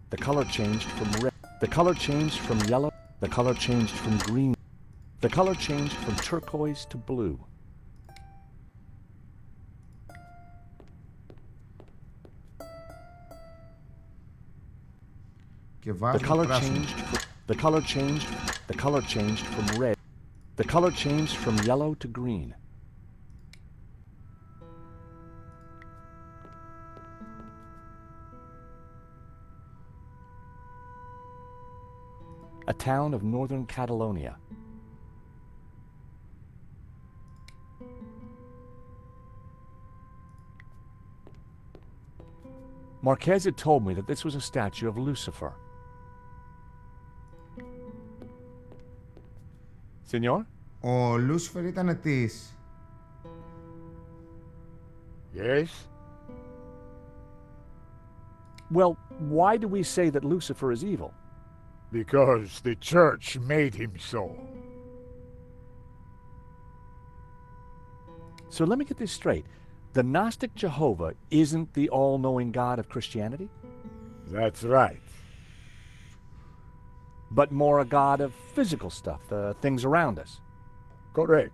The color changed from red. The color changed from yellow. The color changed from green. The color changed from turquoise to blue. The color changed. The color changed. The color changed from red. The color changed from yellow to green. A town of northern Catalonia. Marquez had told me that this was a statue of Lucifer. Senor? Ο Λούσιφερ ήταν της... Yes? Well, why do we say that Lucifer is evil? Because the church made him so. So let me get this straight. The Gnostic Jehovah isn't the all-knowing God of Christianity? That's right. But more a God of physical stuff, the things around us? Correct.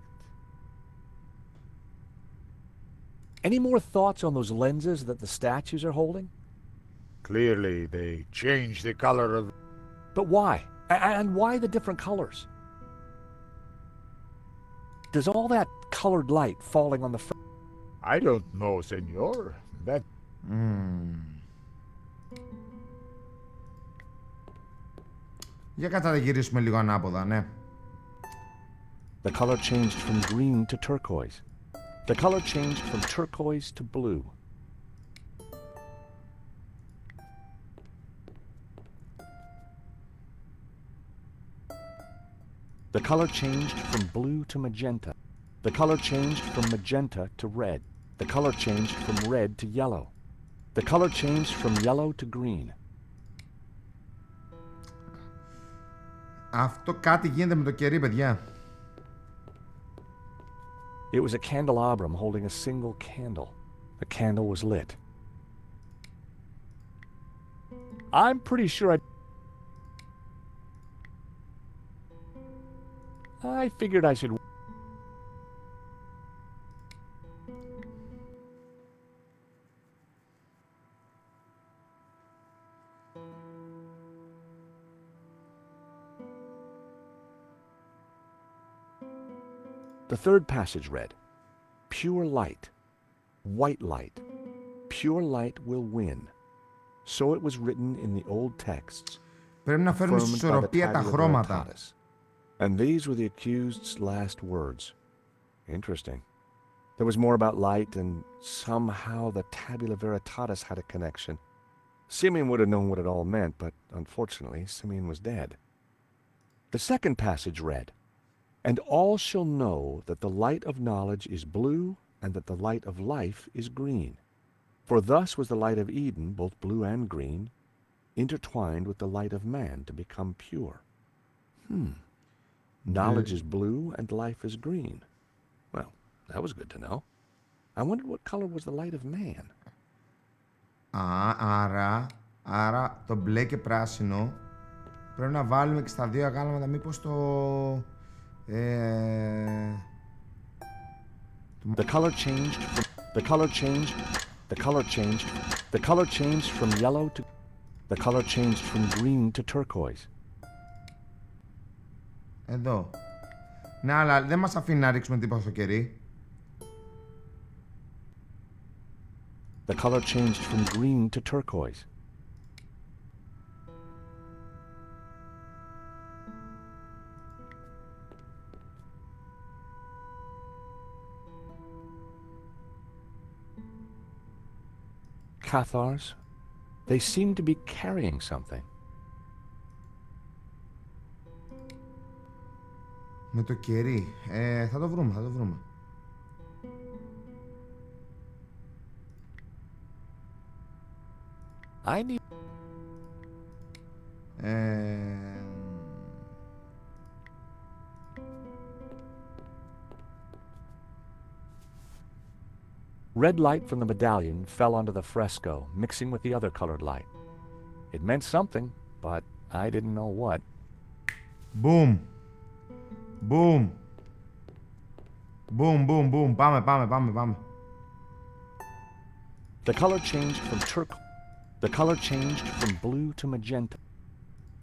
Any more thoughts on those lenses that the statues are holding? Clearly, they changed the color of... But why? And why the different colors? Does all that colored light falling on the... I don't know, senor. That... Για κάτσα να γυρίσουμε λίγο ανάποδα, ναι. The color changed from green to turquoise. The color changed from turquoise to blue. The color changed from blue to magenta. The color changed from magenta to red. The color changed from red to yellow. The color changed from yellow to green. Αυτό κάτι γίνεται με το κερί, παιδιά. It was a candelabrum holding a single candle. The candle was lit. I'm pretty sure I figured I should... The third passage read, "Pure light, white light, pure light will win. So it was written in the old texts, Πρέπει να φέρουμε affirmed by the ισορροπία τα Tabula χρώματα. Veritatis. And these were the accused's last words. Interesting. There was more about light, and somehow the Tabula Veritatis had a connection. Simeon would have known what it all meant, but unfortunately, Simeon was dead. The second passage read, "And all shall know that the light of knowledge is blue, and that the light of life is green. For thus was the light of Eden, both blue and green, intertwined with the light of man to become pure." Knowledge is blue and life is green. Well, that was good to know. I wondered what color was the light of man. Άρα το μπλε και πράσινο πρέπει να βάλουμε και στα δύο αγάλματα μήπως το... The color changed from yellow to... The color changed from green to turquoise. Εδώ. Ναι, αλλά δεν μας αφήνει να ρίξουμε τίποτα στο κερί. The color changed from green to turquoise. Cathars, they seem to be carrying something. Με το κερί. Θα το βρούμε. I need... Red light from the medallion fell onto the fresco, mixing with the other colored light. It meant something, but I didn't know what. Boom. Boom. Boom, boom, boom. Πάμε. The color changed from The color changed from blue to magenta.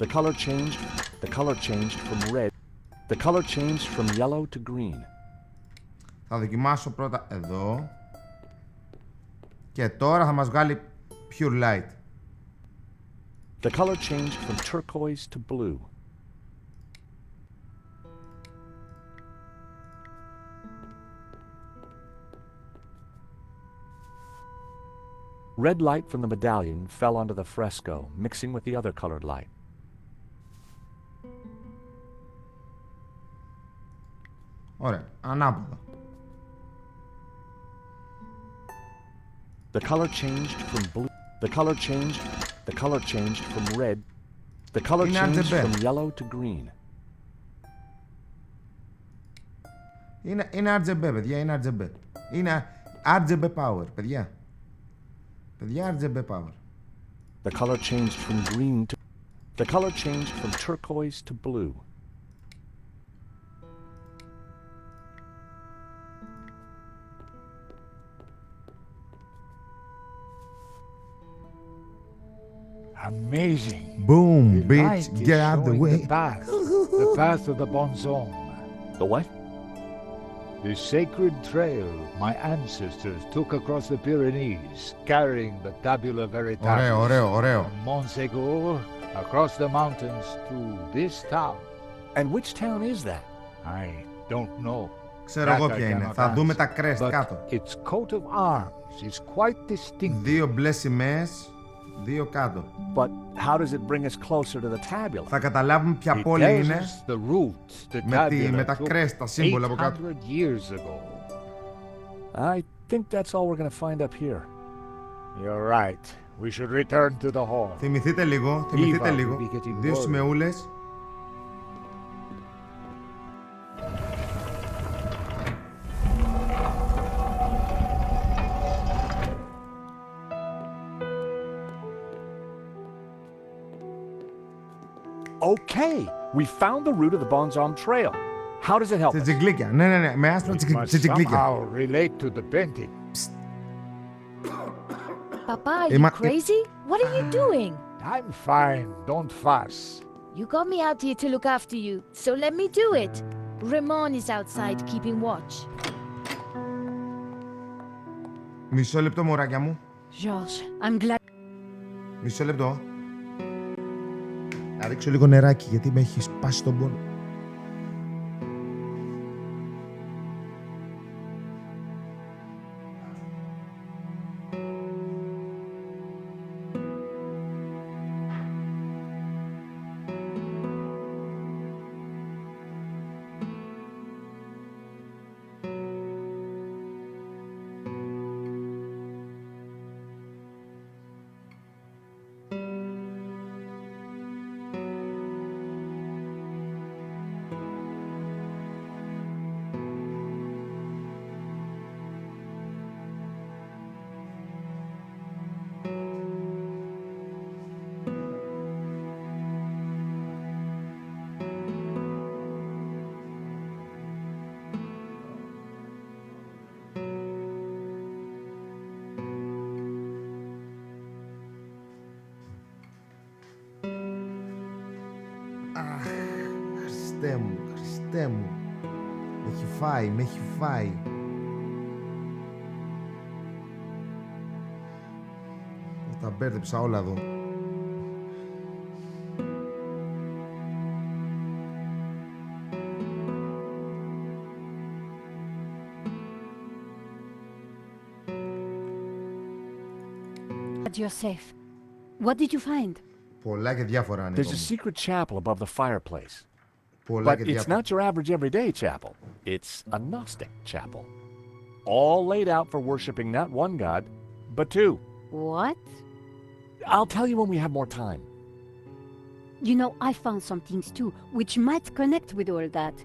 The color changed from red. The color changed from yellow to green. Θα δοκιμάσω πρώτα εδώ. Και τώρα θα μας βγάλει pure light. The color changed from turquoise to blue. Red light from the medallion fell onto the fresco, mixing with the other colored light. Ωραία, ανάποδα. The color changed from blue. The color changed from red. The color changed from yellow to green. Είναι RGB, παιδιά, είναι RGB. Είναι RGB power, παιδιά. Παιδιά, RGB power. The color changed from green to... The color changed from turquoise to blue. Amazing. Boom, The bitch, light is get out of the showing way. The path of the Bonzong. The what? The sacred trail my ancestors took across the Pyrenees, carrying the Tabula Veritatis. Ωραίο. From Montserrat, across the mountains to this town. And which town is that? I don't know. Ξέρω εγώ ποια είναι. Θα δούμε τα crest κάτω. Its coat of arms is quite distinct. Δύο μπλε σημαίες, δύο κάτω. But how does it bring us closer to the tabula? Θα καταλάβουμε ποια πόλη είναι με τα crest, τα σύμβολα από κάτω. I think that's all we're going to find up here. You're right. We should return to the hall. Θυμηθείτε λίγο. Δύο σημεούλες. Okay, we found the route of the Bonzom Trail. How does it help us? Τσιτζιγκλίκια. Ναι, με άσπρα It must τσιτζιγκλίκια. somehow relate to the painting. Papa, are you crazy? What are you doing? I'm fine, don't fuss. You got me out here to look after you, so let me do it. Ramon is outside keeping watch. Μισό λεπτό, μωράκια μου. George, I'm glad. Μισό λεπτό. Να ρίξω λίγο νεράκι, γιατί με έχει σπάσει τον πόνο. Χριστέ μου. Με έχει φάει. Τα μπέρδεψα όλα εδώ. You're safe. What did you find? Πολλά και διάφορα. There's a secret chapel above the fireplace. Πολλά But και it's διάφορα. not your average everyday chapel. It's a Gnostic chapel. All laid out for worshiping not one god, but two. What? I'll tell you when we have more time. You know, I found some things too, which might connect with all that.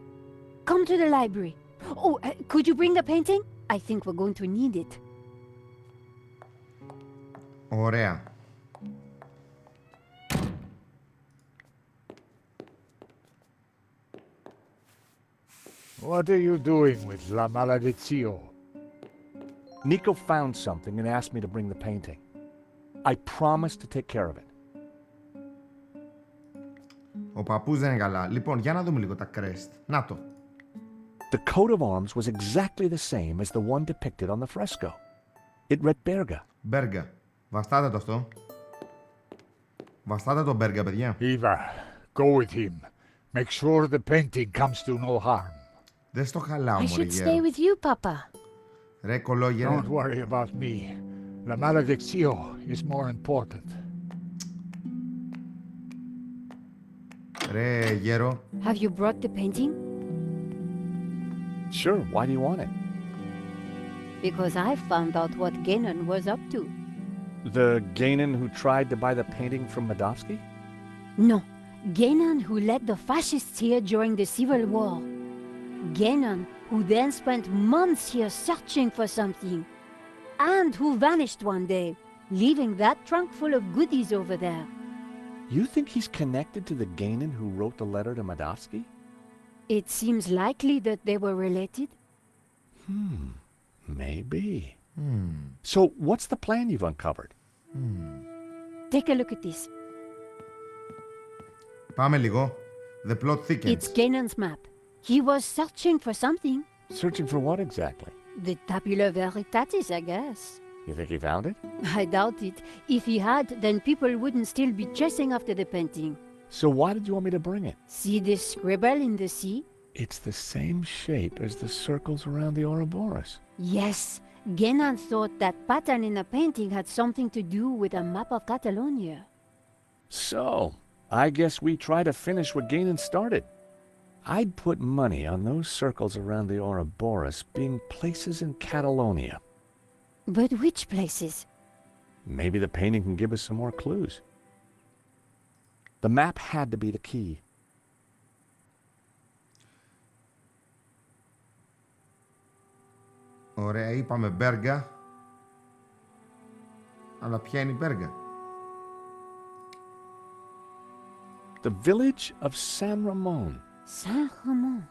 Come to the library. Oh, could you bring the painting? I think we're going to need it. Ωραία. What are you doing with La Maledizio? Nico found something and asked me to bring the painting. I promised to take care of it. Ο παππούς δεν είναι καλά. Λοιπόν, για να δούμε λίγο τα crest. Να το. The coat of arms was exactly the same as the one depicted on the fresco. It read Berga. Μπέργα. Βαστάτε το αυτό. Βαστάτε το Μπέργα, παιδιά. Eva, go with him. Make sure the painting comes to no harm. Δεν στο χαλάω, I μωρέ should γέρο. stay with you, Papa. Ρε κολόγερε. Don't worry about me. La Maledizio is more important. Ρε γέρο. Have you brought the painting? Sure, why do you want it? Because I found out what Genon was up to. The Ganon who tried to buy the painting from Medovsky? No, Genon who led the fascists here during the Civil War. Genon who then spent months here searching for something. And who vanished one day, leaving that trunk full of goodies over there. You think he's connected to the Ganon who wrote the letter to Medovsky? It seems likely that they were related. Maybe. So what's the plan you've uncovered? Take a look at this. Πάμε λίγο. The plot thickens. It's Genon's map. He was searching for something. Searching for what exactly? The Tabula Veritatis, I guess. You think he found it? I doubt it. If he had, then people wouldn't still be chasing after the painting. So why did you want me to bring it? See this scribble in the sea? It's the same shape as the circles around the Ouroboros. Yes. Genon thought that pattern in the painting had something to do with a map of Catalonia. So, I guess we try to finish what Ganon started. I'd put money on those circles around the Ouroboros being places in Catalonia. But which places? Maybe the painting can give us some more clues. The map had to be the key. Ωραία, είπαμε Μπέργα. Αλλά ποια είναι η Μπέργα? The village of San Ramon. Saint Ramon.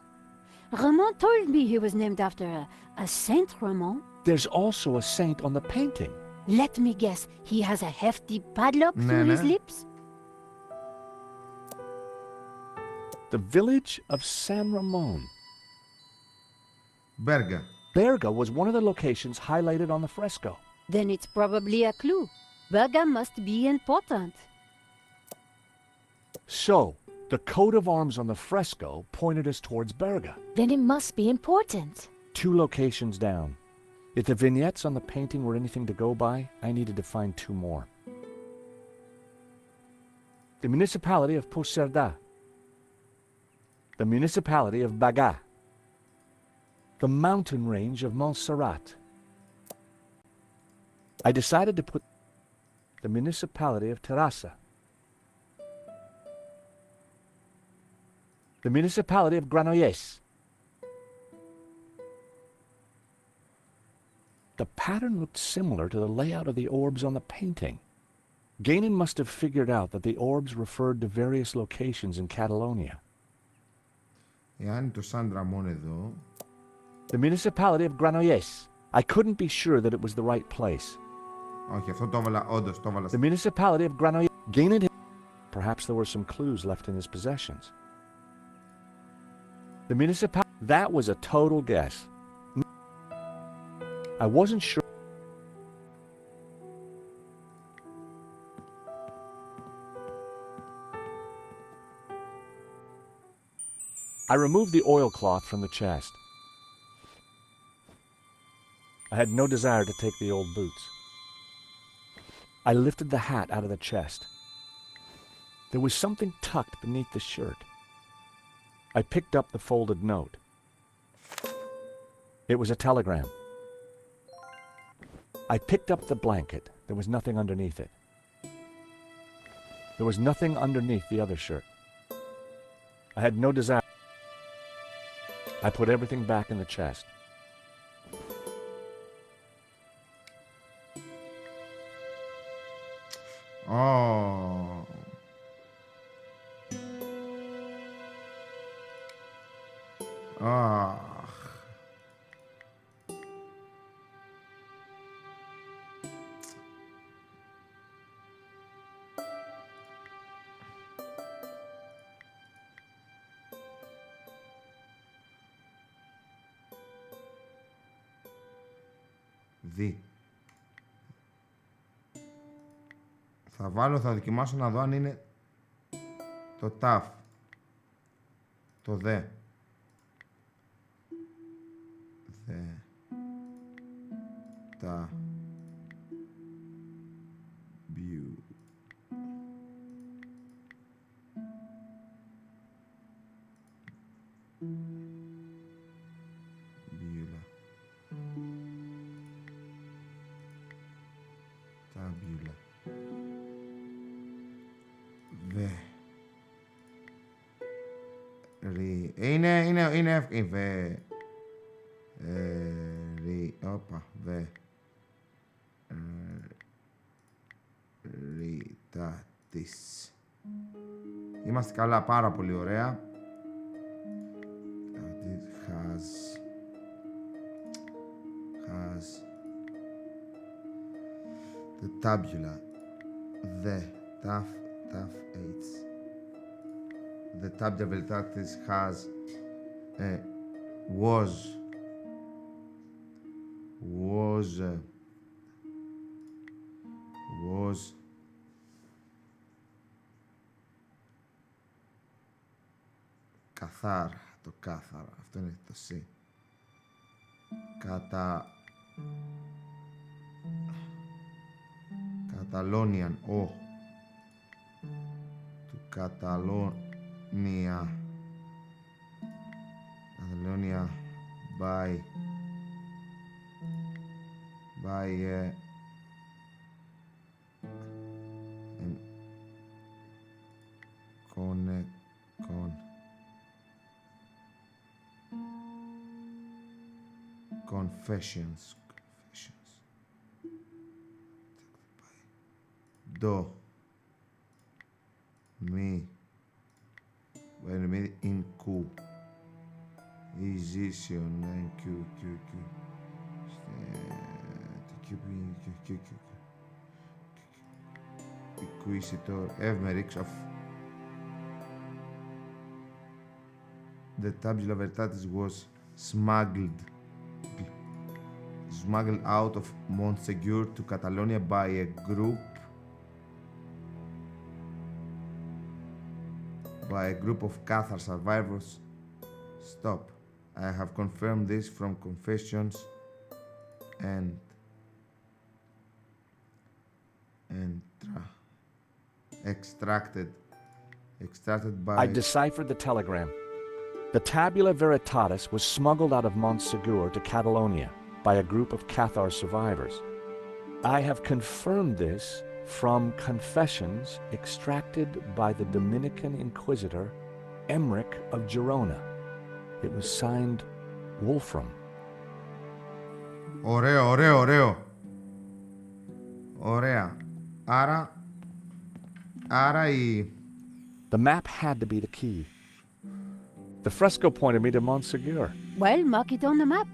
Ramon told me he was named after a Saint Ramon. There's also a saint on the painting. Let me guess, he has a hefty padlock Ναι, through his ναι. lips? The village of San Ramon. Berga. Berga was one of the locations highlighted on the fresco. Then it's probably a clue. Berga must be important. So, the coat of arms on the fresco pointed us towards Berga. Then it must be important. 2 locations down. If the vignettes on the painting were anything to go by, I needed to find 2 more. The municipality of Montserrat. The municipality of Baga. The mountain range of Montserrat. I decided to put the municipality of Terrassa. The municipality of Granollers. The pattern looked similar to the layout of the orbs on the painting. Gainan must have figured out that the orbs referred to various locations in Catalonia. Εάν το Σαν Ραμόν εδώ. The municipality of Granollers. I couldn't be sure that it was the right place. Όχι, αυτό το έβαλα, όντως το έβαλα. The municipality of Granollers. Gainan. Perhaps there were some clues left in his possessions. The municipality. That was a total guess. I wasn't sure. I removed the oilcloth from the chest. I had no desire to take the old boots. I lifted the hat out of the chest. There was something tucked beneath the shirt. I picked up the folded note. It was a telegram. I picked up the blanket. There was nothing underneath it. There was nothing underneath the other shirt. I had no desire. I put everything back in the chest. Oh. Αχ. Δι. Θα δοκιμάσω να δω αν είναι το ταφ. Το δε. Δε. Τα. Μπιου. Μπιουλα. Ταμπιουλα. Βε. Ρι. Είναι βε. Ρι. Όπα. Βε. Ρι. Τα. Της. Είμαστε καλά. Πάρα πολύ ωραία. Has. The tabula. The. Taf. H. The tabula veritatis has. Was. Καθάρα. Το κάθαρα. Αυτό είναι το C. Καταλόνιαν. Ο. Του Καταλόνια. Καταλόνια. By Confessions. Do. Mi. Inquisition. Inquisitor Emerix of the Tabula Veritatis was smuggled out of Montserrat to Catalonia by a group of Cathar survivors. Stop. I have confirmed this from confessions and extracted by... I deciphered the telegram. The Tabula Veritatis was smuggled out of Montserrat to Catalonia by a group of Cathar survivors. I have confirmed this from confessions extracted by the Dominican Inquisitor Emmerich of Girona. It was signed Wolfram. Ωραία. Άρα η... The map had to be the key. The fresco pointed me to Montserrat. Well, mark it on the map.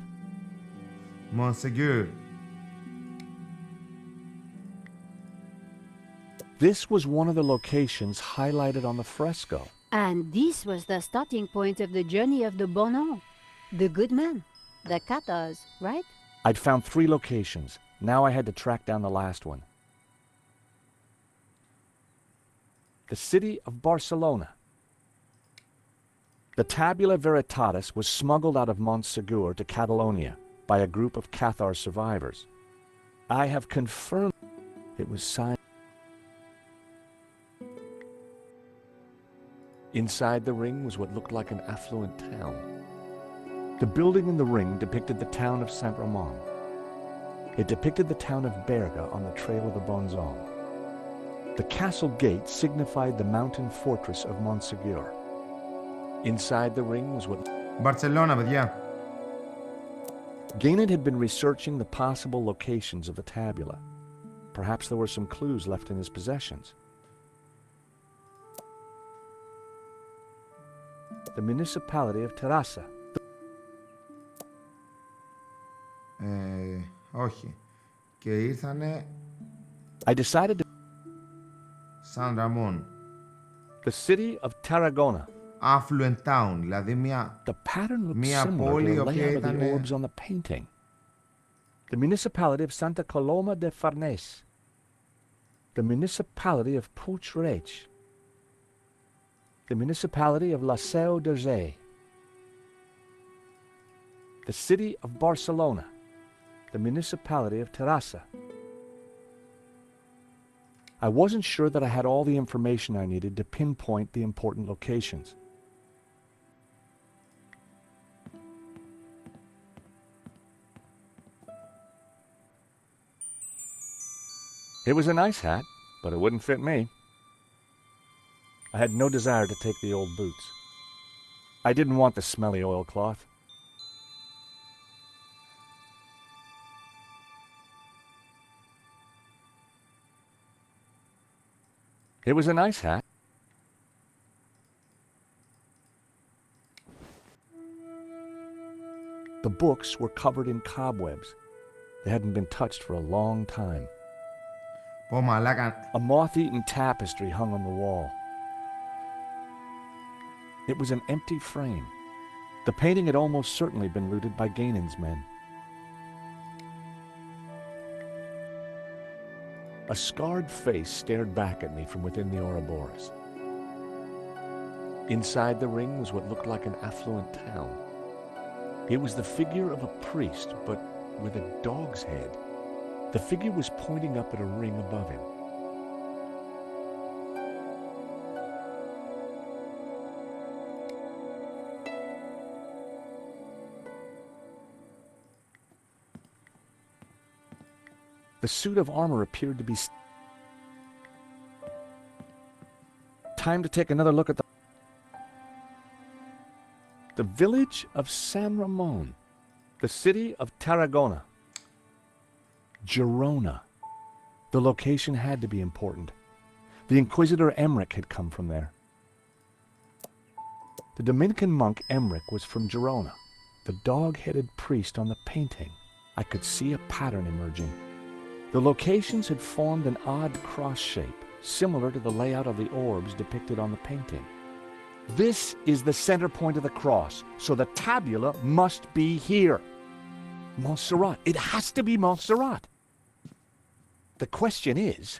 Montserrat. This was one of the locations highlighted on the fresco. And this was the starting point of the journey of the Bonan, the good man, the Cathars, right? I'd found 3 locations. Now I had to track down the last one. The city of Barcelona. The Tabula Veritatis was smuggled out of Montserrat to Catalonia by a group of Cathar survivors. I have confirmed it was signed. Inside the ring was what looked like an affluent town. The building in the ring depicted the town of Saint-Ramon. It depicted the town of Berga on the trail of the Bonzon. The castle gate signified the mountain fortress of Montserrat. Inside the ring was what... Barcelona, παιδιά. Gaynor had been researching the possible locations of the tabula. Perhaps there were some clues left in his possessions. The municipality of Terrassa. Όχι. Και ήρθανε... I decided to... San Ramon. The city of Tarragona. Affluent town, δηλαδή The pattern looked μια similar πόλη to the οποία layout of ήταν... the orbs on the painting. The municipality of Santa Coloma de Farnese. The municipality of Puig-Reig. The municipality of La Seu d'Urgell. The city of Barcelona. The municipality of Terrassa. I wasn't sure that I had all the information I needed to pinpoint the important locations. It was a nice hat, but it wouldn't fit me. I had no desire to take the old boots. I didn't want the smelly oilcloth. It was a nice hat. The books were covered in cobwebs. They hadn't been touched for a long time. Πω μαλάκα. A moth-eaten tapestry hung on the wall. It was an empty frame. The painting had almost certainly been looted by Gainon's men. A scarred face stared back at me from within the Ouroboros. Inside the ring was what looked like an affluent town. It was the figure of a priest, but with a dog's head. The figure was pointing up at a ring above him. The suit of armor appeared to be... Time to take another look at the village of San Ramon, the city of Tarragona. Girona. The location had to be important. The Inquisitor Emmerich had come from there. The Dominican monk Emmerich was from Girona. the dog-headed priest on the painting. I could see a pattern emerging. The locations had formed an odd cross shape, similar to the layout of the orbs depicted on the painting. This is the center point of the cross, so the tabula must be here. Montserrat. It has to be Montserrat. The question is,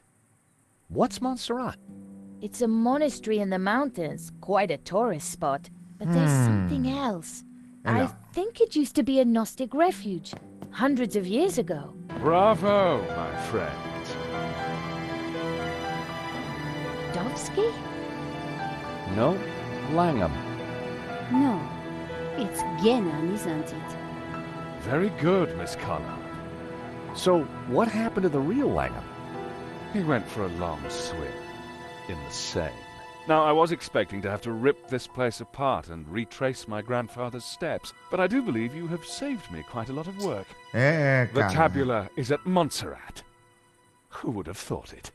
what's Montserrat? It's a monastery in the mountains, quite a tourist spot. But there's something else. I think it used to be a Gnostic refuge, hundreds of years ago. Bravo, my friend. Dovsky? No, Langham. No, it's Genan, isn't it? Very good, Miss Collard. So, what happened to the real Langham? He went for a long swim in the Seine. Now, I was expecting to have to rip this place apart and retrace my grandfather's steps, but I do believe you have saved me quite a lot of work. The tabula is at Montserrat. Who would have thought it?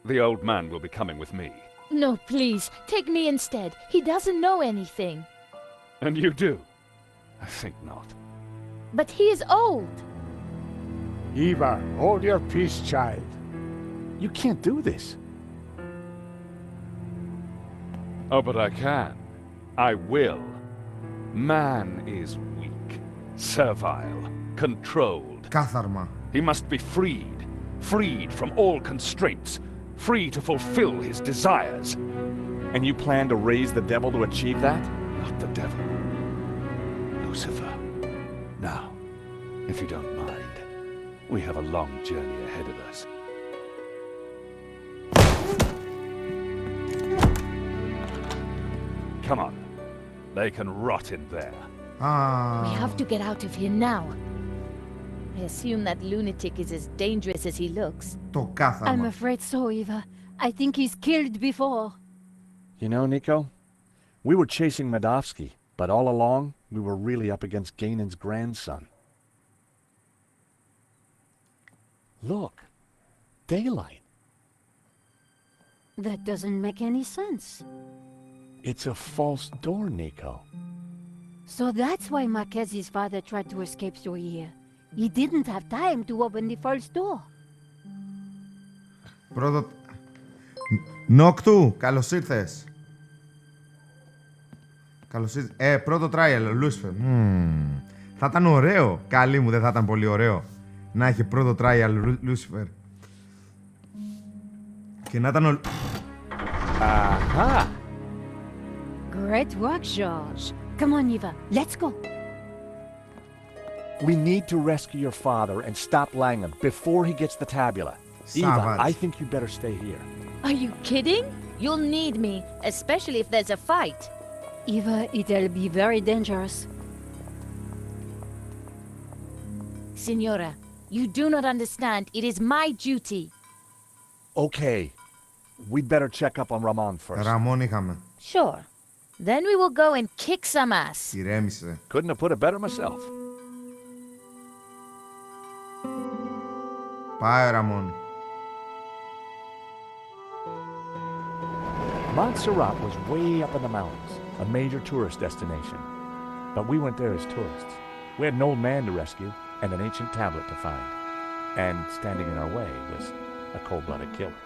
The old man will be coming with me. No, please, take me instead. He doesn't know anything. And you do? I think not. But he is old. Eva, hold your peace, child. You can't do this. Oh, but I can. I will. Man is weak, servile, controlled. Κάθαρμα. He must be freed. Freed from all constraints. Free to fulfill his desires. And you plan to raise the devil to achieve that? Not the devil. Lucifer. Now, if you don't mind, we have a long journey ahead of us. Come on. They can rot in there. We have to get out of here now. I assume that lunatic is as dangerous as he looks. Το κάθαρμα. I'm afraid so, Eva. I think he's killed before. You know, Nico, we were chasing Medovsky, but all along, we were really up against Ganon's grandson. Look, daylight. That doesn't make any sense. It's a false door, Nico. So that's why Marquez's father tried to escape through here. He didn't have time to open the false door. Πρώτο... Νόκτου, καλώς ήρθες. Καλώς ήρθες. Πρώτο trial, Lucifer. Θα ήταν ωραίο. Καλή μου, δεν θα ήταν πολύ ωραίο να έχει πρώτο trial, Lucifer. Και να ήταν Aha! Great work, George. Come on, Eva. Let's go. We need to rescue your father and stop Langham before he gets the tabula. Eva, I think you better stay here. Are you kidding? You'll need me, especially if there's a fight. Eva, it'll be very dangerous. Signora, you do not understand. It is my duty. Okay. We'd better check up on Ramon first. Ραμόν είχαμε. Sure. Then we will go and kick some ass. Ηρέμησε. Couldn't have put it better myself. Πάει, Ραμόν. Montserrat was way up in the mountains, a major tourist destination. But we went there as tourists. We had an old man to rescue and an ancient tablet to find. And standing in our way was a cold-blooded killer.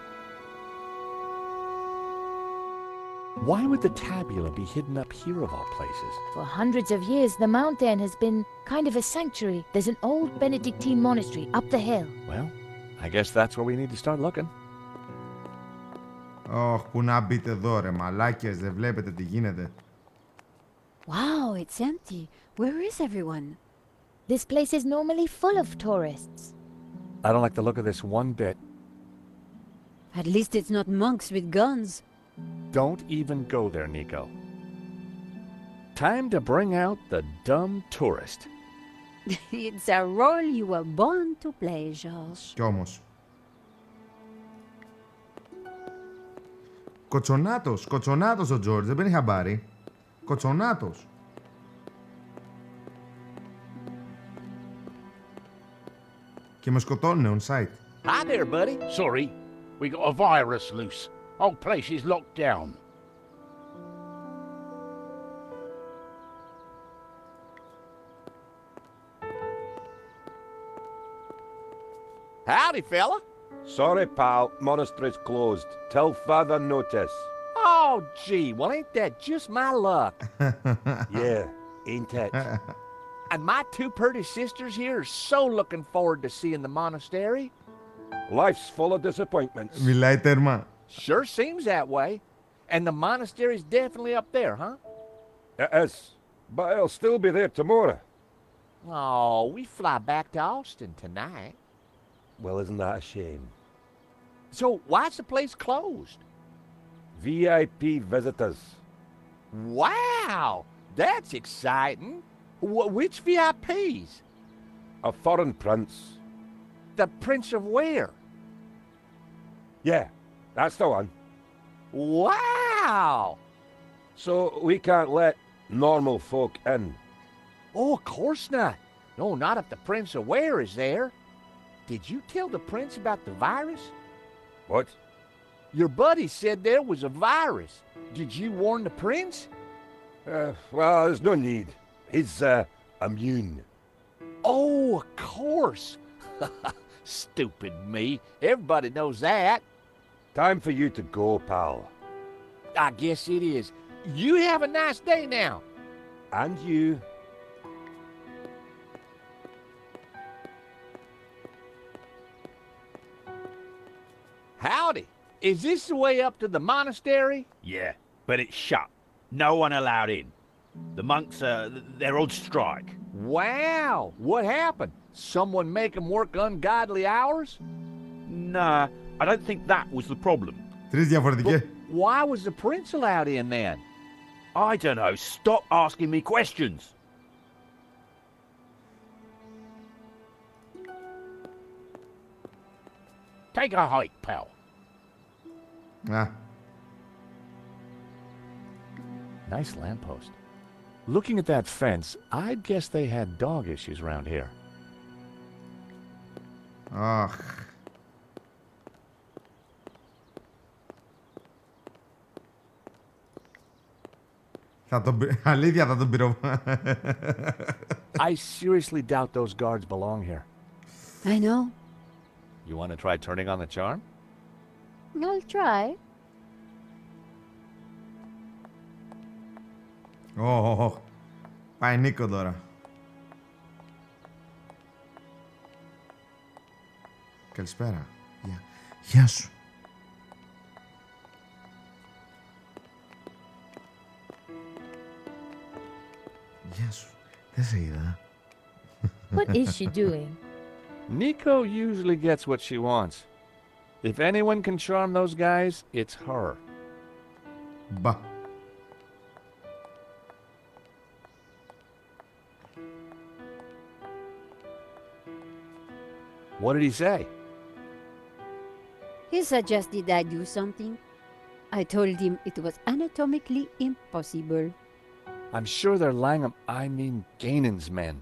Why would the tabula be hidden up here of all places? For hundreds of years, the mountain has been kind of a sanctuary. There's an old Benedictine monastery up the hill. Well, I guess that's where we need to start looking. Πού να μπείτε εδώ, ρε μαλάκες, δεν βλέπετε τι γίνεται. Wow, it's empty. Where is everyone? This place is normally full of tourists. I don't like the look of this one bit. At least it's not monks with guns. Don't even go there, Nico. Time to bring out the dumb tourist. It's a role you were born to play, George. Κι όμως. Κοτσονάτος ο George, δεν παίρνει χαμπάρι. Κοτσονάτος. Και με σκοτώνουνε on site. Hi there, buddy. Sorry, we got a virus loose. Whole place is locked down. Howdy, fella. Sorry, pal. Monastery's closed. Till further notice. Oh, gee, well, ain't that just my luck? Yeah, ain't it? And my two pretty sisters here are so looking forward to seeing the monastery. Life's full of disappointments. Μιλάει τέρμα. Sure seems that way. And the monastery's definitely up there, huh? It is. But it'll still be there tomorrow. Oh, we fly back to Austin tonight. Well, isn't that a shame? So why's the place closed? VIP visitors. Wow, that's exciting. Which VIPs? A foreign prince. The Prince of where? Yeah, that's the one. Wow! So we can't let normal folk in. Oh, of course not. No, not if the Prince of where is there. Did you tell the prince about the virus? What? Your buddy said there was a virus. Did you warn the prince? Well, there's no need. He's, immune. Oh, of course. Stupid me. Everybody knows that. Time for you to go, pal. I guess it is. You have a nice day now. And you. Howdy. Is this the way up to the monastery? Yeah, but it's shut. No one allowed in. The monks, they're on strike. Wow, what happened? Someone make them work ungodly hours? Nah, I don't think that was the problem. Τρεις διαφορετικές. Why was the prince allowed in then? I don't know. Stop asking me questions. Take a hike, pal. Ah. Nice lamppost. Looking at that fence, I'd guess they had dog issues around here. Αχ. Αλήθεια θα τον πυροβώ. I seriously doubt those guards belong here. I know. You want to try turning on the charm? I'll try. Ωχ. Πάει Νίκο τώρα. Καλησπέρα. Γεια σου. Γεια σου. Δεν σε είδα. What is she doing? Nico usually gets what she wants. If anyone can charm those guys, it's her. Μπα. What did he say? He suggested I do something. I told him it was anatomically impossible. I'm sure they're Ganon's men.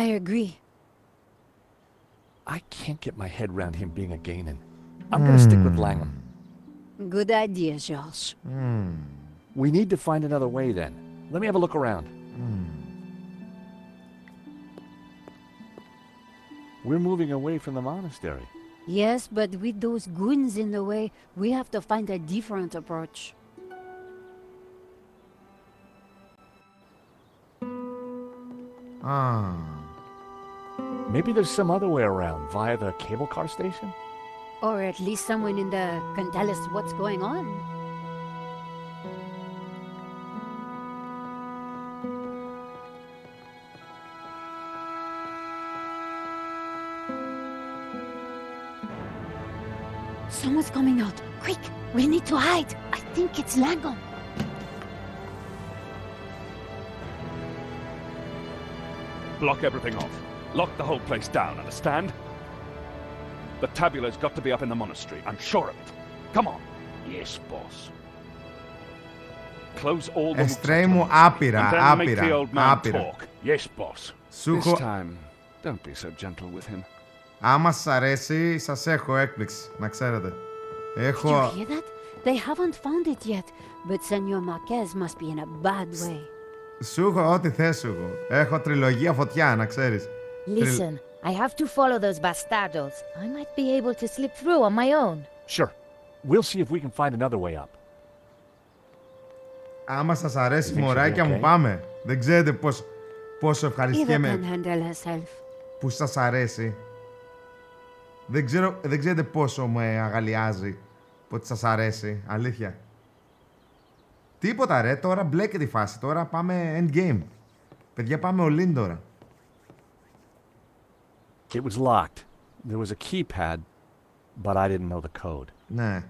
I agree. I can't get my head around him being a Ganon. I'm gonna stick with Langham. Good idea, George. We need to find another way then. Let me have a look around. We're moving away from the monastery. Yes, but with those goons in the way, we have to find a different approach. Maybe there's some other way around, via the cable car station? Or at least someone in there can tell us what's going on. Someone's coming out. Quick, we need to hide. I think it's Langham. Block everything off. Lock the whole place down, understand? The tabula's got to be up in the monastery. I'm sure of it. Come on. Yes, boss. Close all the Εστρέει μου άπειρα, and then make the άπειρα, old man άπειρα. talk. Yes, boss. This time, don't be so gentle with him. Άμα σας αρέσει, σας έχω έκπληξη, να ξέρετε. Έχω... Did you hear that? They haven't found it yet, but Senor Marquez must be in a bad way. Σου έχω ό,τι θες σου έχω. Έχω τριλογία φωτιά, να ξέρεις. Listen, I have to follow those bastardos. I might be able to slip through on my own. Sure. We'll see if we can find another way up. Άμα σας αρέσει, μωράκια μου, πάμε. Δεν ξέρετε πόσο Eva ευχαριστιέμαι can handle herself. που σας αρέσει. Δεν ξέρετε πόσο με αγαλιάζει που ότι σας αρέσει. Αλήθεια. Τίποτα ρε, τώρα μπλέκεται η φάση. Τώρα πάμε endgame. Παιδιά, πάμε all in τώρα. It was locked. There was a keypad, but I didn't know the code. Ναι.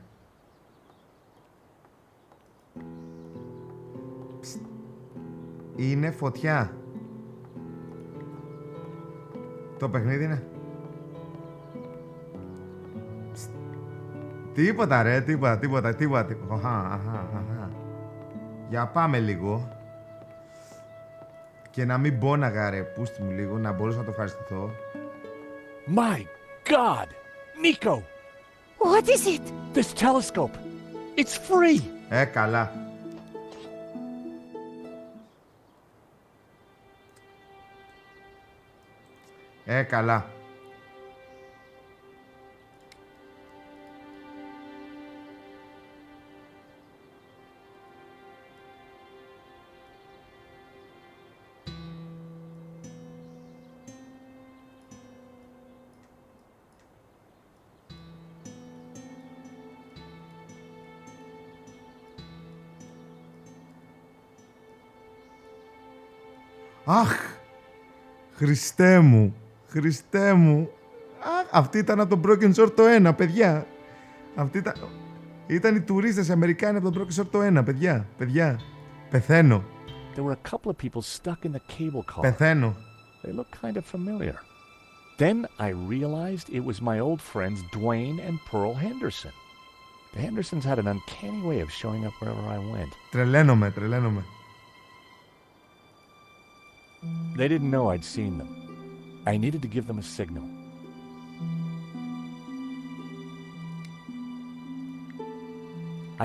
Είναι φωτιά. Το παιχνίδι είναι. Τίποτα ρε, τίποτα. Αχα. Για πάμε λίγο. Και να μην πόναγα ρε, πούστη μου λίγο, να μπορούσα να το ευχαριστηθώ. My God! Nico! What is it? This telescope! It's free! Καλά. Καλά. Αχ, Χριστέ μου. Αυτή ήταν από το Broken Sword το 1, παιδιά. Αυτή ήταν οι τουρίστες Αμερικάνοι από το Broken Sword το 1, παιδιά. Πεθαίνω. There were a couple of people stuck in the cable car. Πεθαίνω. They look kind of familiar. Then I realized it was my old friends Dwayne and Pearl Henderson. The Hendersons had an uncanny way of showing up wherever I went. Τρελαίνομαι. They didn't know I'd seen them. I needed to give them a signal.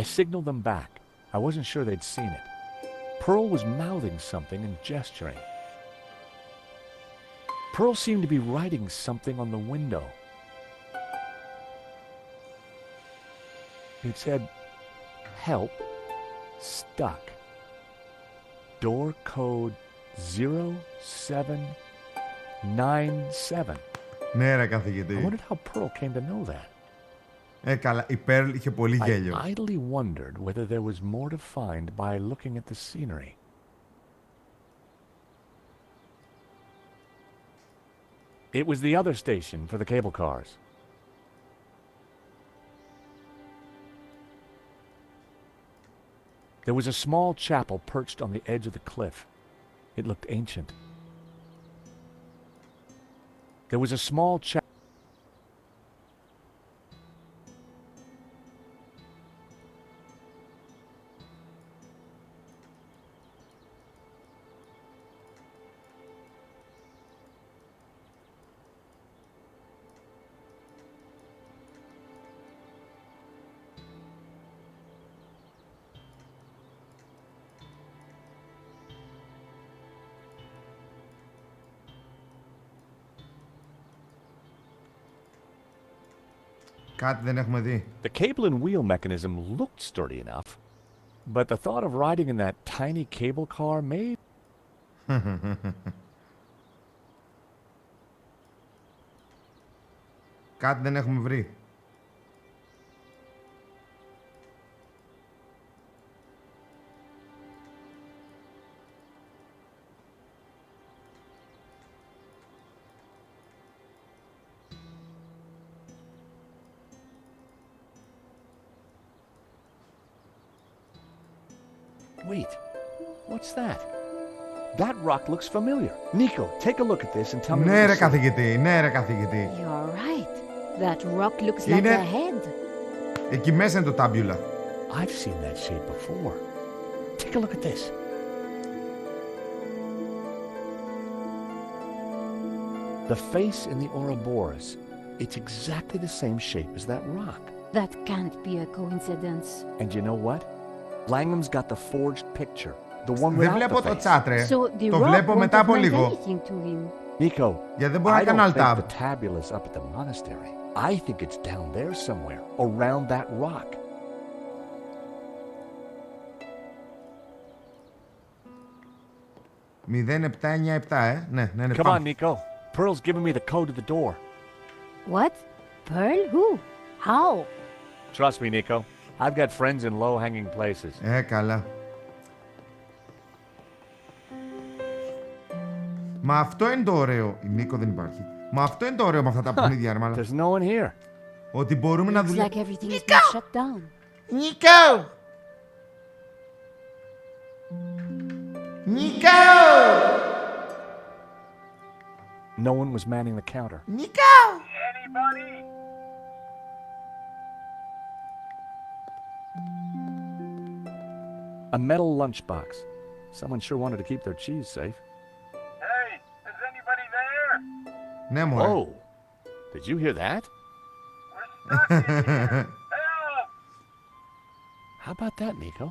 I signaled them back. I wasn't sure they'd seen it. Pearl was mouthing something and gesturing. Pearl seemed to be writing something on the window. It said, "Help, stuck. Door code 0797." Ναι ρε I καθηγητή. wondered how Pearl came to know that. Καλά, η Pearl είχε πολύ γέλιο. I idly wondered whether there was more to find by looking at the scenery. It was the other station for the cable cars. There was a small chapel perched on the edge of the cliff. It looked ancient. There was a small chapel. Κάτι δεν έχουμε δει. The cable and wheel mechanism looked sturdy enough, but the thought of riding in that tiny cable car made... Κάτι δεν έχουμε βρει. Wait, what's that? That rock looks familiar. Nico, take a look at this and tell me... Ναι ρε καθηγητή. You're right. That rock looks like a head. Εκεί μέσα είναι το τάμπιουλα. I've seen that shape before. Take a look at this. The face in the Ouroboros. It's exactly the same shape as that rock. That can't be a coincidence. And you know what? Langham's got the forged picture. The one Δεν without βλέπω the το face. chat ρε. So the Το rock βλέπω won't μετά have από meant λίγο. anything to him. Nico, Γιατί δεν μπορώ να I κάνω don't think alt-tab. the tabula's up at the monastery. I think it's down there somewhere, around that rock. Μηδέν, 7-9-7, Ναι, ναι, ναι. Come πάμε. on, Nico. Pearl's giving me the code to the door. What? Pearl? Who? How? Trust me, Nico. I've got friends in low-hanging places. Καλά. Μα αυτό είναι το ωραίο. Η Νίκο δεν υπάρχει. Μα αυτό είναι το ωραίο με αυτά τα παιχνίδια, αρμάλα. There's no one here. Ότι μπορούμε να Looks δουλεύουμε. like everything has been shut down. Νίκο! Νίκο! No one was manning the counter. Νίκο! Anybody? A metal lunchbox. Someone sure wanted to keep their cheese safe. Hey, is anybody there? Ναι, μωρέ. Whoa! Did you hear that? How about that, Nico?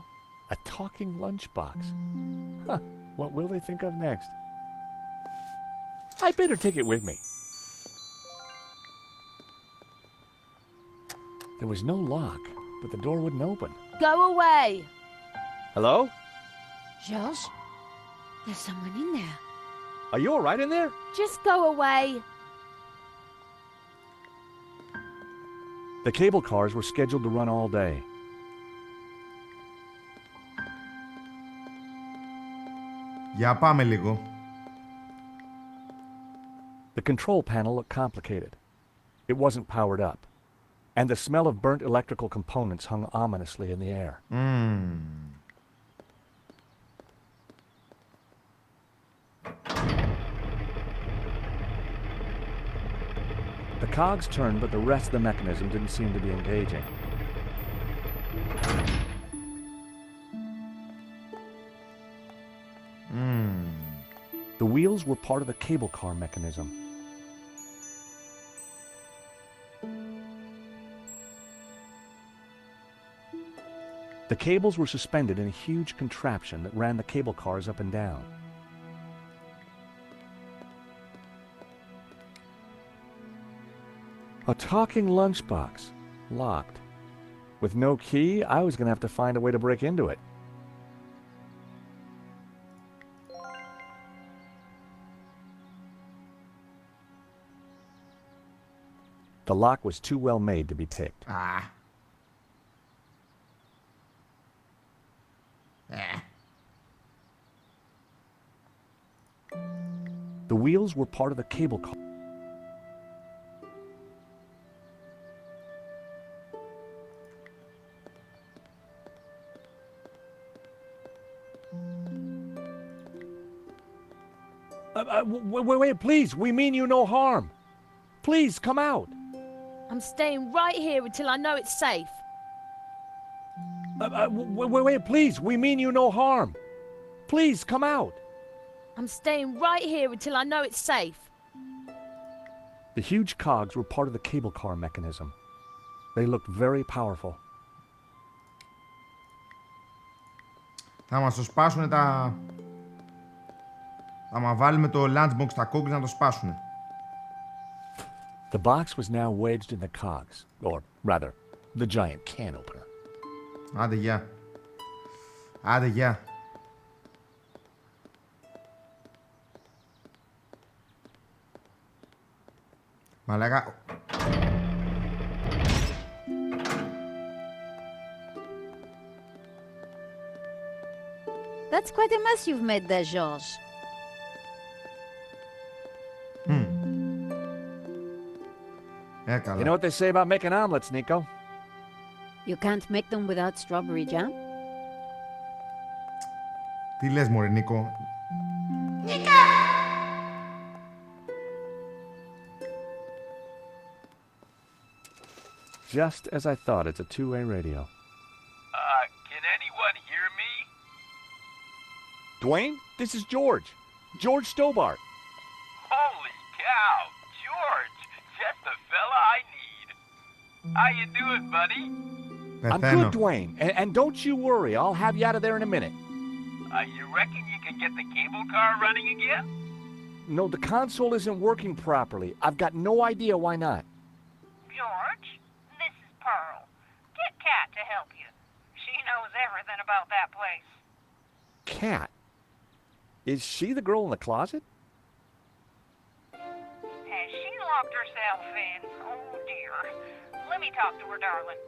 A talking lunchbox. Huh. What will they think of next? I better take it with me. There was no lock, but the door wouldn't open. Go away! Hello? George? There's someone in there. Are you all right in there? Just go away! The cable cars were scheduled to run all day. Για πάμε λίγο. The control panel looked complicated. It wasn't powered up, and the smell of burnt electrical components hung ominously in the air. The cogs turned, but the rest of the mechanism didn't seem to be engaging. The wheels were part of the cable car mechanism. The cables were suspended in a huge contraption that ran the cable cars up and down. A talking lunchbox, locked. With no key, I was going to have to find a way to break into it. The lock was too well made to be picked. The wheels were part of the cable car. Wait, please, we mean you no harm. Please, come out. I'm staying right here until I know it's safe. Wait, please, we mean you no harm. Please, come out. I'm staying right here until I know it's safe. The huge cogs were part of the cable car mechanism. They looked very powerful. Θα μας το σπάσουνε τα... Θα μας βάλουμε το lunchbox στα κόκκινα να το σπάσουνε. The box was now wedged in the cogs, or rather, the giant can opener. Άντε γεια. Άντε γεια. Μαλάκα. That's quite a mess you've made there, George. You know what they say about making omelets, Nico? You can't make them without strawberry jam? Τι λες μωρέ Νίκο? Just as I thought, it's a two-way radio. Can anyone hear me? Dwayne, this is George. George Stobart. Holy cow, George, just the fella I need. How you doing, buddy? I'm good, Dwayne, and don't you worry, I'll have you out of there in a minute. You reckon you can get the cable car running again? No, the console isn't working properly. I've got no idea why not. George, this is Pearl. Get Kat to help you. She knows everything about that place. Cat? Is she the girl in the closet? Has she locked herself in? Oh dear. Let me talk to her, darling.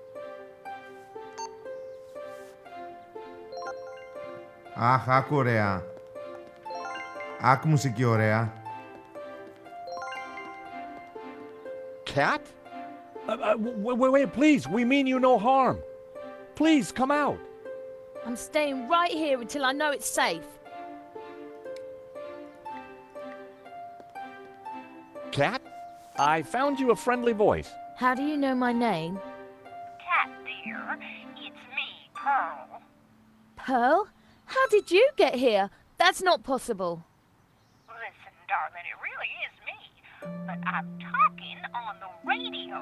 Αχ, άκου ωραία. Άκου μουσική ωραία. Cat? Wait, please. We mean you no harm. Please, come out. I'm staying right here until I know it's safe. Cat? I found you a friendly voice. How do you know my name? Kat, dear, it's me, Pearl. Pearl? How did you get here? That's not possible. Listen, darling, it really is me. But I'm talking on the radio.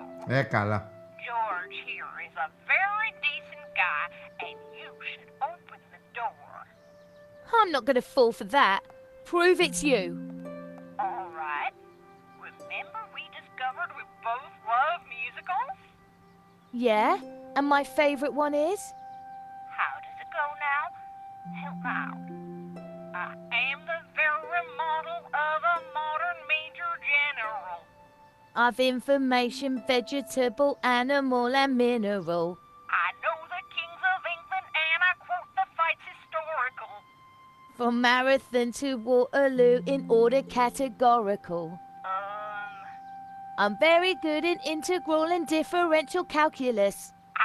Καλά. George here is a very decent guy, and you should open the door. I'm not going to fall for that. Prove it's you. All right. Remember we discovered we both love musicals? Yeah? And my favorite one is? How does it go now? Help out. I am the very model of a modern major general. Of information, vegetable, animal, and mineral. I know the kings of England, and I quote the fights historical. From Marathon to Waterloo in order categorical. I'm very good in integral and differential calculus.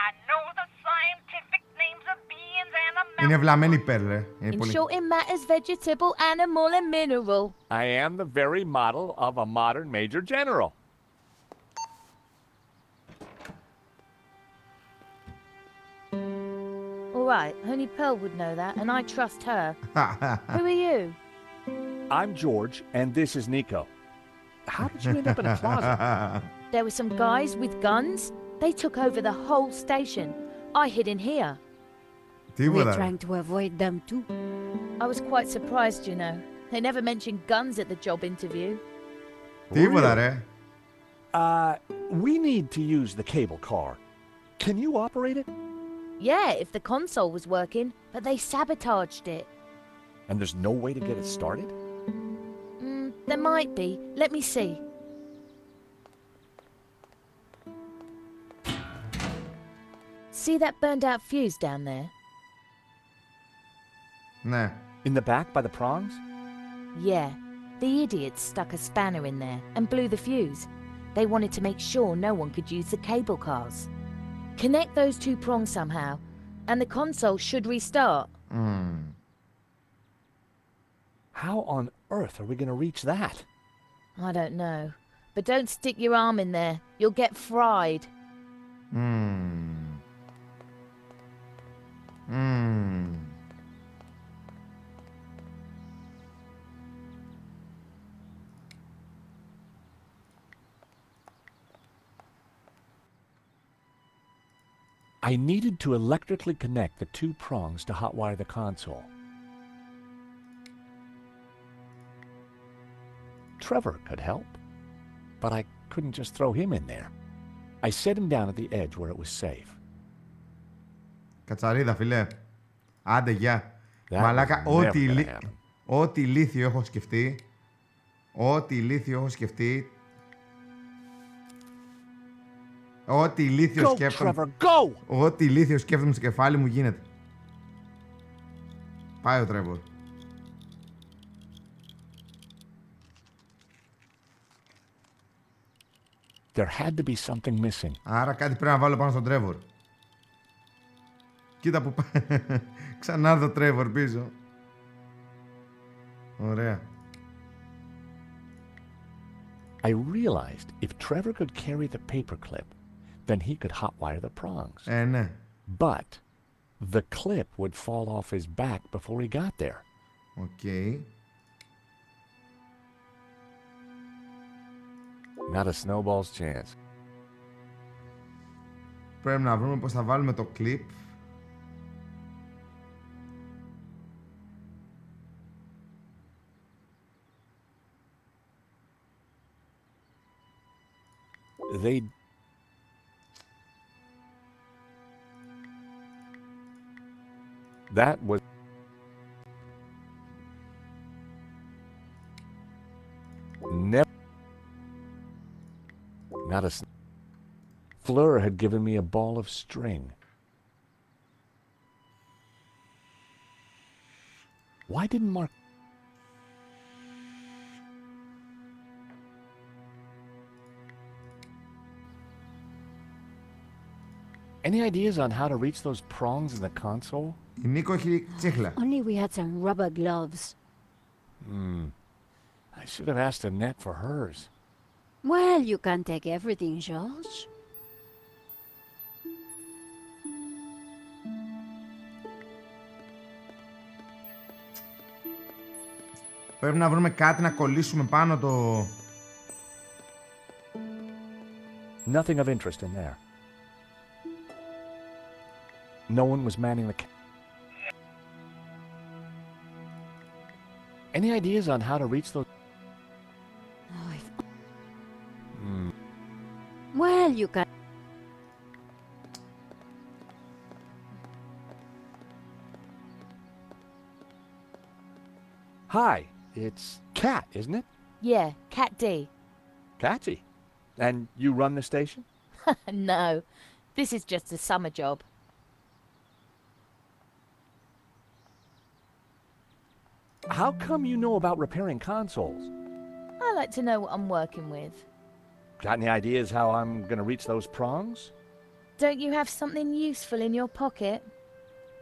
I know the scientific names of beings and amounts. Είναι βλαμμένη πέλε. In short, it matters vegetable, animal, and mineral. I am the very model of a modern major general. All right, only Pearl would know that, and I trust her. Who are you? I'm George, and this is Nico. How did you end up in a closet? There were some guys with guns. They took over the whole station. I hid in here. We're trying to avoid them too. I was quite surprised, you know. They never mentioned guns at the job interview. Τίποτα ρε. We need to use the cable car. Can you operate it? Yeah, if the console was working, but they sabotaged it. And there's no way to get it started? There might be. Let me see. See that burned out fuse down there? Ναι. In the back by the prongs? Yeah. The idiots stuck a spanner in there and blew the fuse. They wanted to make sure no one could use the cable cars. Connect those two prongs somehow, and the console should restart. How on earth are we going to reach that? I don't know. But don't stick your arm in there. You'll get fried. I needed to electrically connect the two prongs to hotwire the console. Trevor could help, but I couldn't just throw him in there. I set him down at the edge where it was safe. Κατσαρίδα, φιλέ. Άντε, γεια. That Μαλάκα, was never gonna happen. ό,τι ηλίθιο έχω σκεφτεί. Ό,τι ηλίθιο έχω σκεφτεί. Ό,τι ηλίθιο σκέφτομαι. Trevor, go! Ό,τι ηλίθιο σκέφτομαι στο κεφάλι μου γίνεται. Πάει ο Τρέβορ. There had to be something missing. Άρα κάτι πρέπει να βάλω πάνω στον Τρέβορ. Κοίτα που πάει. Ξανά το Τρέβορ πίσω. Ωραία. I realized if Trevor could carry the paperclip, then he could hotwire the prongs. Ναι. But the clip would fall off his back before he got there. Okay. Not a snowball's chance. Πρέπει να βρούμε πώς θα βάλουμε το κλιπ. they... That was... Never... Not a... Fleur had given me a ball of string. Why didn't Mark... Any ideas on how to reach those prongs in the console? Η Νίκο έχει τσίχλα. Only we had some rubber gloves. I should have asked Annette for hers. Well, you can't take everything, George. Πρέπει να βρούμε κάτι να κολλήσουμε πάνω το... Nothing of interest in there. No one was manning the... Any ideas on how to reach those... Well, you can... Hi, it's Kat, isn't it? Yeah, Cat D. Katy. And you run the station? No, this is just a summer job. How come you know about repairing consoles? I like to know what I'm working with. Got any ideas how I'm gonna reach those prongs? Don't you have something useful in your pocket?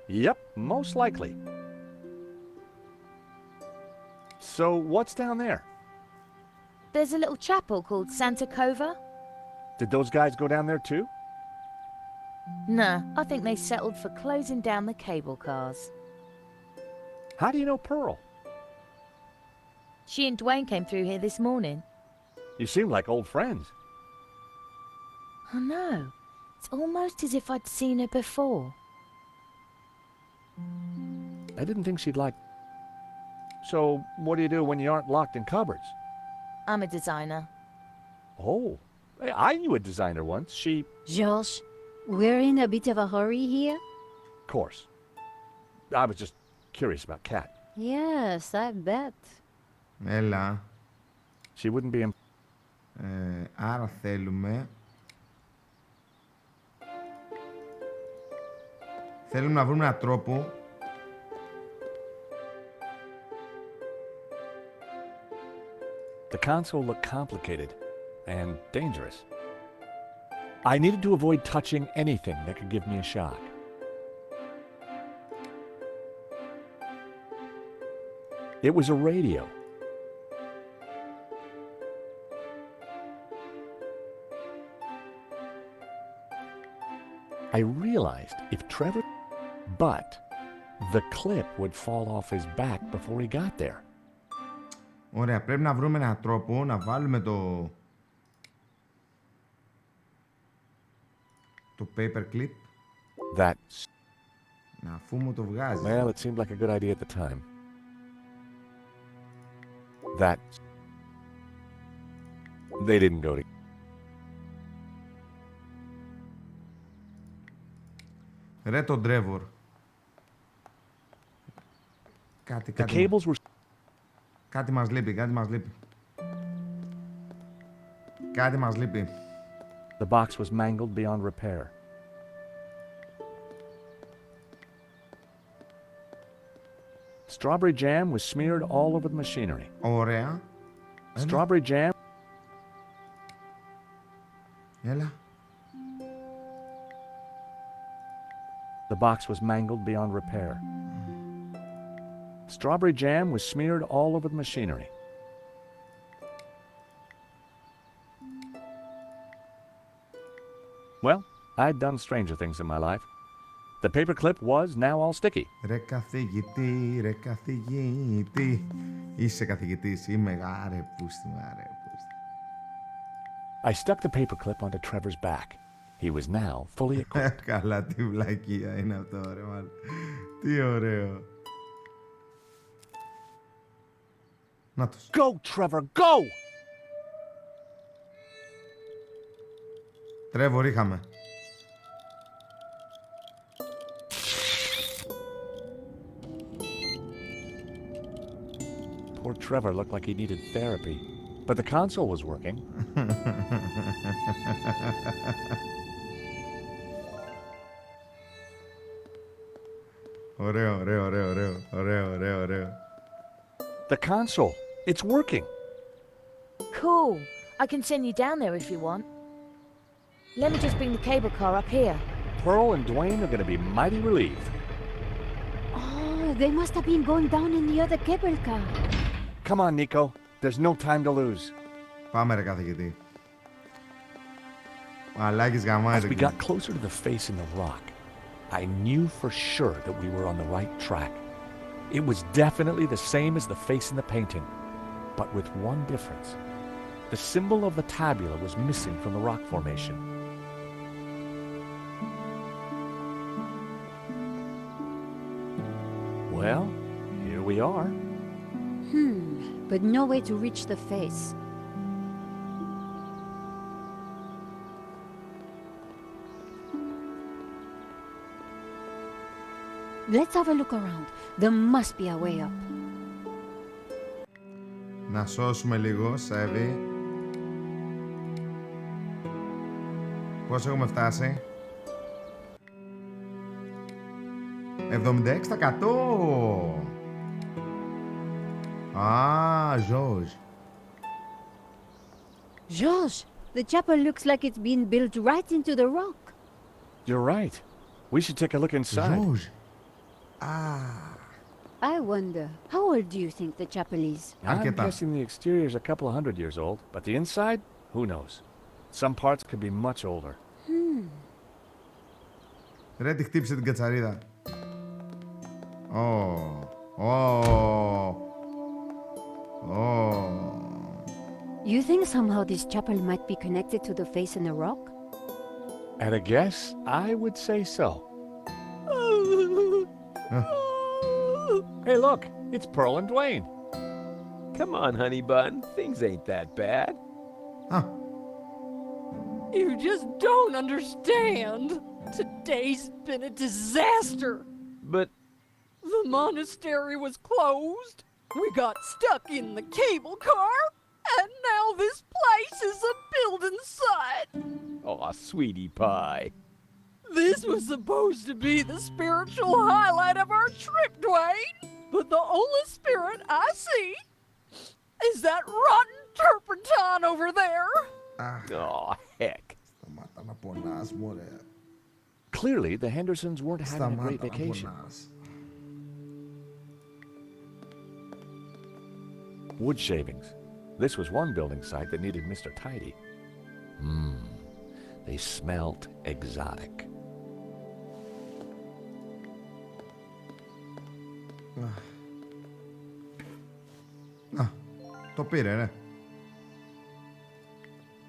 Yep, most likely. So what's down there? There's a little chapel called Santa Cova. Did those guys go down there too? Nah, I think they settled for closing down the cable cars. How do you know Pearl? She and Dwayne came through here this morning. You seem like old friends. I know. It's almost as if I'd seen her before. I didn't think she'd like... So, what do you do when you aren't locked in cupboards? I'm a designer. Oh, I knew a designer once. She... George, we're in a bit of a hurry here. Of course. I was just curious about Kat. Yes, I bet. Έλα. She wouldn't be... Άρα θέλουμε... Θέλουμε να βρούμε έναν τρόπο... The console looked complicated and dangerous. I needed to avoid touching anything that could give me a shock. It was a radio. I realized if Trevor... But the clip would fall off his back before he got there. Ωραία, πρέπει να βρούμε έναν τρόπο να βάλουμε το paper clip. That's... Να αφού μου το βγάζει. Well, it seemed like a good idea at the time. That... They didn't go to... Ρε τον Trevor. The cables were... Κάτι μας λείπει, κάτι μας λείπει. Κάτι μας λείπει. The box was mangled beyond repair. Strawberry jam was smeared all over the machinery. Ωραία. Strawberry jam... Έλα. The box was mangled beyond repair. Strawberry jam was smeared all over the machinery. Well, I'd done stranger things in my life. The paperclip was now all sticky. Ρε καθηγητή, ρε καθηγητή. Είσαι καθηγητής, είμαι άρε πούστη, άρε πούστη. I stuck the paperclip onto Trevor's back. He was now fully equipped. Καλά, τι βλακεία είναι αυτό, ρε μάλλον. Τι ωραίο. Να τους. Go, Trevor, go! Τρέβορ είχαμε. Poor Trevor looked like he needed therapy, but the console was working. Ωραίο, ωραίο, ωραίο, ωραίο, ωραίο, ωραίο, ωραίο. The console, it's working. Cool. I can send you down there if you want. Let me just bring the cable car up here. Pearl and Dwayne are going to be mighty relieved. Oh, they must have been going down in the other cable car. Come on, Nico. There's no time to lose. Πάμε ρε καθηγητή. Μαλάκης γαμάει. As we got closer to the face in the rock, I knew for sure that we were on the right track. It was definitely the same as the face in the painting, but with one difference. The symbol of the tabula was missing from the rock formation. Well, here we are. But no way to reach the face. Let's have a look around. There must be a way up. Να σώσουμε λίγο, Σέβη. Πώς έχουμε φτάσει? 76%! Ah, George. George, the chapel looks like it's been built right into the rock. You're right. We should take a look inside. George. Ah. I wonder, how old do you think the chapel is? I'm guessing the exterior is a couple of 100 years old, but the inside, who knows? Some parts could be much older. Ρε, τη χτύπησε την κατσαρίδα. You think somehow this chapel might be connected to the face in the rock? At a guess, I would say so. Hey, look, it's Pearl and Dwayne. Come on, honey bun. Things ain't that bad. You just don't understand. Today's been a disaster. But the monastery was closed. We got stuck in the cable car. And now this place is a building site. Aw, sweetie pie. This was supposed to be the spiritual highlight of our trip, Dwayne. But the only spirit I see is that rotten turpentine over there. Aw, heck. Σταμάτα να πονάς, μωρέ. Clearly, the Hendersons weren't having a great vacation. Wood shavings. This was one building site that needed Mr. Tidy. They smelt exotic. Το πήρε, ρε.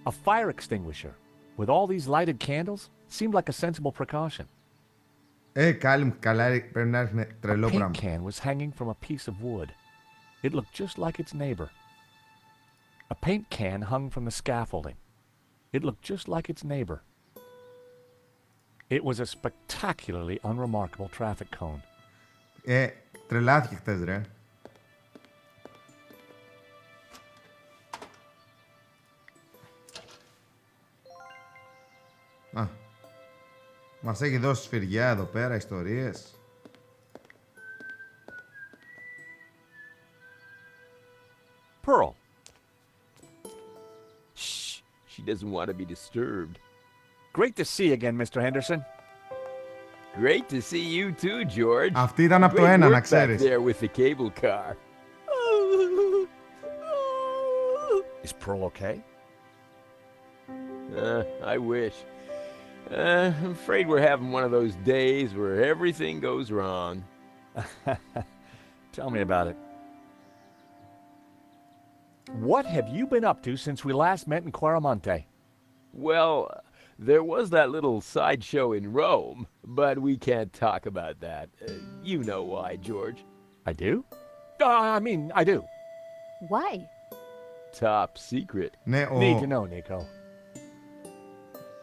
A fire extinguisher. With all these lighted candles, seemed like a sensible precaution. Κάλλη μου, καλά, πρέπει να έρθει τρελό A paint πράγμα. can was hanging from a piece of wood. It looked just like its neighbor. A paint can hung from the scaffolding. It looked just like its neighbor. It was a spectacularly unremarkable traffic cone. Τρελάθηκε χτες, ρε. Μας έχει δώσει σφυριά εδώ πέρα, ιστορίες. Pearl. Shh. She doesn't want to be disturbed. Great to see you again, Mr. Henderson. Great to see you too, George. Αυτή ήταν από το ένα, να ξέρεις. There with the cable car. Is Pearl okay? I wish. I'm afraid we're having one of those days where everything goes wrong. Tell me about it. What have you been up to since we last met in Quaramonte? Well, there was that little sideshow in Rome, but we can't talk about that. You know why, George. I do? I do. Why? Top secret. Ναι, Need to know, Nico.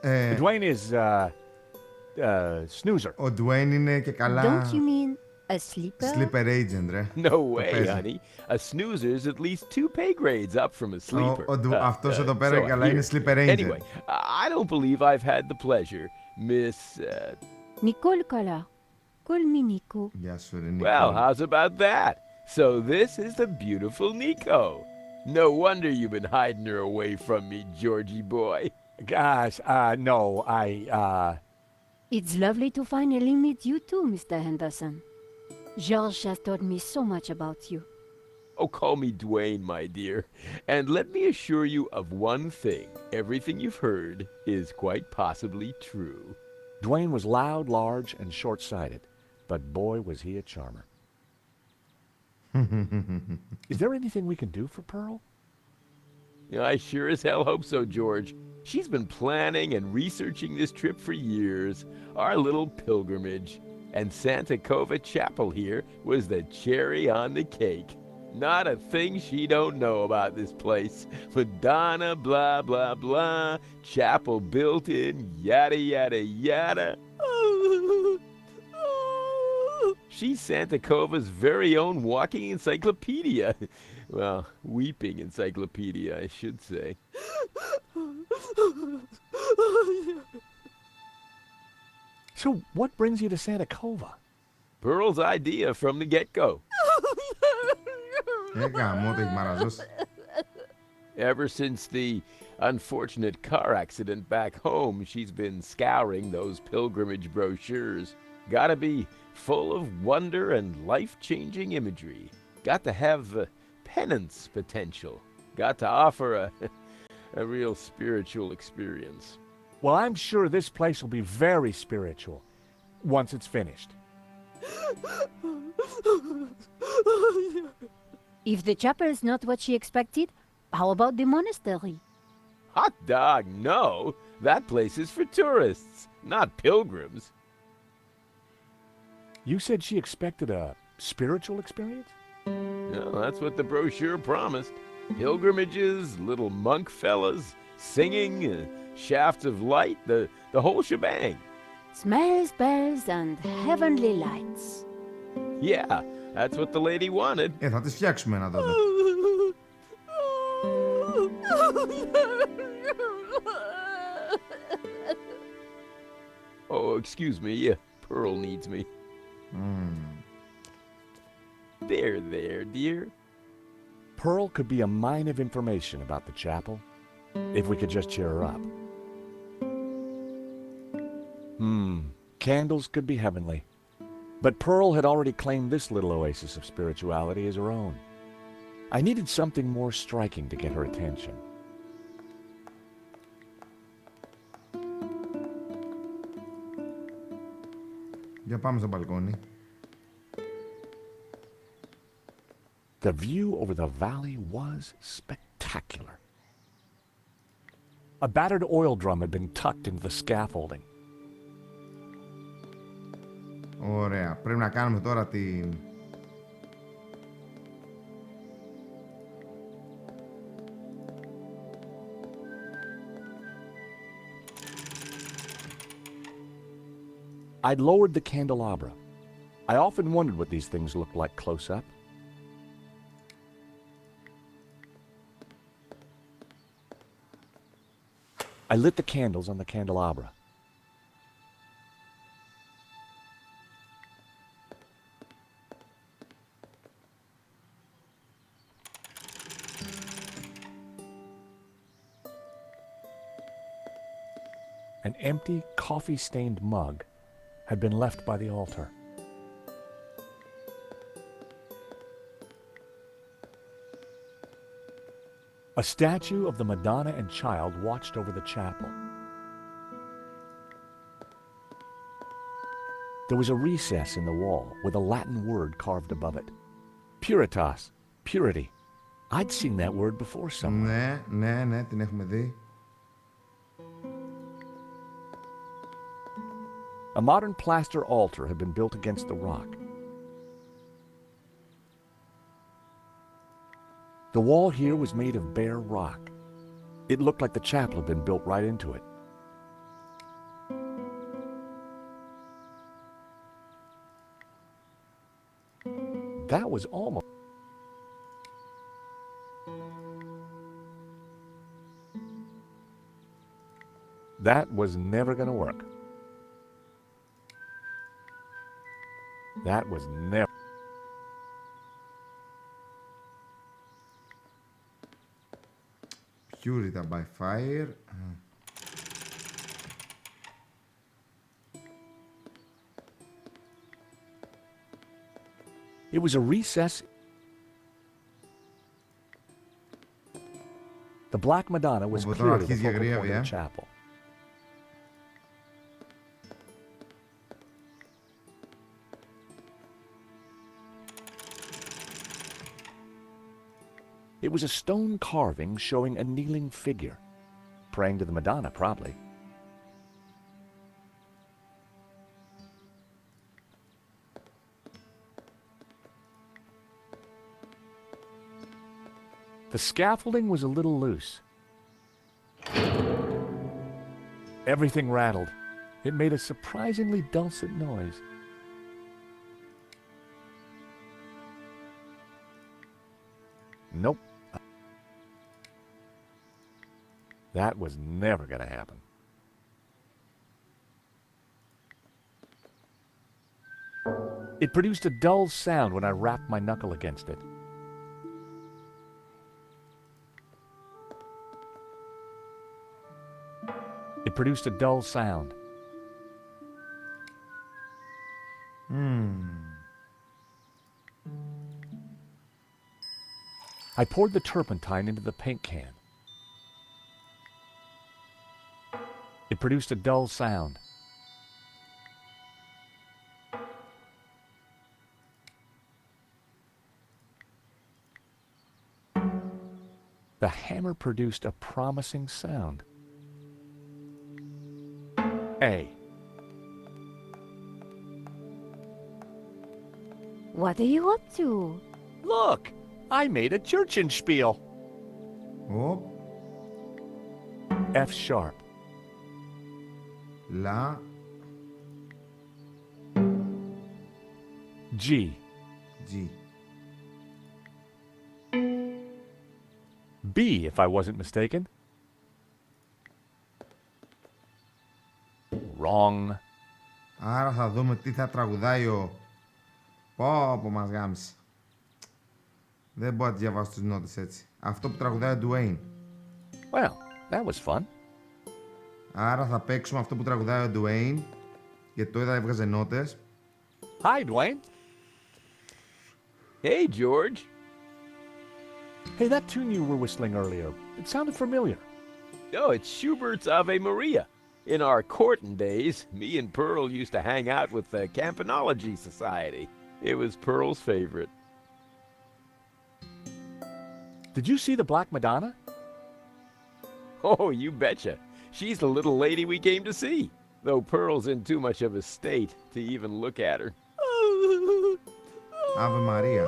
Dwayne is, snoozer. Ο Dwayne είναι και καλά... Don't you mean a sleeper? Sleeper agent, ρε. No Το way, παίζει. honey. A snoozer's at least 2 pay grades up from a sleeper. Αυτός εδώ πέρα so I καλά είναι hear. sleeper agent. Anyway, I don't believe I've had the pleasure, Miss... Nicole Collar. Call me Nico. Γεια σου, ρε, Νίκο. Well, how's about that? So this is the beautiful Nico. No wonder you've been hiding her away from me, Georgie boy. Gosh, no, It's lovely to finally meet you too, Mr. Henderson. George has told me so much about you. Oh, call me Dwayne, my dear. And let me assure you of one thing. Everything you've heard is quite possibly true. Dwayne was loud, large, and short-sighted, but boy was he a charmer. Is there anything we can do for Pearl? I sure as hell hope so, George. She's been planning and researching this trip for years, our little pilgrimage. And Santa Cova Chapel here was the cherry on the cake. Not a thing she don't know about this place. Madonna, blah, blah, blah. Chapel built in, yada, yada, yada. She's Santa Cova's very own walking encyclopedia. Well, weeping encyclopedia, I should say. So what brings you to Santa Cova? Pearl's idea from the get-go. Ever since the unfortunate car accident back home, she's been scouring those pilgrimage brochures. Gotta be full of wonder and life-changing imagery. Got to have penance potential. Got to offer a real spiritual experience. Well, I'm sure this place will be very spiritual once it's finished. If the chapel is not what she expected, how about the monastery? Hot dog, no. That place is for tourists, not pilgrims. You said she expected a spiritual experience? No, that's what the brochure promised. Pilgrimages, little monk fellas, singing, shafts of light, the whole shebang. Smells, bells, and heavenly lights. Yeah, that's what the lady wanted. Θα τις φτιάξουμε ένα τότε. Oh, excuse me. Pearl needs me. There, dear. Pearl could be a mine of information about the chapel if we could just cheer her up. Candles could be heavenly. But Pearl had already claimed this little oasis of spirituality as her own. I needed something more striking to get her attention. Για πάμε στο μπαλκόνι. The view over the valley was spectacular. A battered oil drum had been tucked into the scaffolding. Ωραία. Πρέπει να κάνουμε τώρα την... I'd lowered the candelabra. I often wondered what these things looked like close up. I lit the candles on the candelabra. An empty, coffee-stained mug had been left by the altar. A statue of the Madonna and Child watched over the chapel. There was a recess in the wall with a Latin word carved above it. Puritas, purity. I'd seen that word before somewhere. Ναι, την έχουμε δει. A modern plaster altar had been built against the rock. The wall here was made of bare rock. It looked like the chapel had been built right into it. That was almost... That was never going to work. That was never... Purita by fire. It was a recess. The Black Madonna was Οπότε clearly the αρχίζει η focal point αγριεύεια. of the chapel. It was a stone carving showing a kneeling figure, praying to the Madonna, probably. The scaffolding was a little loose. Everything rattled. It made a surprisingly dulcet noise. Nope. That was never going to happen. It produced a dull sound when I rapped my knuckle against it. It produced a dull sound. I poured the turpentine into the paint can. It produced a dull sound. The hammer produced a promising sound. A. What are you up to? Look, I made a Churchenspiel. Oh. F sharp. La. G. G. B, if I wasn't mistaken. Wrong. Άρα θα δούμε τι θα τραγουδάει ο... Πω μας γάμισε. Δεν μπορώ να τη διαβάσω τις νότες έτσι. Αυτό που τραγουδάει ο Dwayne. Well, that was fun. Άρα θα παίξουμε αυτό που τραγουδάει ο Dwayne. Γιατί το είδα έβγαζε νότες. Hi, Dwayne. Hey, George. Hey, that tune you were whistling earlier, it sounded familiar. Oh, it's Schubert's Ave Maria. In our courting days, me and Pearl used to hang out with the Campanology Society. It was Pearl's favorite. Did you see the Black Madonna? Oh, you betcha. She's the little lady we came to see, though Pearl's in too much of a state to even look at her. Ave Maria.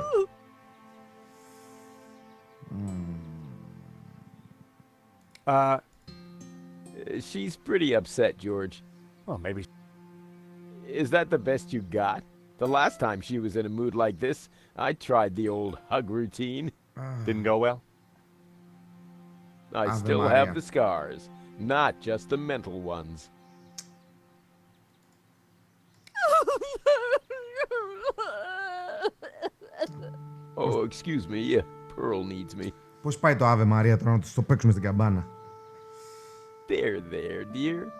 She's pretty upset, George. Well, maybe. Is that the best you got? The last time she was in a mood like this, I tried the old hug routine. Didn't go well? I Ave still Maria. have the scars, not just the mental ones. Oh, excuse me. Pearl needs me. Πώς πάει το Ave Maria τώρα να το παίξουμε στην καμπάνα. There, dear.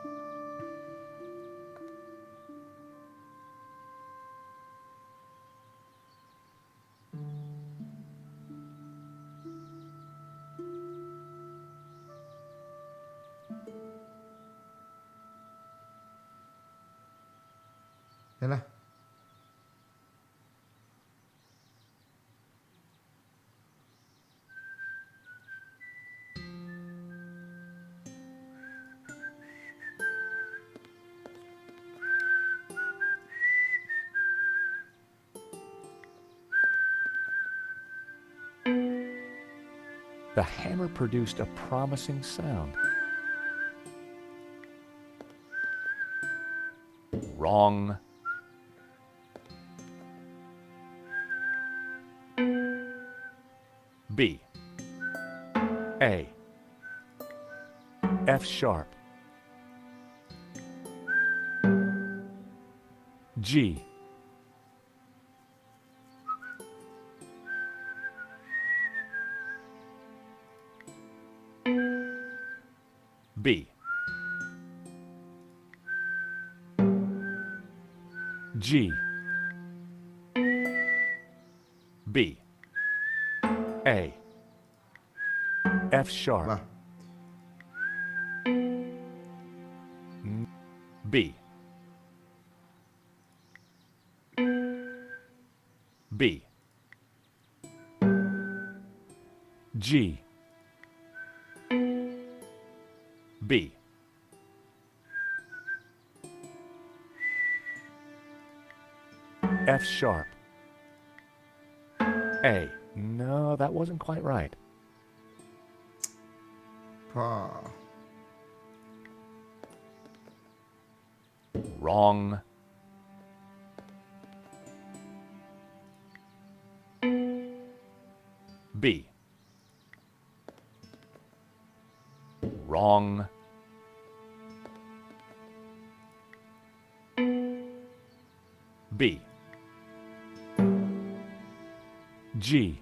Έλα. The hammer produced a promising sound. Wrong. B. A. F sharp. G. B. G. B. A. F sharp. B. B. G. B. F sharp. A. No, that wasn't quite right. Wrong. B. Wrong. B. G.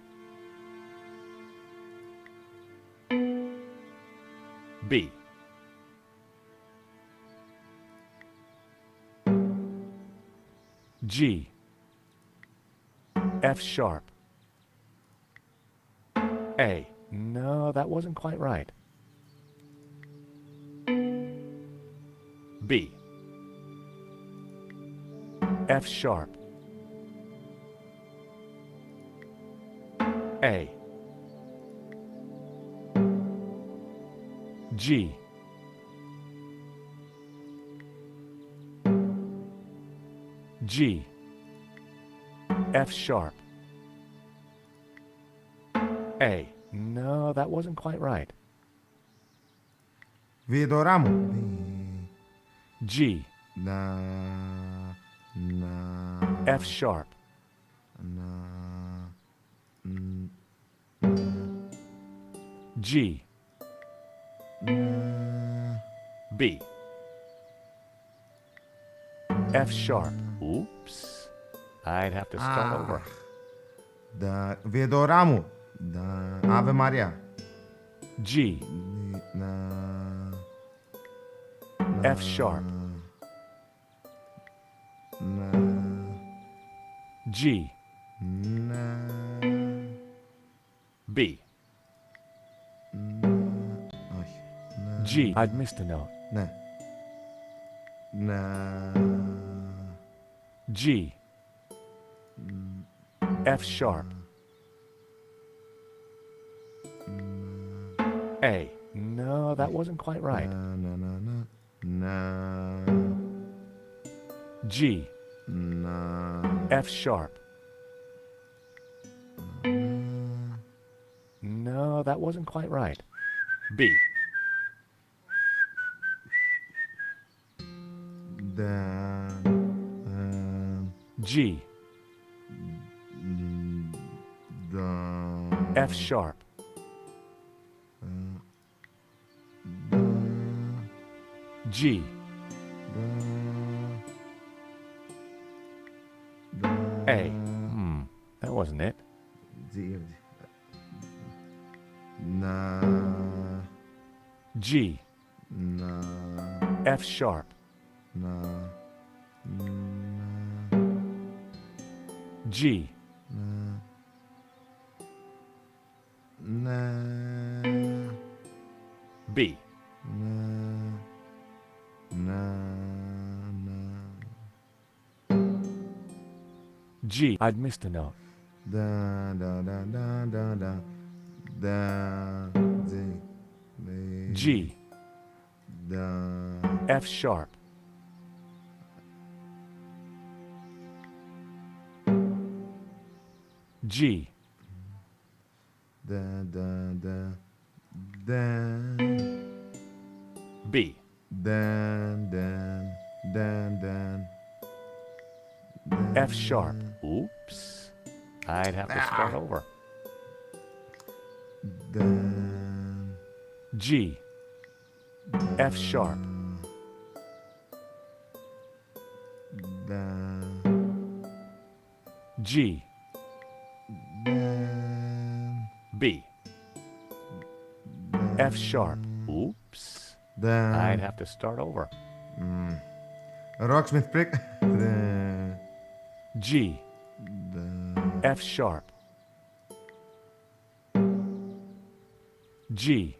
B. G. F sharp. A. No, that wasn't quite right. B. F sharp. A. G. G. F sharp. A. No, that wasn't quite right. Βιετορά μου. G. F sharp. G. B. F sharp. Oops. I'd have to start over. Βιετορά μου. Ave Maria. G. F sharp. G. B. G. I'd missed a note. Ναι. G. F sharp. A. No, that wasn't quite right. G. F sharp. No, that wasn't quite right. B. G. F sharp. G. A. That wasn't it. G. F sharp. G. B. G. I'd missed a note. G. F sharp. G. B. F sharp. Oops. I'd have to start over. Then. G. F sharp. Then. G. Then. B. F sharp. Oops. Then. I'd have to start over. Rocksmith prick. Then. G. Then. F sharp. G.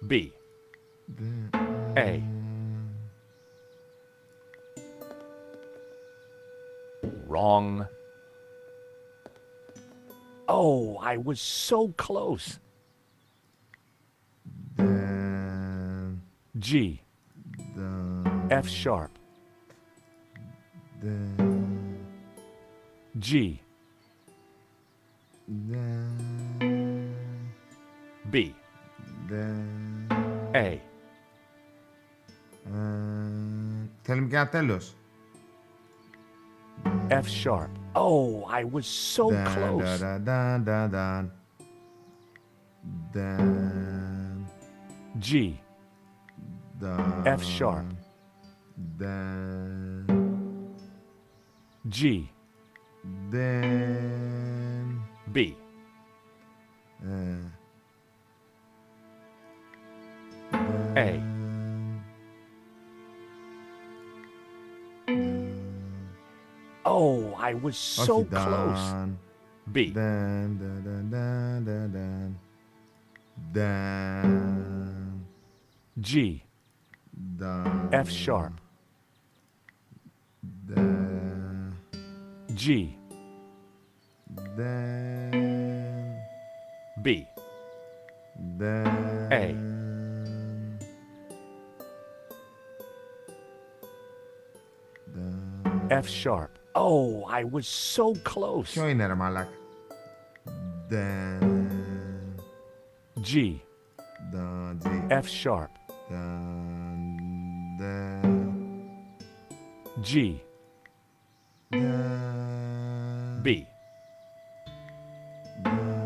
B. A. Wrong. Oh, I was so close. Then. G. Then. F sharp. Then. G. Then. B. Then. A. Θέλουμε και ένα τέλος. F sharp. Oh, I was so close. Then. G. F sharp. Then. G. Then. B. A. Oh, I was so Όχι, close. Dan. B. Then. Then. G. Dan. F sharp. Then. G. Then. B. Then. A. F sharp. Oh, I was so close. Ποιο είναι ρε μαλάκ. Then. G. Then. G. F sharp. Then. G. Then. B.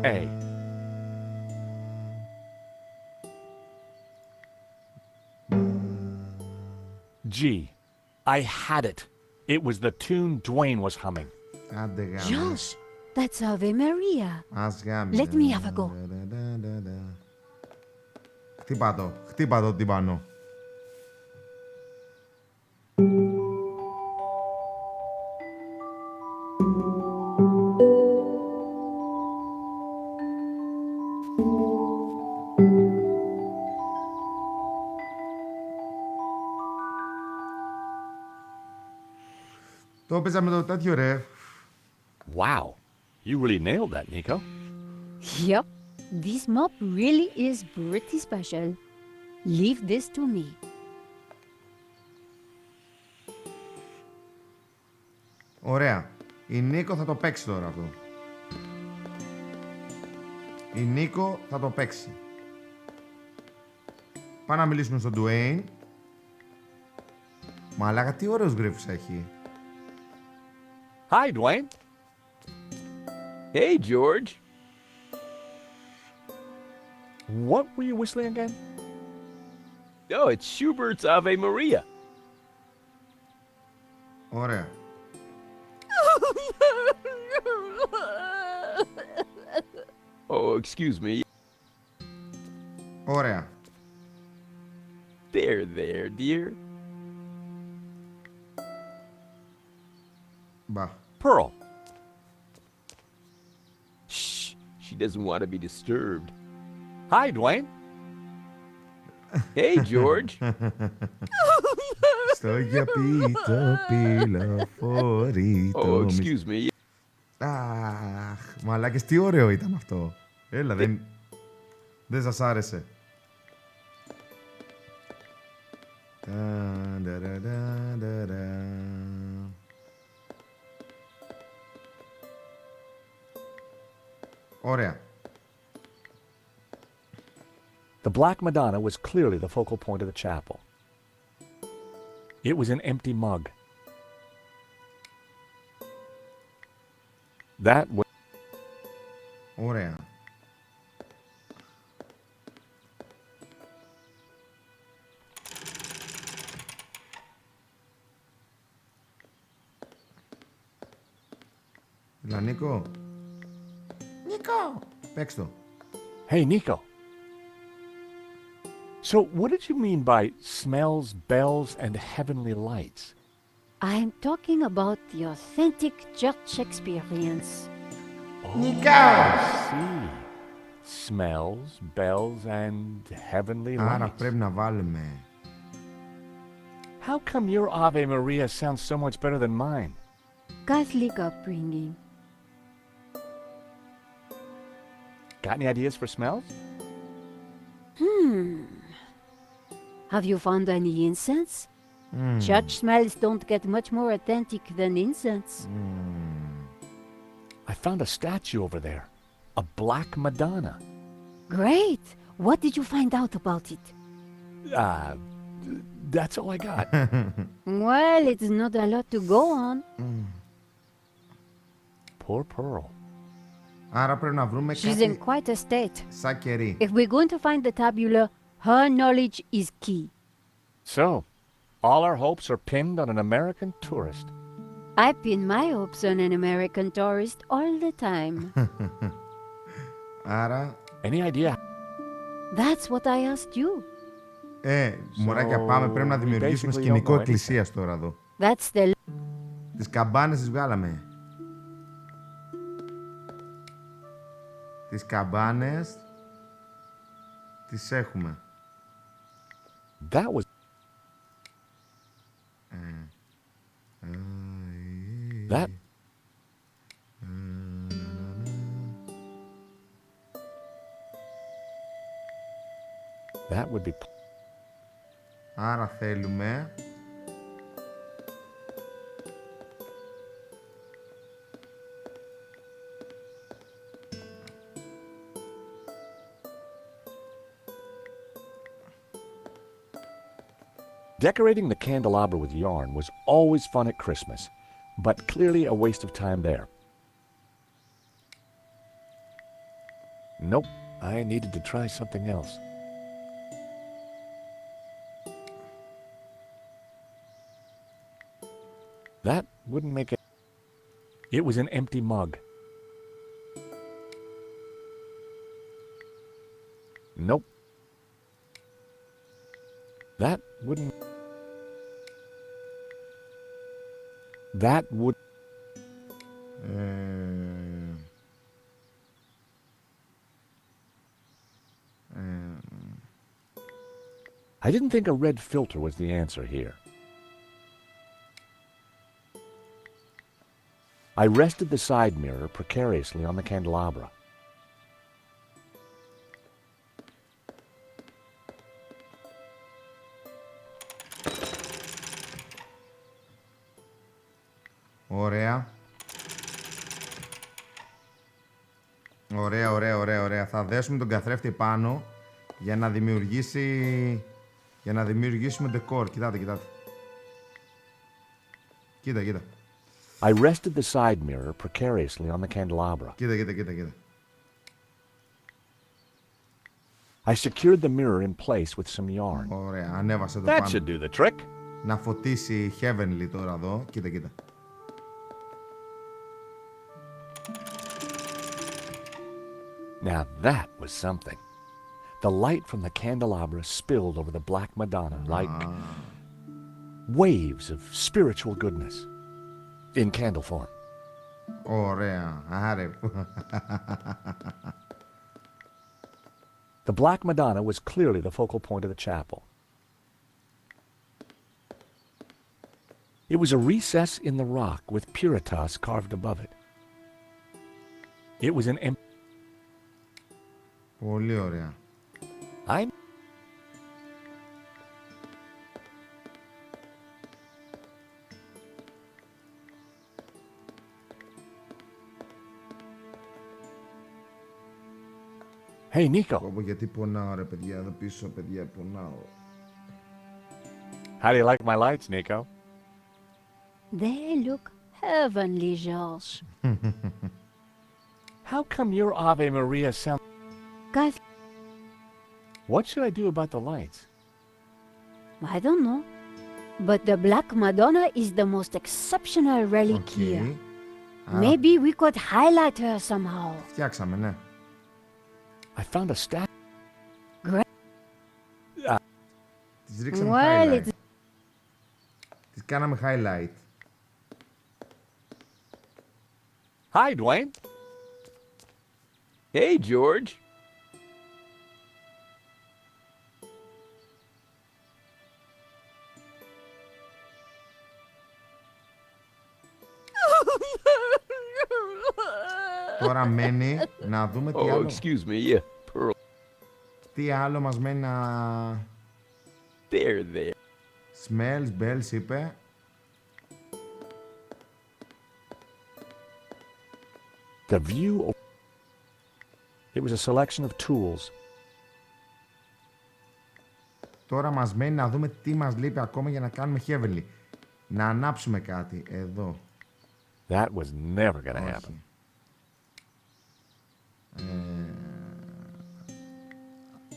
A. G. I had it. It was the tune Dwayne was humming. Άντε γάμο. Josh, that's Ave Maria. Ας γάμι. Let me have a go. Χτύπα το τυμπανό. Το έπαιζα με το τέτοιο ρε. Wow. You really nailed that, Nico. Yep, this mop really is pretty special. Leave this to me. Ωραία. Η Νίκο θα το παίξει τώρα αυτό. Η Νίκο θα το παίξει. Πάμε να μιλήσουμε στον Dwayne. Μαλάκα, τι ωραίους γρίφους έχει. Hi, Dwayne. Hey, George. What were you whistling again? Oh, it's Schubert's Ave Maria. Ωραία. Oh, excuse me. Ωραία. There, dear. Μπα. Pearl. Shh, she doesn't want to be disturbed. Hi, Dwayne. Hey, George. Στο γιαπί το πυλοφορεί το Oh, excuse me. Αχ, μαλάκες, τι ωραίο ήταν αυτό. Έλα, δεν σας άρεσε. Ωραία. The Black Madonna was clearly the focal point of the chapel. It was an empty mug. That was Ωραία. Έλα, Νίκο. Νίκο! Παίξ' το. Hey, Nico. So, what did you mean by smells, bells, and heavenly lights? I'm talking about the authentic church experience. Νικά! See. Smells, bells, and heavenly Άρα lights. πρέπει να βάλουμε... How come your Ave Maria sounds so much better than mine? Catholic upbringing. Got any ideas for smells? Have you found any incense? Church smells don't get much more authentic than incense. I found a statue over there. A black Madonna. Great! What did you find out about it? That's all I got. Well, it's not a lot to go on. Poor Pearl. Άρα πρέπει να βρούμε She's in κάτι quite a state. σαν κερί. If we're going to find the tabula, her knowledge is key. So, all our hopes are pinned on an American tourist. I pin my hopes on an American tourist all the time. Άρα... Any idea? That's what I asked you. Μωράκια, πάμε. Πρέπει να δημιουργήσουμε σκηνικό εκκλησίας τώρα εδώ. That's the... Τις καμπάνες τις βγάλαμε. Τις καμπάνες τις έχουμε. That was... That... That would be... Άρα θέλουμε... Decorating the candelabra with yarn was always fun at Christmas, but clearly a waste of time there. Nope, I needed to try something else. That wouldn't make it. It was an empty mug. Nope. That wouldn't. That would. I didn't think a red filter was the answer here. I rested the side mirror precariously on the candelabra. Ωραία. Ωραία. Θα δέσουμε τον καθρέφτη πάνω για να δημιουργήσει... Για να δημιουργήσουμε ντεκόρ. Κοιτάτε. Κοίτα. I rested the side mirror precariously on the candelabra. Κοίτα. I secured the mirror in place with some yarn. Ωραία, ανέβασε το That πάνω. should do the trick. Να φωτίσει heavenly τώρα εδώ. Κοίτα. Now that was something. The light from the candelabra spilled over the Black Madonna like waves of spiritual goodness in candle form. Ωραία, άρε. The Black Madonna was clearly the focal point of the chapel. It was a recess in the rock with Puritas carved above it. It was an empty... Πολύ ωραία. I'm... Hey, Nico. Γιατί πονάω ρε παιδιά, εδώ πίσω παιδιά πονάω. How do you like my lights, Nico? They look heavenly, George. How come your Ave Maria sound... Guys, What should I do about the lights? I don't know. But the Black Madonna is the most exceptional relic here. Maybe we could highlight her somehow. Φτιάξαμε, ναι. I found a statue. Τις ρίξαμε Well, highlight. Τις κάναμε highlight. Hi, Dwayne. Hey, George. Τώρα μένει να δούμε τι άλλο. Excuse me, yeah, Pearl. Τι άλλο μας μένει να... There. Smells, bells είπε. The view... It was a selection of tools. Τώρα μας μένει να δούμε τι μας λείπει ακόμα για να κάνουμε heavenly. Να ανάψουμε κάτι. Εδώ. That was never gonna happen.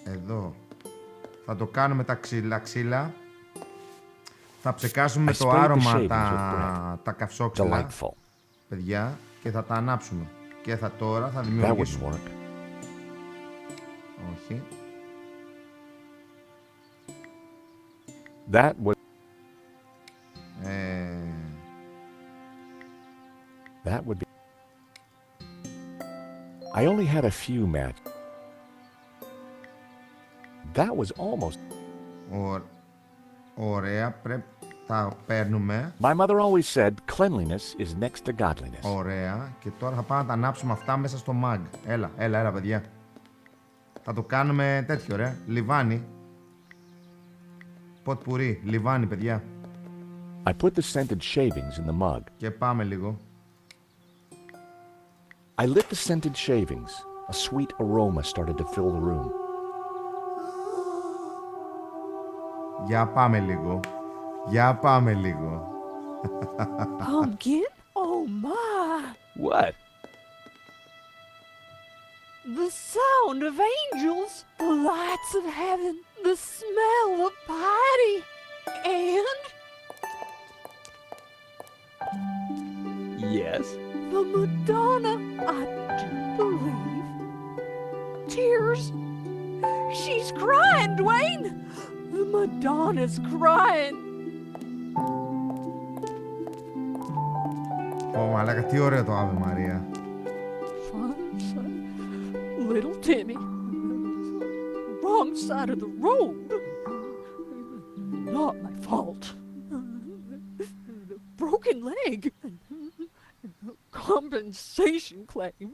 Εδώ. Θα το κάνουμε τα ξύλα. Θα ψεκάσουμε με το άρωμα τα καυσόξυλα. Παιδιά. Και θα τα ανάψουμε. Και τώρα θα δημιουργήσουμε. Όχι. That would... That would be... I only had a few matches. That was almost... Ωραία, πρέπει... Τα παίρνουμε. My mother always said cleanliness is next to godliness. Ωραία. Και τώρα θα πάμε να τα ανάψουμε αυτά μέσα στο mug. Έλα, παιδιά. Θα το κάνουμε τέτοιο, ρε. Λιβάνι. Ποτ πουρί. Λιβάνι, παιδιά. I put the scented shavings in the mug. Και πάμε λίγο. I lit the scented shavings. A sweet aroma started to fill the room. Για πάμε λίγο. Pumpkin? Oh my! What? The sound of angels, the lights of heaven, the smell of piety, and... Yes? The Madonna, I do believe. Tears. She's crying, Dwayne! The Madonna's crying. Μαλάκα, τι ωραίο το Ave Maria. Little Timmy. Wrong side of the road. Not my fault. Broken leg. Compensation claim.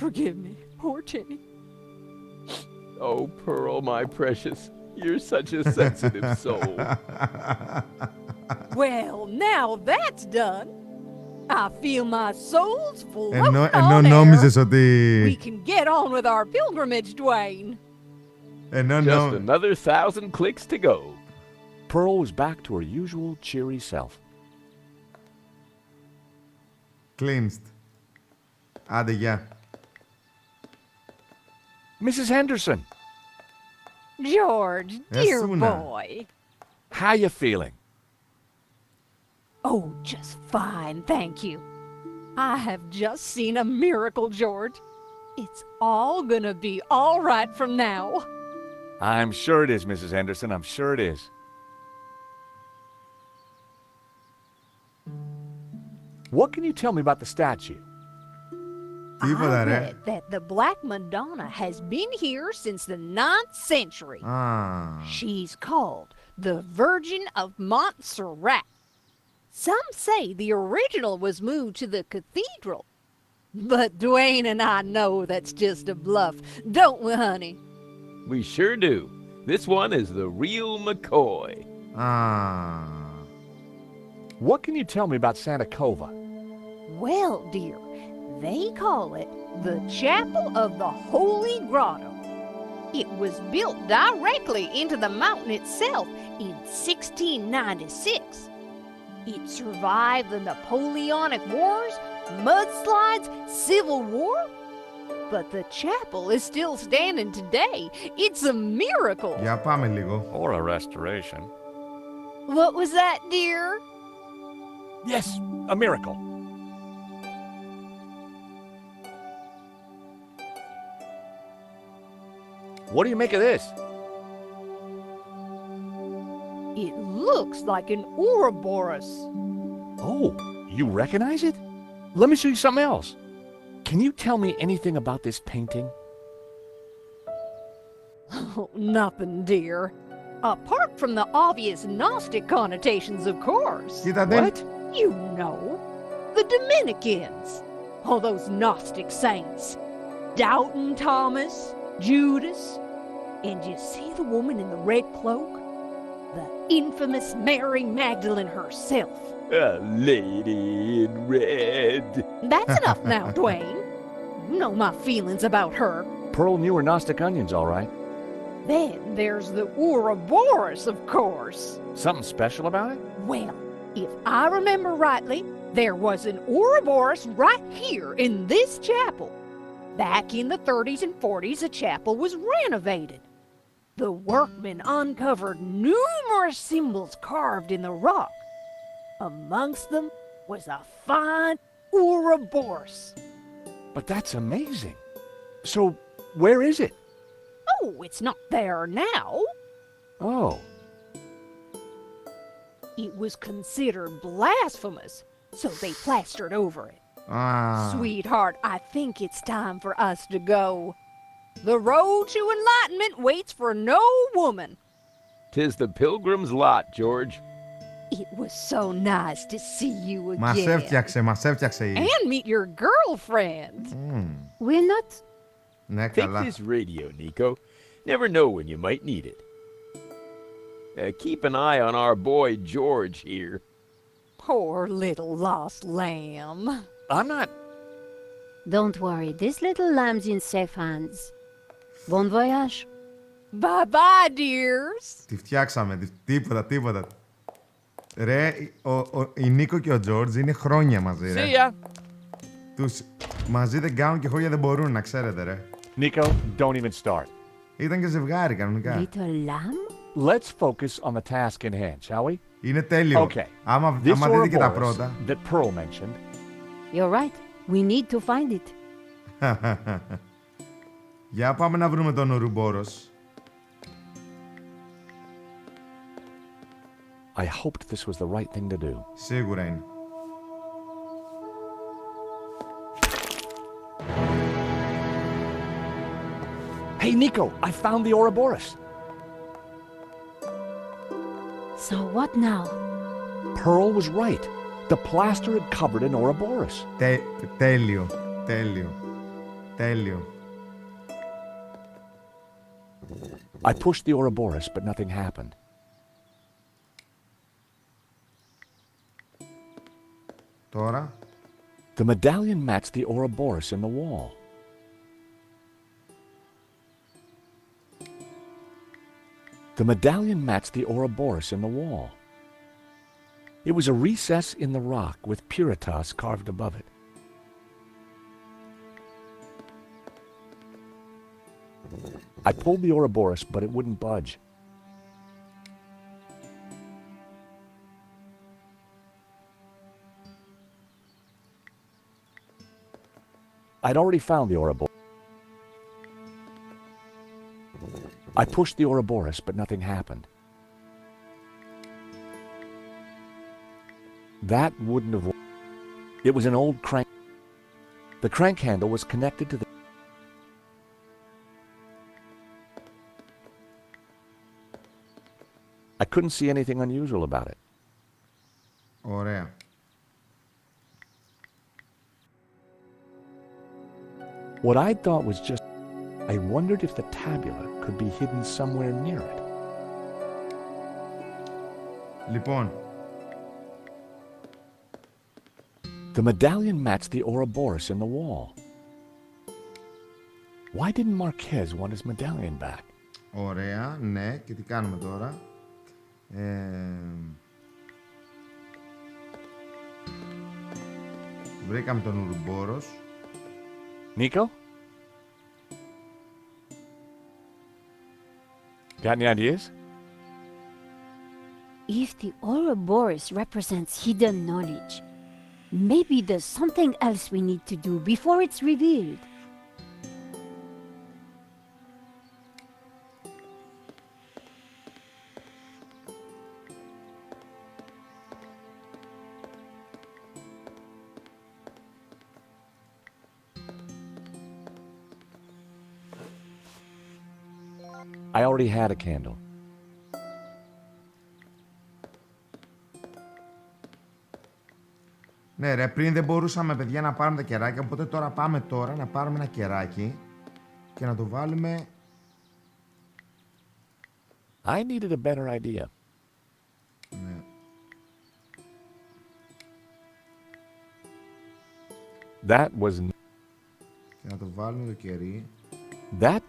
Forgive me, poor Timmy. Oh, Pearl, my precious. You're such a sensitive soul. Well, now that's done. I feel my soul's float Ενώ on νόμιζες air. ότι... We can get on with our pilgrimage, Dwayne. Just another 1,000 clicks to go. Pearl was back to her usual cheery self. Cleansed. Άντε, γεια. Mrs. Henderson. George, dear Εσούνα. boy. How you feeling? Oh, just fine, thank you. I have just seen a miracle, George. It's all gonna be all right from now. I'm sure it is, Mrs. Henderson. I'm sure it is. What can you tell me about the statue? I read that the Black Madonna has been here since the 9th century. She's called the Virgin of Montserrat. Some say the original was moved to the cathedral. But Dwayne and I know that's just a bluff, don't we, honey? We sure do. This one is the real McCoy. What can you tell me about Santa Cova? Well, dear, they call it the Chapel of the Holy Grotto. It was built directly into the mountain itself in 1696. It survived the Napoleonic Wars, mudslides, Civil War. But the chapel is still standing today. It's a miracle. Για πάμε λίγο. Or a restoration. What was that, dear? Yes, a miracle. What do you make of this? It looks like an Ouroboros. Oh, you recognize it? Let me show you something else. Can you tell me anything about this painting? Oh, nothing, dear. Apart from the obvious Gnostic connotations, of course. What? You know, the Dominicans. All those Gnostic saints. Doubting Thomas, Judas. And you see the woman in the red cloak? The infamous Mary Magdalene herself. A lady in red. That's enough now, Dwayne. You know my feelings about her. Pearl knew her Gnostic onions, all right. Then there's the Ouroboros, of course. Something special about it? Well, if I remember rightly, there was an Ouroboros right here in this chapel. Back in the 30s and 40s, the chapel was renovated. The workmen uncovered numerous symbols carved in the rock. Amongst them was a fine Ouroboros. But that's amazing. So, where is it? Oh, it's not there now. Oh. It was considered blasphemous, so they plastered over it. Sweetheart, I think it's time for us to go. The road to enlightenment waits for no woman. 'Tis the pilgrim's lot, George. It was so nice to see you Μας again. έφτιαξε η... And meet your girlfriend. We're not... Ναι, Take καλά. this radio, Nico. Never know when you might need it. Keep an eye on our boy George here. Poor little lost lamb. I'm not... Don't worry, this little lamb's in safe hands. Bon voyage. Bye-bye, dears. Τη φτιάξαμε, τίποτα. Ρε, η Νίκο και ο Τζόρτζ είναι χρόνια μαζί, ρε. See ya. Τους μαζί δεν κάνουν και χώρια δεν μπορούν, να ξέρετε, ρε. Nico, don't even start. Ήταν και ζευγάρι, κανονικά. Little lamb? Let's focus on the task in hand, shall we? Είναι τέλειο. Okay. Άμα This δείτε και τα Ouroboros πρώτα. that Pearl mentioned. You're right. We need to find it. Για πάμε να βρούμε τον Ouroboros. I hoped this was the right thing to do. Σίγουρα είναι. Hey, Nico, I found the Ouroboros. So what now? Pearl was right. The plaster had covered an Ouroboros. Τέλειο. I pushed the Ouroboros, but nothing happened. Τώρα. The medallion matched the Ouroboros in the wall. The medallion matched the Ouroboros in the wall. It was a recess in the rock with Puritas carved above it. I pulled the Ouroboros, but it wouldn't budge. I'd already found the Ouroboros. I pushed the Ouroboros, but nothing happened. That wouldn't have worked. It was an old crank. The crank handle was connected to the... I couldn't see anything unusual about it. Ωραία. What I thought was just... I wondered if the tabula could be hidden somewhere near it. Λοιπόν. The medallion matched the Ouroboros in the wall. Why didn't Marquez want his medallion back? Ωραία, ναι. Και τι κάνουμε τώρα? Βρήκαμε τον Ουρομπόρος. Nico? Got any ideas? If the Ouroboros represents hidden knowledge, maybe there's something else we need to do before it's revealed. I already had a candle. Ναι ρε, πριν δεν μπορούσαμε παιδιά να πάρουμε τα κεράκια, οπότε τώρα πάμε τώρα να πάρουμε ένα κεράκι και να το βάλουμε... I needed a better idea. Ναι. That was... Και να το βάλουμε το κερί. That...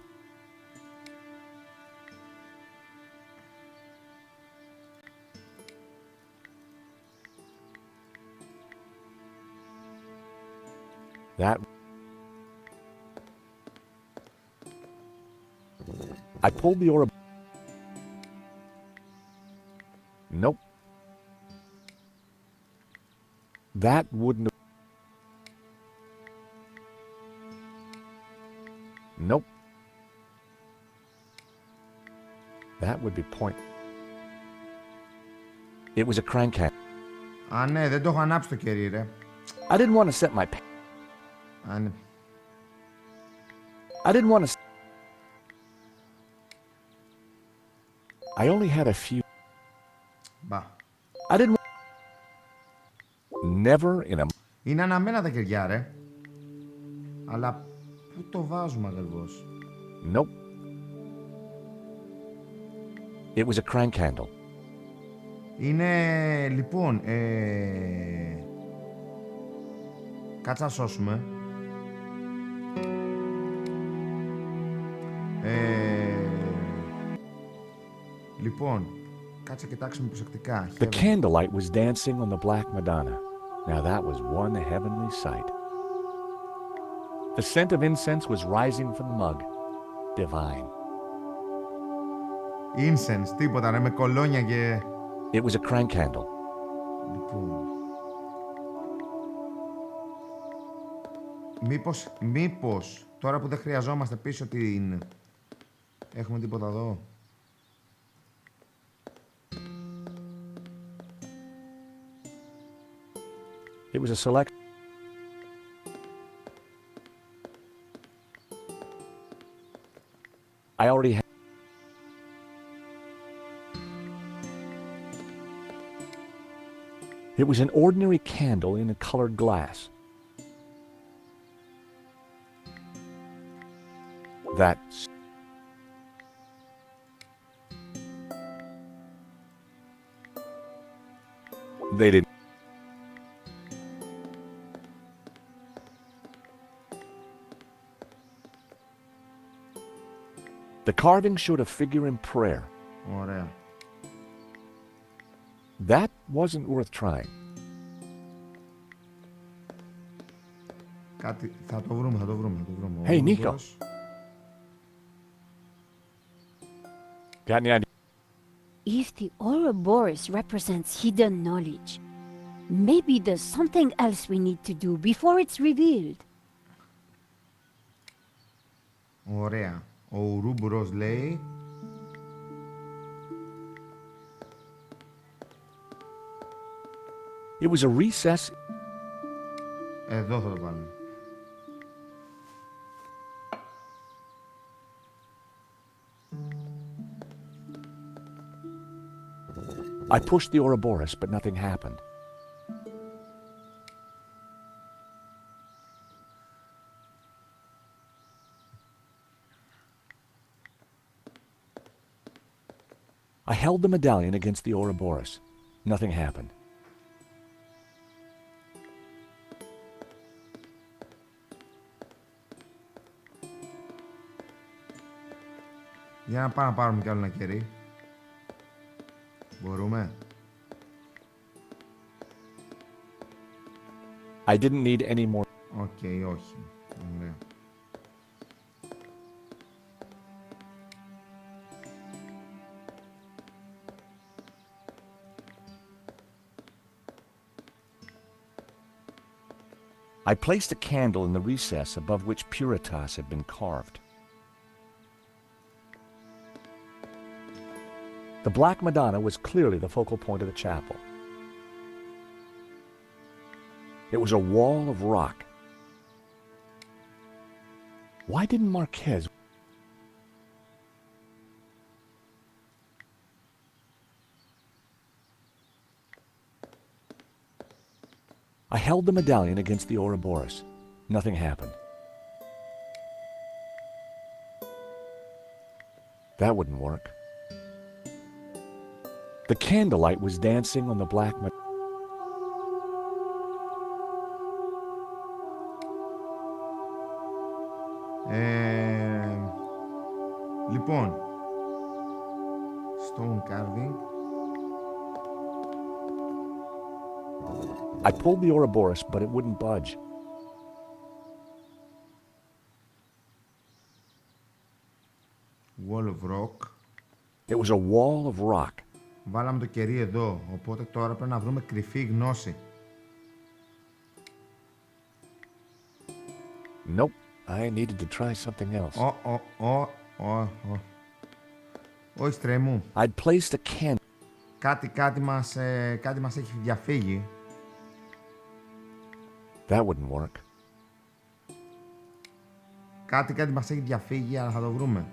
That... I pulled the Ouroboros. Nope. That wouldn't have... Nope. That would be point. It was a crank hat. Α, ναι, δεν το έχω ανάψει το κερί, ρε. I didn't want to set my... Α, ναι. I didn't want to... I only had a few... Μπα. I didn't... Never in a... Είναι αναμένα τα κεριά, ρε. Αλλά πού το βάζουμε ακριβώς? Nope. It was a crank handle. Είναι, λοιπόν, κάτσε να σώσουμε. Λοιπόν, κάτσε κοιτάξουμε προσεκτικά. The candlelight was dancing on the Black Madonna. Now that was one heavenly sight. The scent of incense was rising from the mug. Divine. Incense, τίποτα ρε, με κολόνια και... It was a crank handle. Λοιπόν... Μήπως, τώρα που δεν χρειαζόμαστε πίσω την... Έχουμε τίποτα εδώ? It was a select... I already had... It was an ordinary candle in a colored glass. That's... They didn't... The carving showed a figure in prayer. Ωραία. That wasn't worth trying. Κάτι, θα το βρούμε. Hey, Nico. Got any idea? If the Ouroboros represents hidden knowledge, maybe there's something else we need to do before it's revealed. Ωραία. Ο Ουρομπόρος λέει... It was a recess... Εδώ θα το βάλουμε. I pushed the Ouroboros, but nothing happened. I held the medallion against the Ouroboros. Nothing happened. Για να πάμε να πάρουμε κι άλλο ένα κερί. Μπορούμε. I didn't need any more. Οκ, όχι. Ωραία. I placed a candle in the recess above which Puritas had been carved. The Black Madonna was clearly the focal point of the chapel. It was a wall of rock. Why didn't Marquez... I held the medallion against the Ouroboros. Nothing happened. That wouldn't work. The candlelight was dancing on the black Madonna. Λοιπόν, stone carving. I pulled the Ouroboros, but it wouldn't budge. Wall of rock. It was a wall of rock. Βάλαμε το κερί εδώ, οπότε τώρα πρέπει να βρούμε κρυφή γνώση. Nope, I needed to try something else. Όχι, στρέ μου. I'd placed a candle. Κάτι μας έχει διαφύγει. That wouldn't work. Κάτι μας έχει διαφύγει, αλλά θα το βρούμε.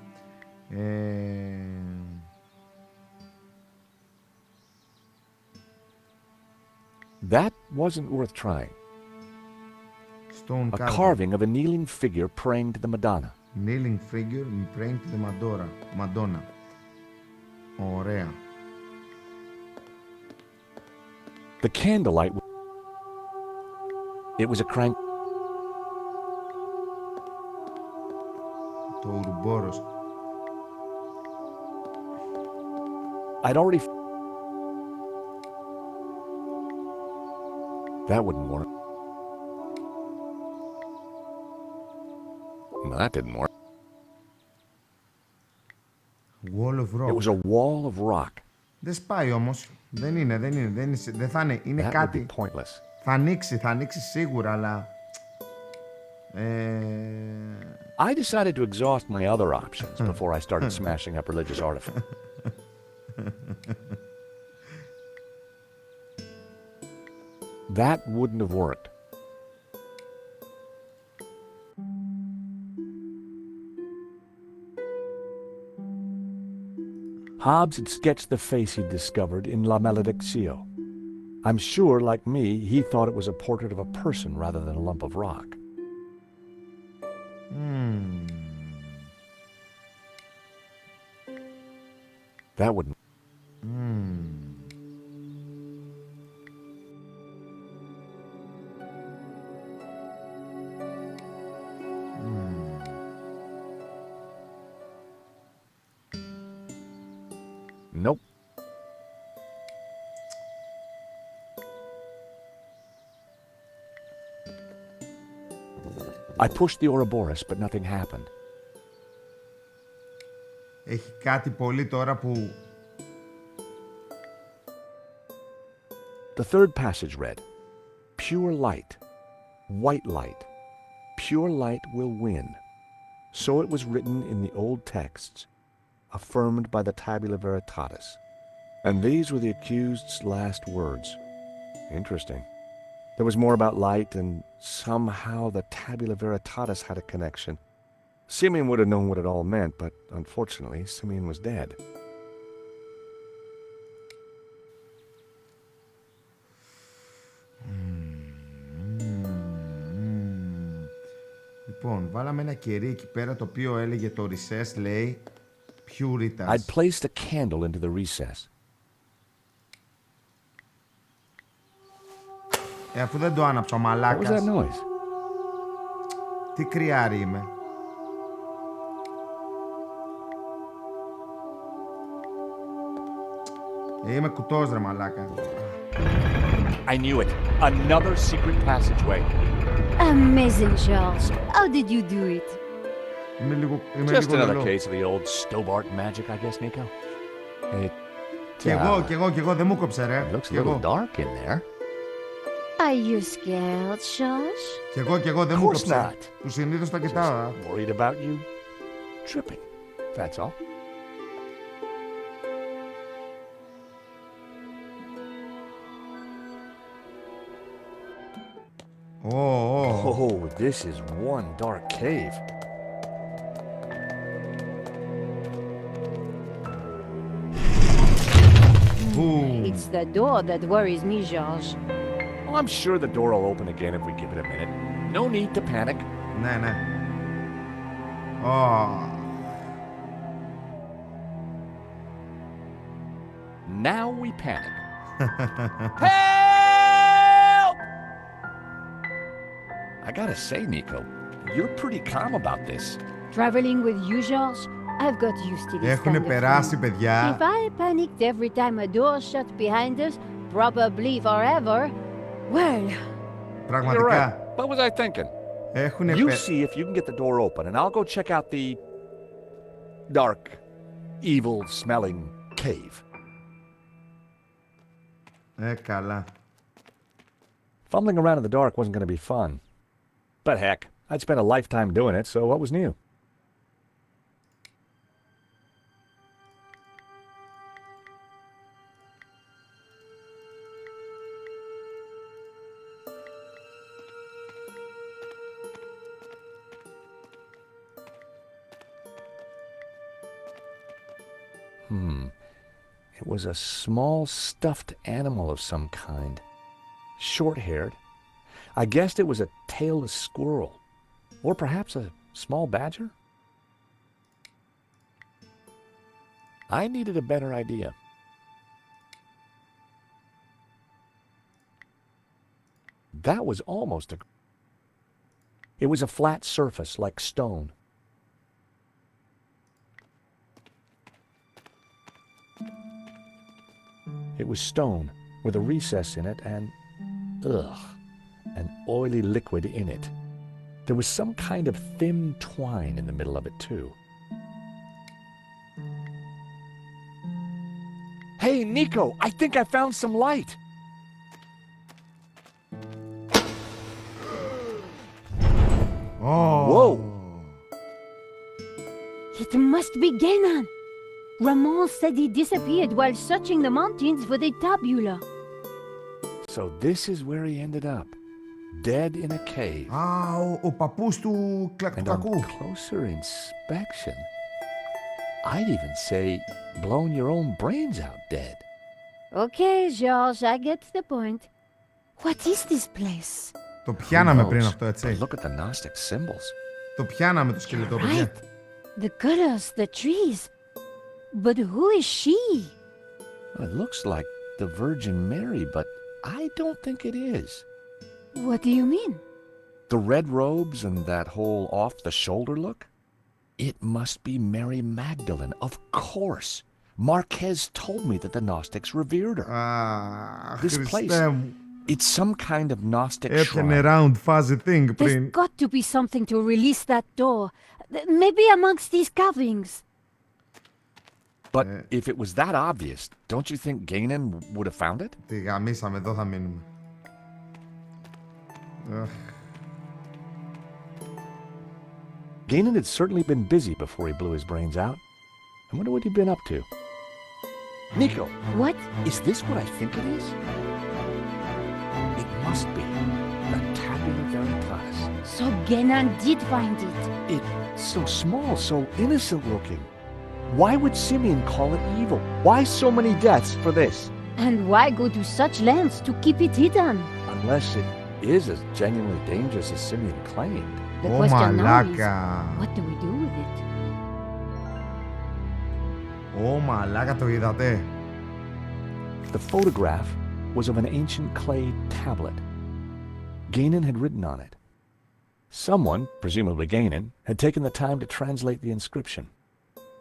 That wasn't worth trying. Stone a carving of a kneeling figure praying to the Madonna. Kneeling figure praying to the Madonna. Ωραία. The candlelight... It was a crank... Το Ouroboros. I'd already... That wouldn't work. No, that didn't work. Wall of rock. It was a wall of rock. Δεν σπάει όμως. Δεν θα είναι. Είναι That κάτι. Would be pointless. Θα ανοίξει σίγουρα, αλλά... I decided to exhaust my other options before I started smashing up religious artifacts. That wouldn't have worked. Hobbes had sketched the face he'd discovered in La Maledictio. I'm sure, like me, he thought it was a portrait of a person rather than a lump of rock. That wouldn't... Nope. I pushed the Ouroboros, but nothing happened. Έχει κάτι πολύ τώρα που... The third passage read, Pure light, white light, pure light will win. So it was written in the old texts, affirmed by the Tabula Veritatis. And these were the accused's last words. Interesting. There was more about light, and somehow the Tabula Veritatis had a connection. Simeon would have known what it all meant, but unfortunately, Simeon was dead. Λοιπόν, βάλαμε ένα κερί εκεί πέρα το οποίο έλεγε το recess, λέει Puritas. I'd placed a candle into the recess. Αφού δεν το άναψα ο What was μαλάκας. that noise? Τι κρυάρι είμαι. Είμαι κουτός ρε μαλάκα. I knew it. Another secret passageway. Amazing, George. How did you do it? Just another case of the old Stobart magic, I guess, Nico. It, Κι εγώ, δεν μου κόψε ρε. It looks a little dark in there. Are you scared, George? Κι εγώ, δεν μου κόψε. Που συνήθως τα κοιτάω. Worried about you tripping. That's all. Oh, this is one dark cave. It's the door that worries me, George. Well, I'm sure the door will open again if we give it a minute. No need to panic. Ναι. Now we panic. I gotta say, Nico, you're pretty calm about this. Traveling with you, George, I've got used to this Έχουνε kind of περάσει, thing. παιδιά. If I panicked every time a door shut behind us, probably forever, well... Πραγματικά. You're right. What was I thinking? You see if you can get the door open, and I'll go check out the dark, evil-smelling cave. Καλά. Fumbling around in the dark wasn't going to be fun. But heck, I'd spent a lifetime doing it, so what was new? It was a small stuffed animal of some kind. Short-haired. I guessed it was a tailless squirrel. Or perhaps a small badger? I needed a better idea. That was almost a... It was a flat surface like stone. It was stone with a recess in it and, an oily liquid in it. There was some kind of thin twine in the middle of it, too. Hey, Nico, I think I found some light. Whoa! It must be Genan. Ramon said he disappeared while searching the mountains for the tabula. So this is where he ended up. Dead in a cave. Ο παππούς του And on closer inspection, I'd even say blown your own brains out dead. Okay, George, I get the point. What is this place? Το πιάναμε πριν αυτό, έτσι. Look at the Gnostic symbols. Το πιάναμε το σκελετό, παιδιά. The colors, the trees. But who is she? Well, it looks like the Virgin Mary, but I don't think it is. What do you mean? The red robes and that whole off-the-shoulder look? It must be Mary Magdalene, of course. Marquez told me that the Gnostics revered her. This place, it's some kind of Gnostic Έπιανε shrine. round fuzzy thing πριν. There's got to be something to release that door. Maybe amongst these carvings. But if it was that obvious, don't you think Gainan would have found it? Τι γαμίσαμε, εδώ θα μείνουμε. Gainan had certainly been busy before he blew his brains out. I wonder what he'd been up to. Nico! What? Is this what I think it is? It must be the Tabula Veritatis. So Genan did find it. It's so small, so innocent looking. Why would Simeon call it evil? Why so many deaths for this? And why go to such lengths to keep it hidden? Unless it is as genuinely dangerous as Simeon claimed. The question now is, what do we do with it? Μαλάκα, το είδατε. The photograph was of an ancient clay tablet. Gainan had written on it. Someone, presumably Gainan, had taken the time to translate the inscription.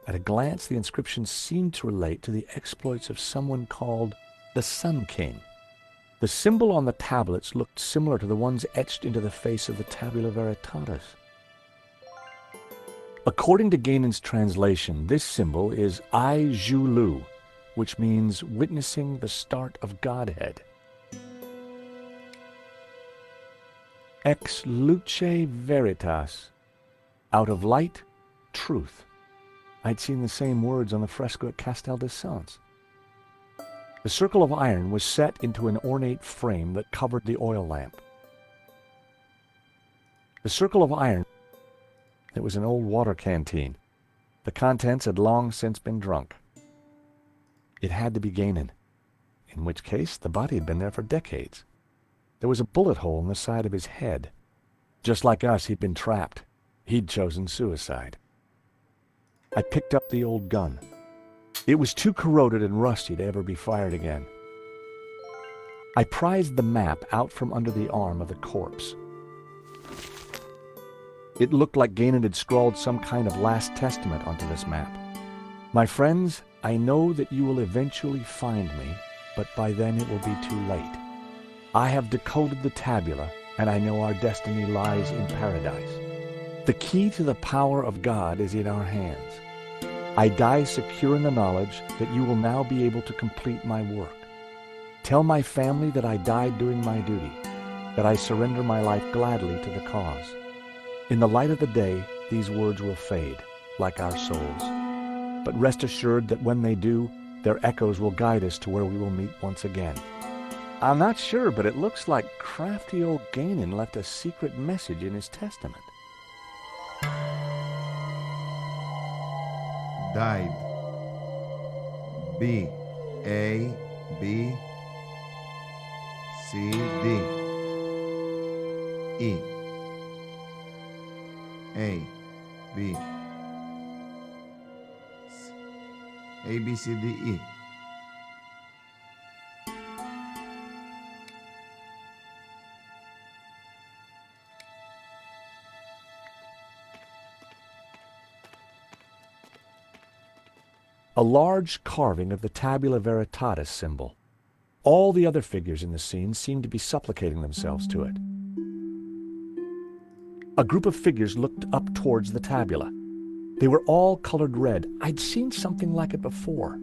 At a glance, the inscription seemed to relate to the exploits of someone called the Sun King. The symbol on the tablets looked similar to the ones etched into the face of the Tabula Veritatis. According to Gainan's translation, this symbol is I Ju Lu, which means witnessing the start of Godhead. Ex luce veritas, out of light, truth. I'd seen the same words on the fresco at Castel de Sants. The circle of iron was set into an ornate frame that covered the oil lamp. The circle of iron, it was an old water canteen. The contents had long since been drunk. It had to be Gainan, in which case the body had been there for decades. There was a bullet hole in the side of his head. Just like us, he'd been trapped. He'd chosen suicide. I picked up the old gun. It was too corroded and rusty to ever be fired again. I prized the map out from under the arm of the corpse. It looked like Gainan had scrawled some kind of last testament onto this map. My friends, I know that you will eventually find me, but by then it will be too late. I have decoded the tabula, and I know our destiny lies in paradise. The key to the power of God is in our hands. I die secure in the knowledge that you will now be able to complete my work. Tell my family that I died doing my duty, that I surrender my life gladly to the cause. In the light of the day, these words will fade, like our souls. But rest assured that when they do, their echoes will guide us to where we will meet once again. I'm not sure, but it looks like crafty old Gainan left a secret message in his testament. Died. B. A. B. C. D. E. A. B. A, B, C, D, E. A large carving of the Tabula Veritatis symbol. All the other figures in the scene seemed to be supplicating themselves to it. A group of figures looked up towards the tabula. They were all colored red. I'd seen something like it before.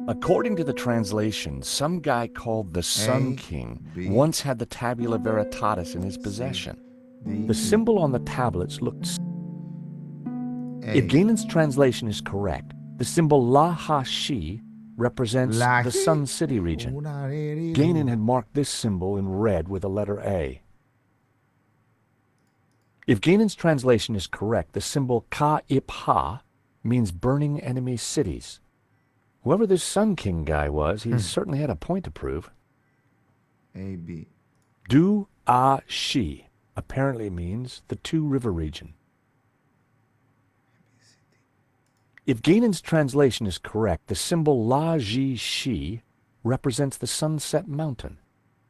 According to the translation, some guy called the Sun King once had the Tabula Veritatis in his possession. The symbol on the tablets looked... If Gainan's translation is correct, the symbol La Ha Shi represents the Sun City region. Gainan had marked this symbol in red with the letter A. If Gainan's translation is correct, the symbol Ka Ip Ha means burning enemy cities. Whoever this Sun King guy was, he certainly had a point to prove. A, B. Du A Shi apparently means the Two River region. If Gainan's translation is correct, the symbol La Ji Shi represents the Sunset Mountain.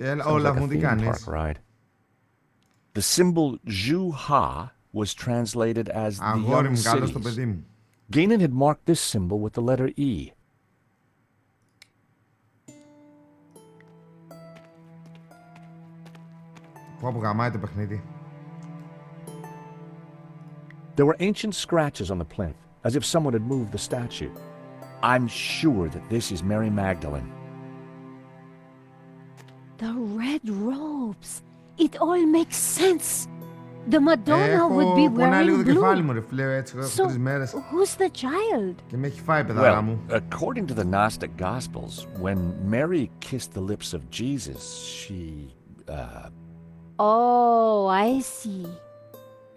Sounds like a theme park ride. The symbol Ju Ha was translated as the Young Cities. Gainan had marked this symbol with the letter E. There were ancient scratches on the plinth, as if someone had moved the statue. I'm sure that this is Mary Magdalene. The red robes. It all makes sense. The Madonna would be wearing blue. So, who's the child? Well, according to the Gnostic Gospels, when Mary kissed the lips of Jesus, she, Oh, I see.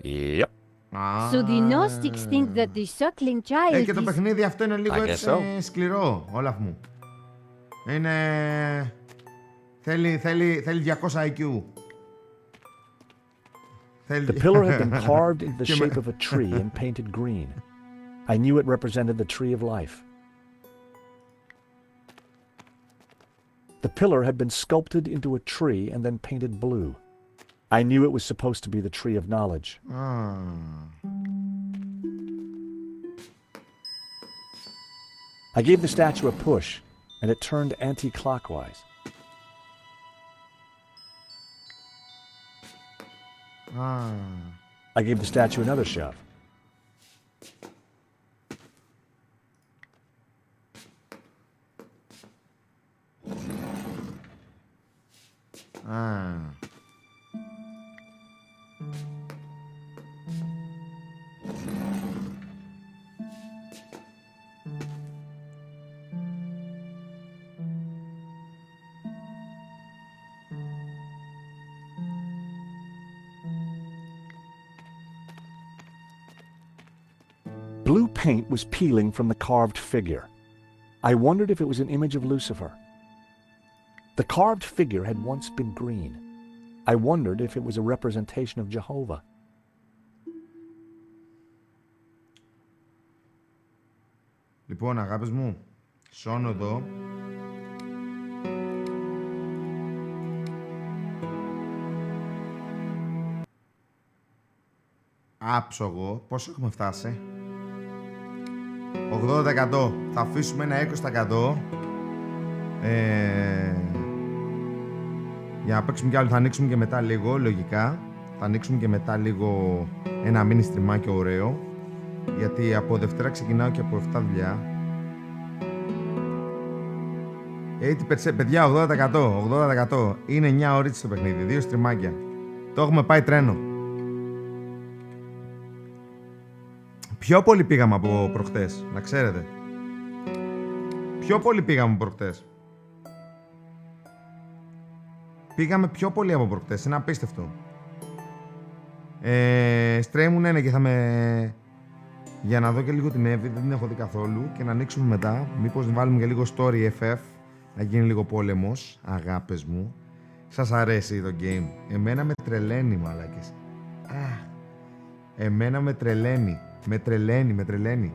Yep. So the Gnostics think that the suckling child Και το παιχνίδι αυτό είναι λίγο έτσι σκληρό, Όλαφ μου. Είναι... Θέλει 200 IQ. The pillar had been carved into the shape of a tree and painted green. I knew it represented the tree of life. The pillar had been sculpted into a tree and then painted blue. I knew it was supposed to be the tree of knowledge. I gave the statue a push, and it turned anti-clockwise. I gave the statue another shove. Blue paint was peeling from the carved figure. I wondered if it was an image of Lucifer. The carved figure had once been green. I wondered if it was a representation of Jehovah. Λοιπόν, αγάπες μου, σώνω εδώ. Άψογο. Πόσο έχουμε φτάσει? 80%. Θα αφήσουμε ένα 20%. Για να παίξουμε κι άλλο, θα ανοίξουμε και μετά λίγο, λογικά. Θα ανοίξουμε και μετά λίγο ένα mini στριμάκι ωραίο. Γιατί από Δευτέρα ξεκινάω και από 7 δουλειά. 80%, παιδιά, 80%. Είναι 9 ώρες το παιχνίδι, 2 στριμάκια. Το έχουμε πάει τρένο. Πιο πολύ πήγαμε από προχτές, να ξέρετε. Πιο πολύ πήγαμε προχτές. Πήγαμε πιο πολύ από προχτές, είναι απίστευτο. Στρέι μου, ναι, και θα με... Για να δω και λίγο την Εύη, δεν την έχω δει καθόλου. Και να ανοίξουμε μετά, μήπως βάλουμε και λίγο story FF. Να γίνει λίγο πόλεμος, αγάπες μου. Σας αρέσει το game? Εμένα με τρελαίνει, μαλάκες. Εμένα με τρελαίνει. Με τρελαίνει.